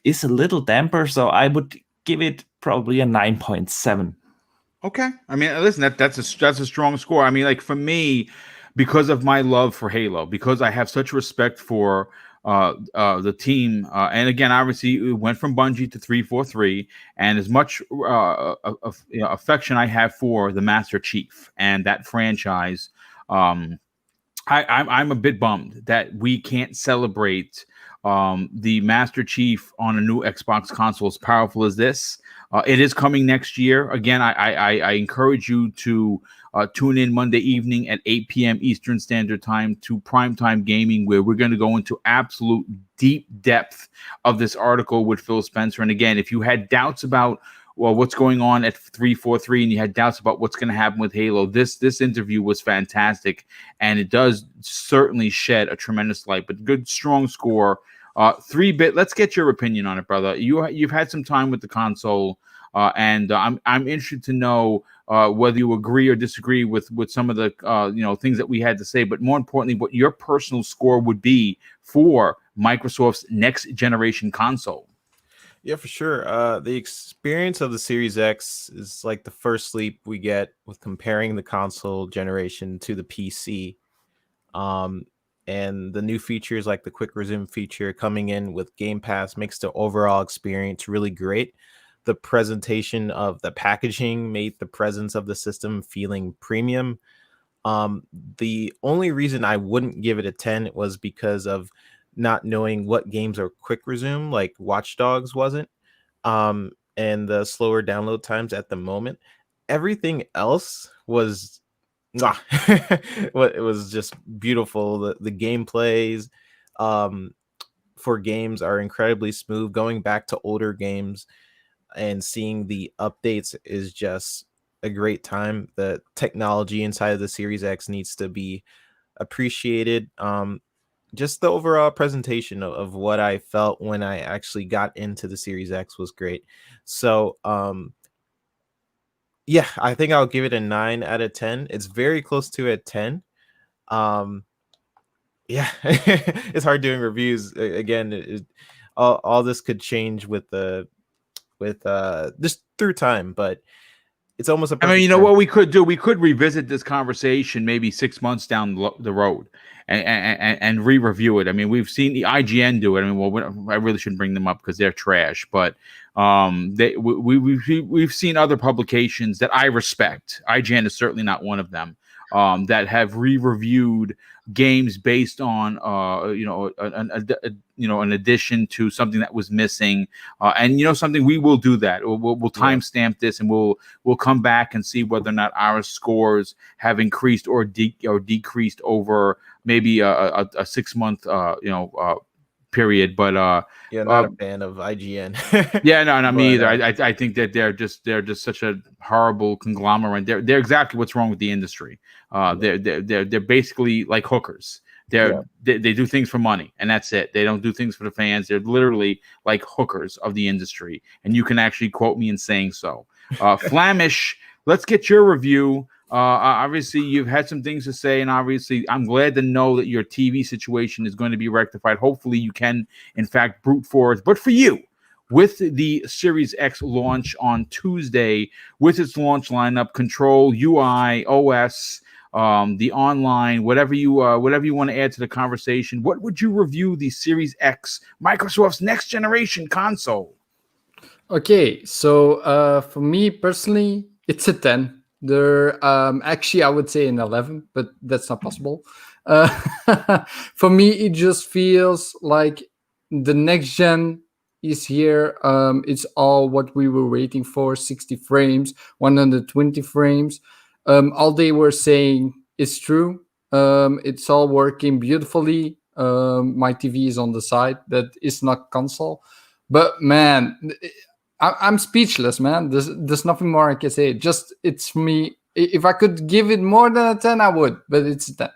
is a little damper. So I would give it probably a 9.7. Okay. I mean, listen, that's a strong score. I mean, like for me, because of my love for Halo, because I have such respect for the team, and again, obviously, it went from Bungie to 343, and as much affection I have for the Master Chief and that franchise, I'm a bit bummed that we can't celebrate the Master Chief on a new Xbox console as powerful as this. It is coming next year. Again, I encourage you to tune in Monday evening at 8 p.m. Eastern Standard Time to Primetime Gaming, where we're going to go into absolute deep depth of this article with Phil Spencer. And again, if you had doubts about what's going on at 343 and you had doubts about what's going to happen with Halo, this interview was fantastic, and it does certainly shed a tremendous light. But good, strong score. 3-bit. Let's get your opinion on it, brother. You've had some time with the console, and I'm interested to know whether you agree or disagree with some of the things that we had to say. But more importantly, what your personal score would be for Microsoft's next generation console. Yeah, for sure. The experience of the Series X is like the first leap we get with comparing the console generation to the PC. And the new features like the quick resume feature coming in with Game Pass makes the overall experience really great. The presentation of the packaging made the presence of the system feeling premium. The only reason I wouldn't give it a 10 was because of not knowing what games are quick resume, like Watch Dogs wasn't, and the slower download times at the moment. Everything else was it was just beautiful. The gameplays for games are incredibly smooth. Going back to older games and seeing the updates is just a great time. The technology inside of the Series X needs to be appreciated. Just the overall presentation of what I felt when I actually got into the Series X was great. So yeah, I think I'll give it a 9 out of 10. It's very close to a 10. Yeah, it's hard doing reviews. Again, all this could change with just through time, but it's almost a I mean, perfect you know storm. what we could do? We could revisit this conversation maybe 6 months down the road and re-review it. I mean, we've seen the IGN do it. I mean, well, I really shouldn't bring them up because they're trash, but we've seen other publications that I respect. IGN is certainly not one of them. That have re-reviewed games based on an addition to something that was missing, and something we will do that. We'll timestamp this, and we'll come back and see whether or not our scores have increased or decreased over maybe a 6-month period. But Yeah, not a fan of IGN. yeah, no, me either. But, I think that they're just such a horrible conglomerate. They're exactly what's wrong with the industry. They're basically like hookers. They do things for money, and that's it. They don't do things for the fans. They're literally like hookers of the industry, and you can actually quote me in saying so. Flamish, let's get your review. Obviously, you've had some things to say, and obviously, I'm glad to know that your TV situation is going to be rectified. Hopefully, you can, in fact, brute force. But for you, with the Series X launch on Tuesday, with its launch lineup, control, UI, OS, the online, whatever you want to add to the conversation, what would you review the Series X, Microsoft's next generation console? Okay, so for me personally, it's a 10. There, actually, I would say an 11, but that's not possible. For me, it just feels like the next gen is here. It's all what we were waiting for: 60 frames, 120 frames. All they were saying is true. It's all working beautifully. My TV is on the side. That is not console, but man. I'm speechless, man. There's nothing more I can say. Just, it's me. If I could give it more than a 10, I would, but it's a 10.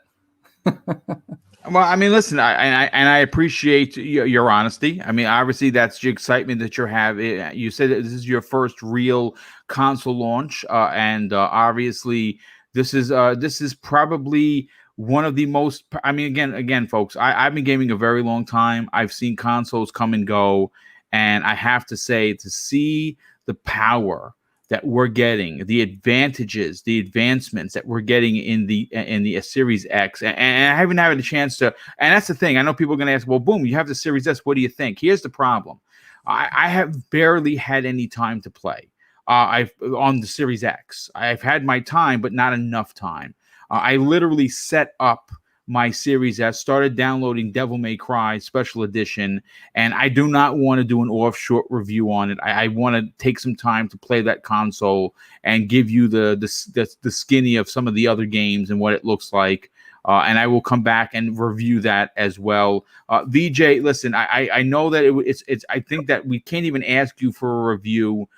Well, I mean, listen, I appreciate your honesty. I mean, obviously, that's the excitement that you're having. You said that this is your first real console launch, and obviously, this is probably one of the most. I mean, again, folks, I've been gaming a very long time. I've seen consoles come and go. And I have to say, to see the power that we're getting, the advantages, the advancements that we're getting in the Series X, and I haven't had a chance to. And that's the thing. I know people are going to ask, well, boom, you have the Series S. What do you think? Here's the problem. I have barely had any time to play. I've on the Series X. I've had my time, but not enough time. I literally set up my Series S, started downloading Devil May Cry Special Edition, and I do not want to do an off-short review on it. I want to take some time to play that console and give you the skinny of some of the other games and what it looks like. And I will come back and review that as well. VJ, listen, I know that it's. I think that we can't even ask you for a review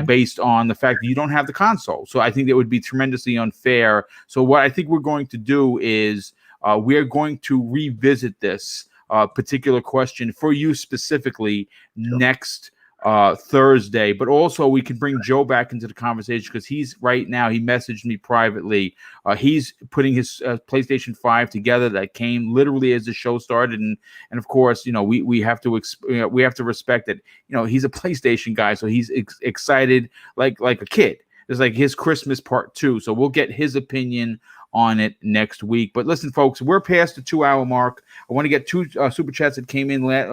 based on the fact that you don't have the console. So I think that would be tremendously unfair. So what I think we're going to do is we're going to revisit this particular question for you specifically next Thursday, but also we can bring Joe back into the conversation because he's right now. He messaged me privately. He's putting his PlayStation 5 together that came literally as the show started, and of course, we have to we have to respect that. He's a PlayStation guy, so he's excited like a kid. It's like his Christmas part 2. So we'll get his opinion on it next week. But listen, folks, we're past the 2-hour mark. I want to get 2 super chats that came in that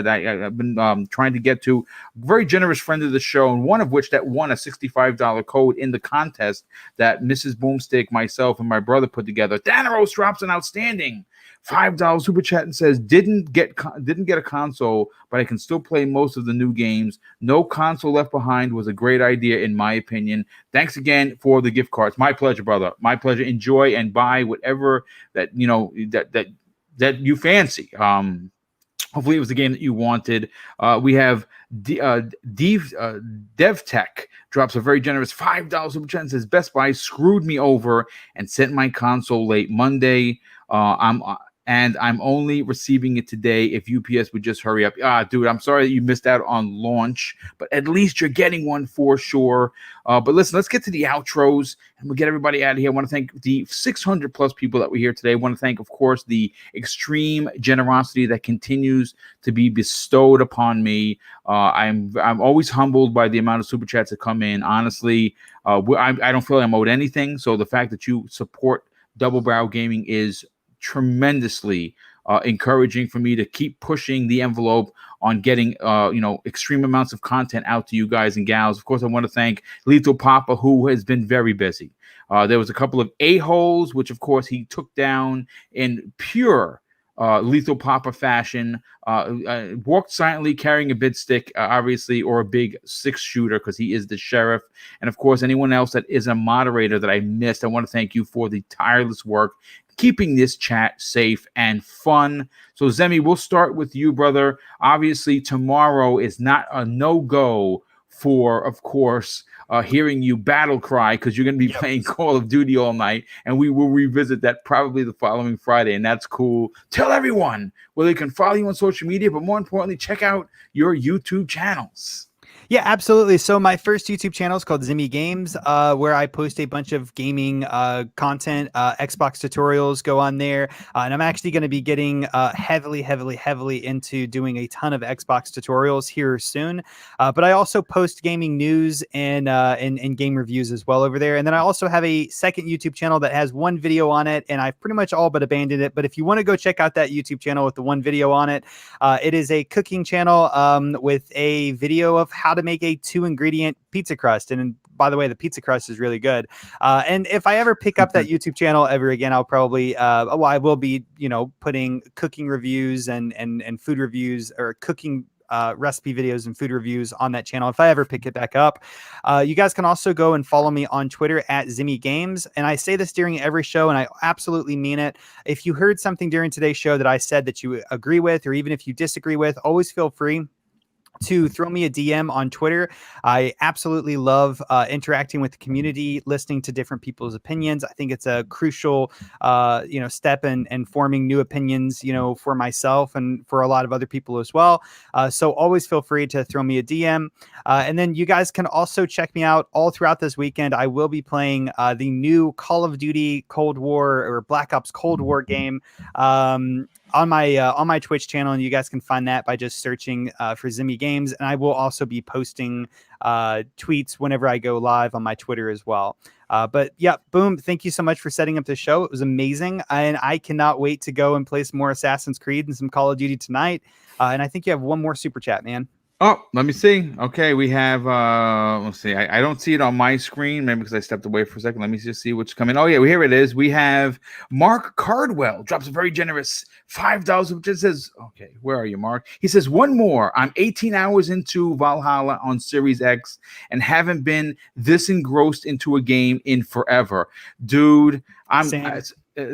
I've been trying to get to. Very generous friend of the show, and one of which that won a $65 code in the contest that Mrs. Boomstick, myself, and my brother put together. Daneros drops an outstanding $5 super chat and says, didn't get a console, but I can still play most of the new games. No console left behind was a great idea in my opinion. Thanks again for the gift cards. My pleasure, brother. My pleasure. Enjoy and buy whatever that that you fancy. Hopefully it was the game that you wanted. We have DevTech drops a very generous $5 super chat and says, Best Buy screwed me over and sent my console late Monday. and I'm only receiving it today. If UPS would just hurry up. Dude, I'm sorry that you missed out on launch, but at least you're getting one for sure. But listen, let's get to the outros, and we'll get everybody out of here. I want to thank the 600 plus people that were here today. I want to thank, of course, the extreme generosity that continues to be bestowed upon me. I'm always humbled by the amount of super chats that come in. Honestly, I don't feel like I'm owed anything. So the fact that you support Double Barrel Gaming is tremendously encouraging for me to keep pushing the envelope on getting extreme amounts of content out to you guys and gals. Of course, I want to thank Lethal Papa, who has been very busy. There was a couple of a-holes, which of course he took down in pure Lethal Papa fashion, walked silently carrying a bid stick, obviously, or a big 6-shooter, because he is the sheriff. And of course, anyone else that is a moderator that I missed, I want to thank you for the tireless work keeping this chat safe and fun. So Zemi, we'll start with you, brother. Obviously, tomorrow is not a no-go for, of course, hearing you battle cry, because you're going to be playing Call of Duty all night, and we will revisit that probably the following Friday, and that's cool. Tell everyone where they can follow you on social media, but more importantly, check out your YouTube channels. Yeah, absolutely. So my first YouTube channel is called Zimmy Games, where I post a bunch of gaming content, Xbox tutorials go on there. And I'm actually going to be getting heavily into doing a ton of Xbox tutorials here soon. But I also post gaming news and game reviews as well over there. And then I also have a second YouTube channel that has one video on it, and I've pretty much all but abandoned it. But if you want to go check out that YouTube channel with the one video on it, it is a cooking channel with a video of how to make a 2-ingredient pizza crust. And by the way, the pizza crust is really good. And if I ever pick up that YouTube channel ever again, I'll probably, I will be, putting cooking reviews and food reviews, or cooking recipe videos and food reviews on that channel if I ever pick it back up. You guys can also go and follow me on Twitter at Zimmy Games. And I say this during every show, and I absolutely mean it. If you heard something during today's show that I said that you agree with, or even if you disagree with, always feel free to throw me a DM on Twitter. I absolutely love interacting with the community, listening to different people's opinions. I think it's a crucial, step in forming new opinions, for myself and for a lot of other people as well. So always feel free to throw me a DM. And then you guys can also check me out all throughout this weekend. I will be playing the new Call of Duty Cold War, or Black Ops Cold War game, on my Twitch channel, and you guys can find that by just searching for Zimmy Games. And I will also be posting tweets whenever I go live on my Twitter as well. But yeah, boom! Thank you so much for setting up the show. It was amazing, and I cannot wait to go and play some more Assassin's Creed and some Call of Duty tonight. And I think you have one more super chat, man. Oh, let me see. Okay, we have, let's see. I don't see it on my screen, maybe because I stepped away for a second. Let me just see what's coming. Oh, yeah, here it is. We have Mark Cardwell drops a very generous $5, which says, okay, where are you, Mark? He says, one more. I'm 18 hours into Valhalla on Series X and haven't been this engrossed into a game in forever. Dude, as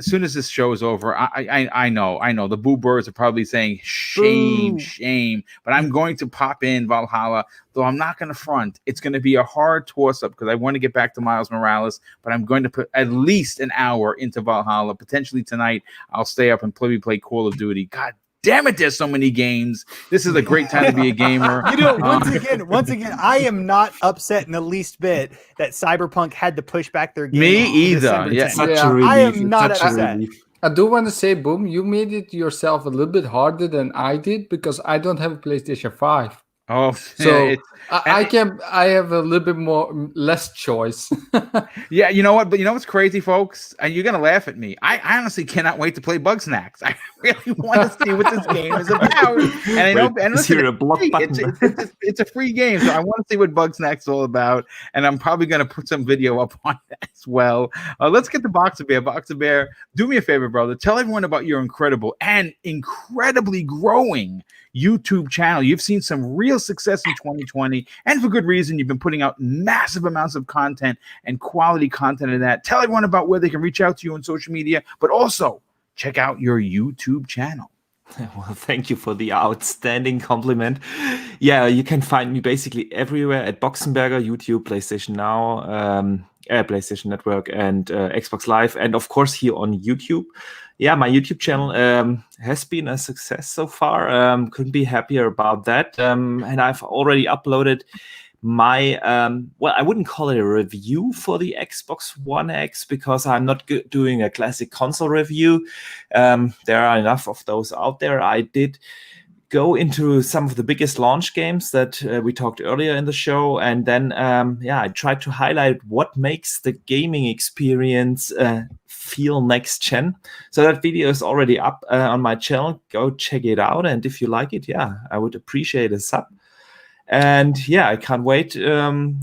soon as this show is over, I know the boo birds are probably saying shame, but I'm going to pop in Valhalla, though I'm not going to front. It's going to be a hard toss up because I want to get back to Miles Morales, but I'm going to put at least an hour into Valhalla. Potentially tonight, I'll stay up and play Call of Duty. God damn it, there's so many games. This is a great time to be a gamer. Once again, I am not upset in the least bit that Cyberpunk had to push back their game. Me either. Yeah, I am not upset. I do want to say, Boom, you made it yourself a little bit harder than I did, because I don't have a PlayStation 5. Oh, so I have a little bit less choice. Yeah, you know what? But you know what's crazy, folks? And you're gonna laugh at me. I honestly cannot wait to play Bug Snacks. I really want to see what this game is about. And I know, and listen, it's a free game, so I want to see what Bug Snacks is all about. And I'm probably gonna put some video up on that as well. Let's get to Boxer Bear. Boxer Bear, do me a favor, brother. Tell everyone about your incredible and incredibly growing YouTube channel. You've seen some real success in 2020, and for good reason. You've been putting out massive amounts of content and quality content in that. Tell everyone about where they can reach out to you on social media, but also check out your YouTube channel. Well, thank you for the outstanding compliment. Yeah, you can find me basically everywhere at Boxenberger, YouTube, PlayStation Now, PlayStation Network, and Xbox Live, and of course here on YouTube. yeah, my YouTube channel has been a success so far. Couldn't be happier about that. And I've already uploaded my well, I wouldn't call it a review for the Xbox One X because I'm not doing a classic console review. There are enough of those out there. I did go into some of the biggest launch games that we talked earlier in the show, and then yeah, I tried to highlight what makes the gaming experience feel next gen. So that video is already up on my channel. Go check it out, and if you like it, yeah, I would appreciate a sub. And yeah, I can't wait to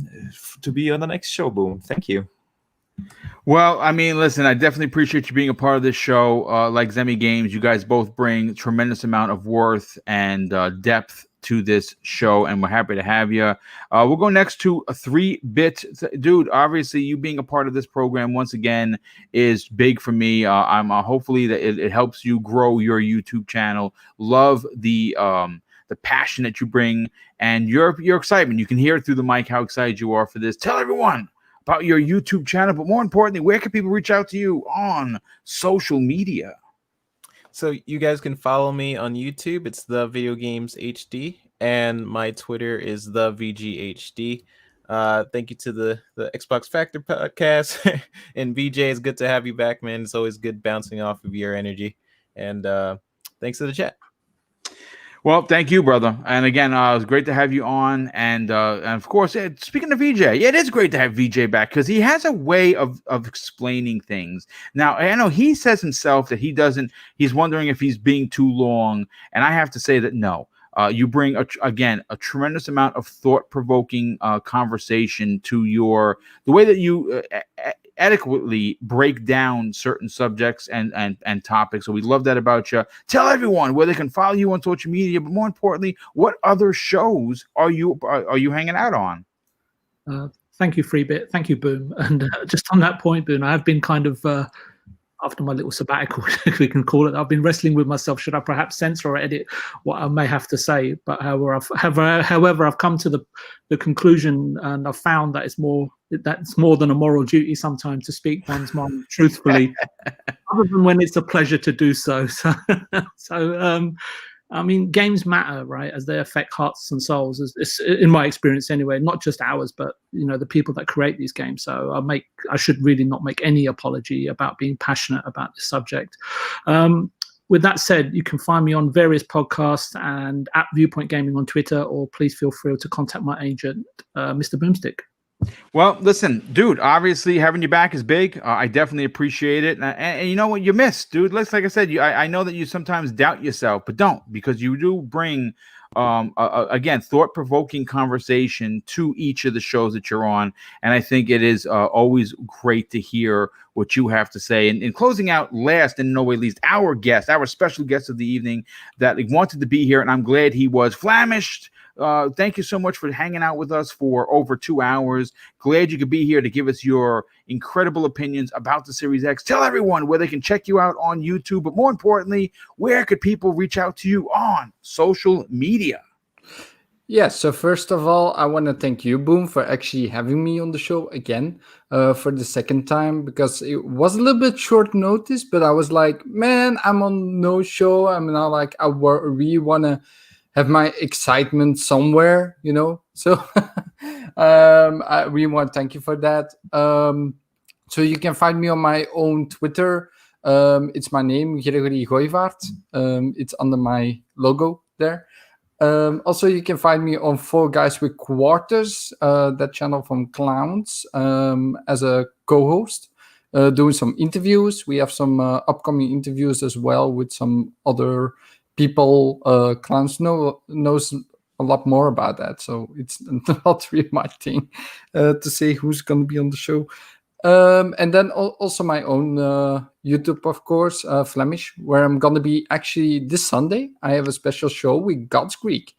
be on the next show, Boom. Thank you. Well, I mean, listen, I definitely appreciate you being a part of this show. Like Zemi Games, you guys both bring a tremendous amount of worth and depth to this show, and we're happy to have you. We'll go next to a 3-bit. Dude, obviously, you being a part of this program, once again, is big for me. I'm hopefully that it helps you grow your YouTube channel. Love the passion that you bring and your excitement. You can hear it through the mic how excited you are for this. Tell everyone about your YouTube channel, but more importantly, where can people reach out to you on social media? So you guys can follow me on YouTube. It's the Video Games HD, and my Twitter is the VGHD. Thank you to the Xbox Factor podcast. And VJ, it's good to have you back, man. It's always good bouncing off of your energy. And thanks to the chat. Well, thank you, brother. And again, it was great to have you on. And of course, speaking of VJ, it is great to have VJ back because he has a way of explaining things. Now, I know he says himself that he's wondering if he's being too long. And I have to say that no. You bring, a tremendous amount of thought-provoking conversation to the way that you adequately break down certain subjects and topics. So we love that about you. Tell everyone where they can follow you on social media, but more importantly, what other shows are you hanging out on? Thank you, Freebit. Thank you, Boom. And just on that point, Boom, I have been kind of after my little sabbatical, if we can call it, I've been wrestling with myself. Should I perhaps censor or edit what I may have to say? But however, I've come to the conclusion, and I've found that it's more than a moral duty sometimes to speak one's mind truthfully, other than when it's a pleasure to do so. So I mean, games matter, right, as they affect hearts and souls. It's in my experience, anyway. Not just ours, but the people that create these games. So I should really not make any apology about being passionate about this subject. With that said, you can find me on various podcasts and at Viewpoint Gaming on Twitter, or please feel free to contact my agent, Mr. Boomstick. Well, listen, dude, obviously having you back is big. I definitely appreciate it. And you know what you missed, dude? Like I said, I know that you sometimes doubt yourself, but don't, because you do bring, again, thought-provoking conversation to each of the shows that you're on. And I think it is always great to hear what you have to say. And in closing out, last and no way least, our special guest of the evening that wanted to be here, and I'm glad he was, Flamished. Thank you so much for hanging out with us for over 2 hours. Glad you could be here to give us your incredible opinions about the Series X. Tell everyone where they can check you out on YouTube, but more importantly, where could people reach out to you on social media? Yes, so first of all, I want to thank you, Boom, for actually having me on the show again for the second time, because it was a little bit short notice, but I was like, man, I'm on no show. I'm now like, I really want to have my excitement somewhere, So I really want to thank you for that. So you can find me on my own Twitter. It's my name, Gregory Gooivaert. It's under my logo there. Also, you can find me on 4 Guys with Quarters, that channel from Clowns, as a co-host, doing some interviews. We have some upcoming interviews as well with some other people. Clowns knows a lot more about that, so it's not really my thing to say who's going to be on the show. And then also my own YouTube, of course, Flemish, where I'm going to be actually this Sunday. I have a special show with God's Creek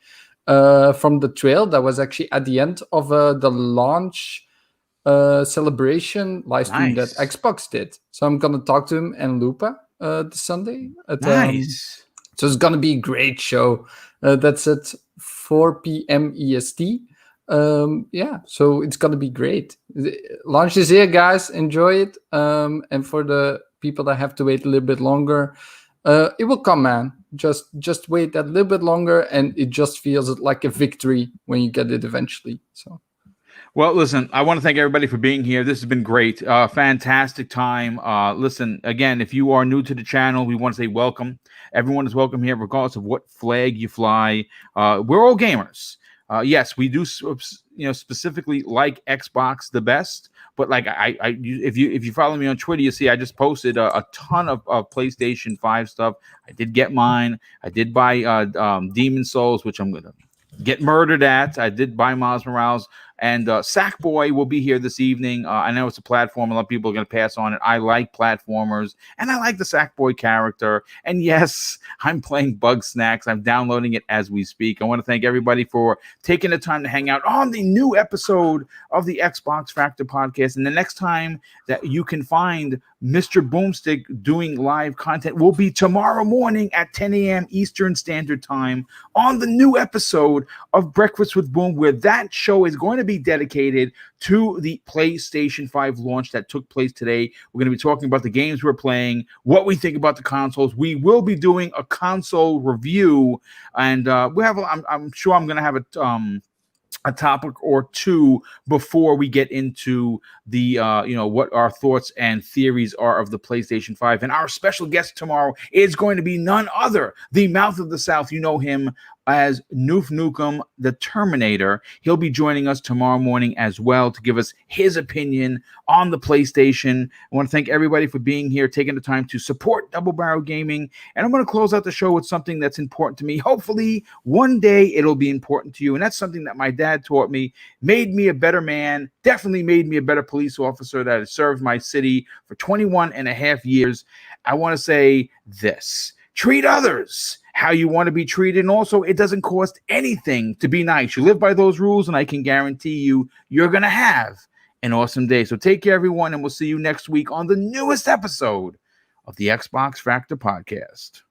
from the trail that was actually at the end of the launch celebration live stream that Xbox did. So I'm going to talk to him and Lupa this Sunday. Nice. So it's going to be a great show. That's at 4 p.m. EST. So it's going to be great. Launch is here, guys. Enjoy it. And for the people that have to wait a little bit longer. It will come, man. Just wait that little bit longer, and it just feels like a victory when you get it eventually. So. Well, listen, I want to thank everybody for being here. This has been great. Fantastic time. Listen, again, if you are new to the channel, we want to say welcome. Everyone is welcome here, regardless of what flag you fly. We're all gamers. Yes, we do, specifically like Xbox the best. But like if you follow me on Twitter, you see I just posted a ton of PlayStation 5 stuff. I did get mine. I did buy Demon Souls, which I'm gonna get murdered at. I did buy Miles Morales, and Sackboy will be here this evening. I know it's a platform. A lot of people are going to pass on it. I like platformers, and I like the Sackboy character. And yes, I'm playing Bug Snacks. I'm downloading it as we speak. I want to thank everybody for taking the time to hang out on the new episode of the Xbox Factor podcast. And the next time that you can find Mr. Boomstick doing live content will be tomorrow morning at 10 a.m. Eastern Standard Time on the new episode of Breakfast with Boom, where that show is going to be dedicated to the PlayStation 5 launch that took place today. We're going to be talking about the games we're playing, what we think about the consoles. We will be doing a console review, and I'm sure I'm going to have a topic or two before we get into the what our thoughts and theories are of the PlayStation 5. And our special guest tomorrow is going to be none other, the Mouth of the South. You know him as Noof Nukem, the Terminator. He'll be joining us tomorrow morning as well to give us his opinion on the PlayStation. I want to thank everybody for being here, taking the time to support Double Barrel Gaming. And I'm going to close out the show with something that's important to me. Hopefully, one day it'll be important to you. And that's something that my dad taught me, made me a better man, definitely made me a better police officer that has served my city for 21 and a half years. I want to say this: treat others how you want to be treated. And also, it doesn't cost anything to be nice. You live by those rules, and I can guarantee you're going to have an awesome day. So take care, everyone, and we'll see you next week on the newest episode of the Xbox Factor podcast.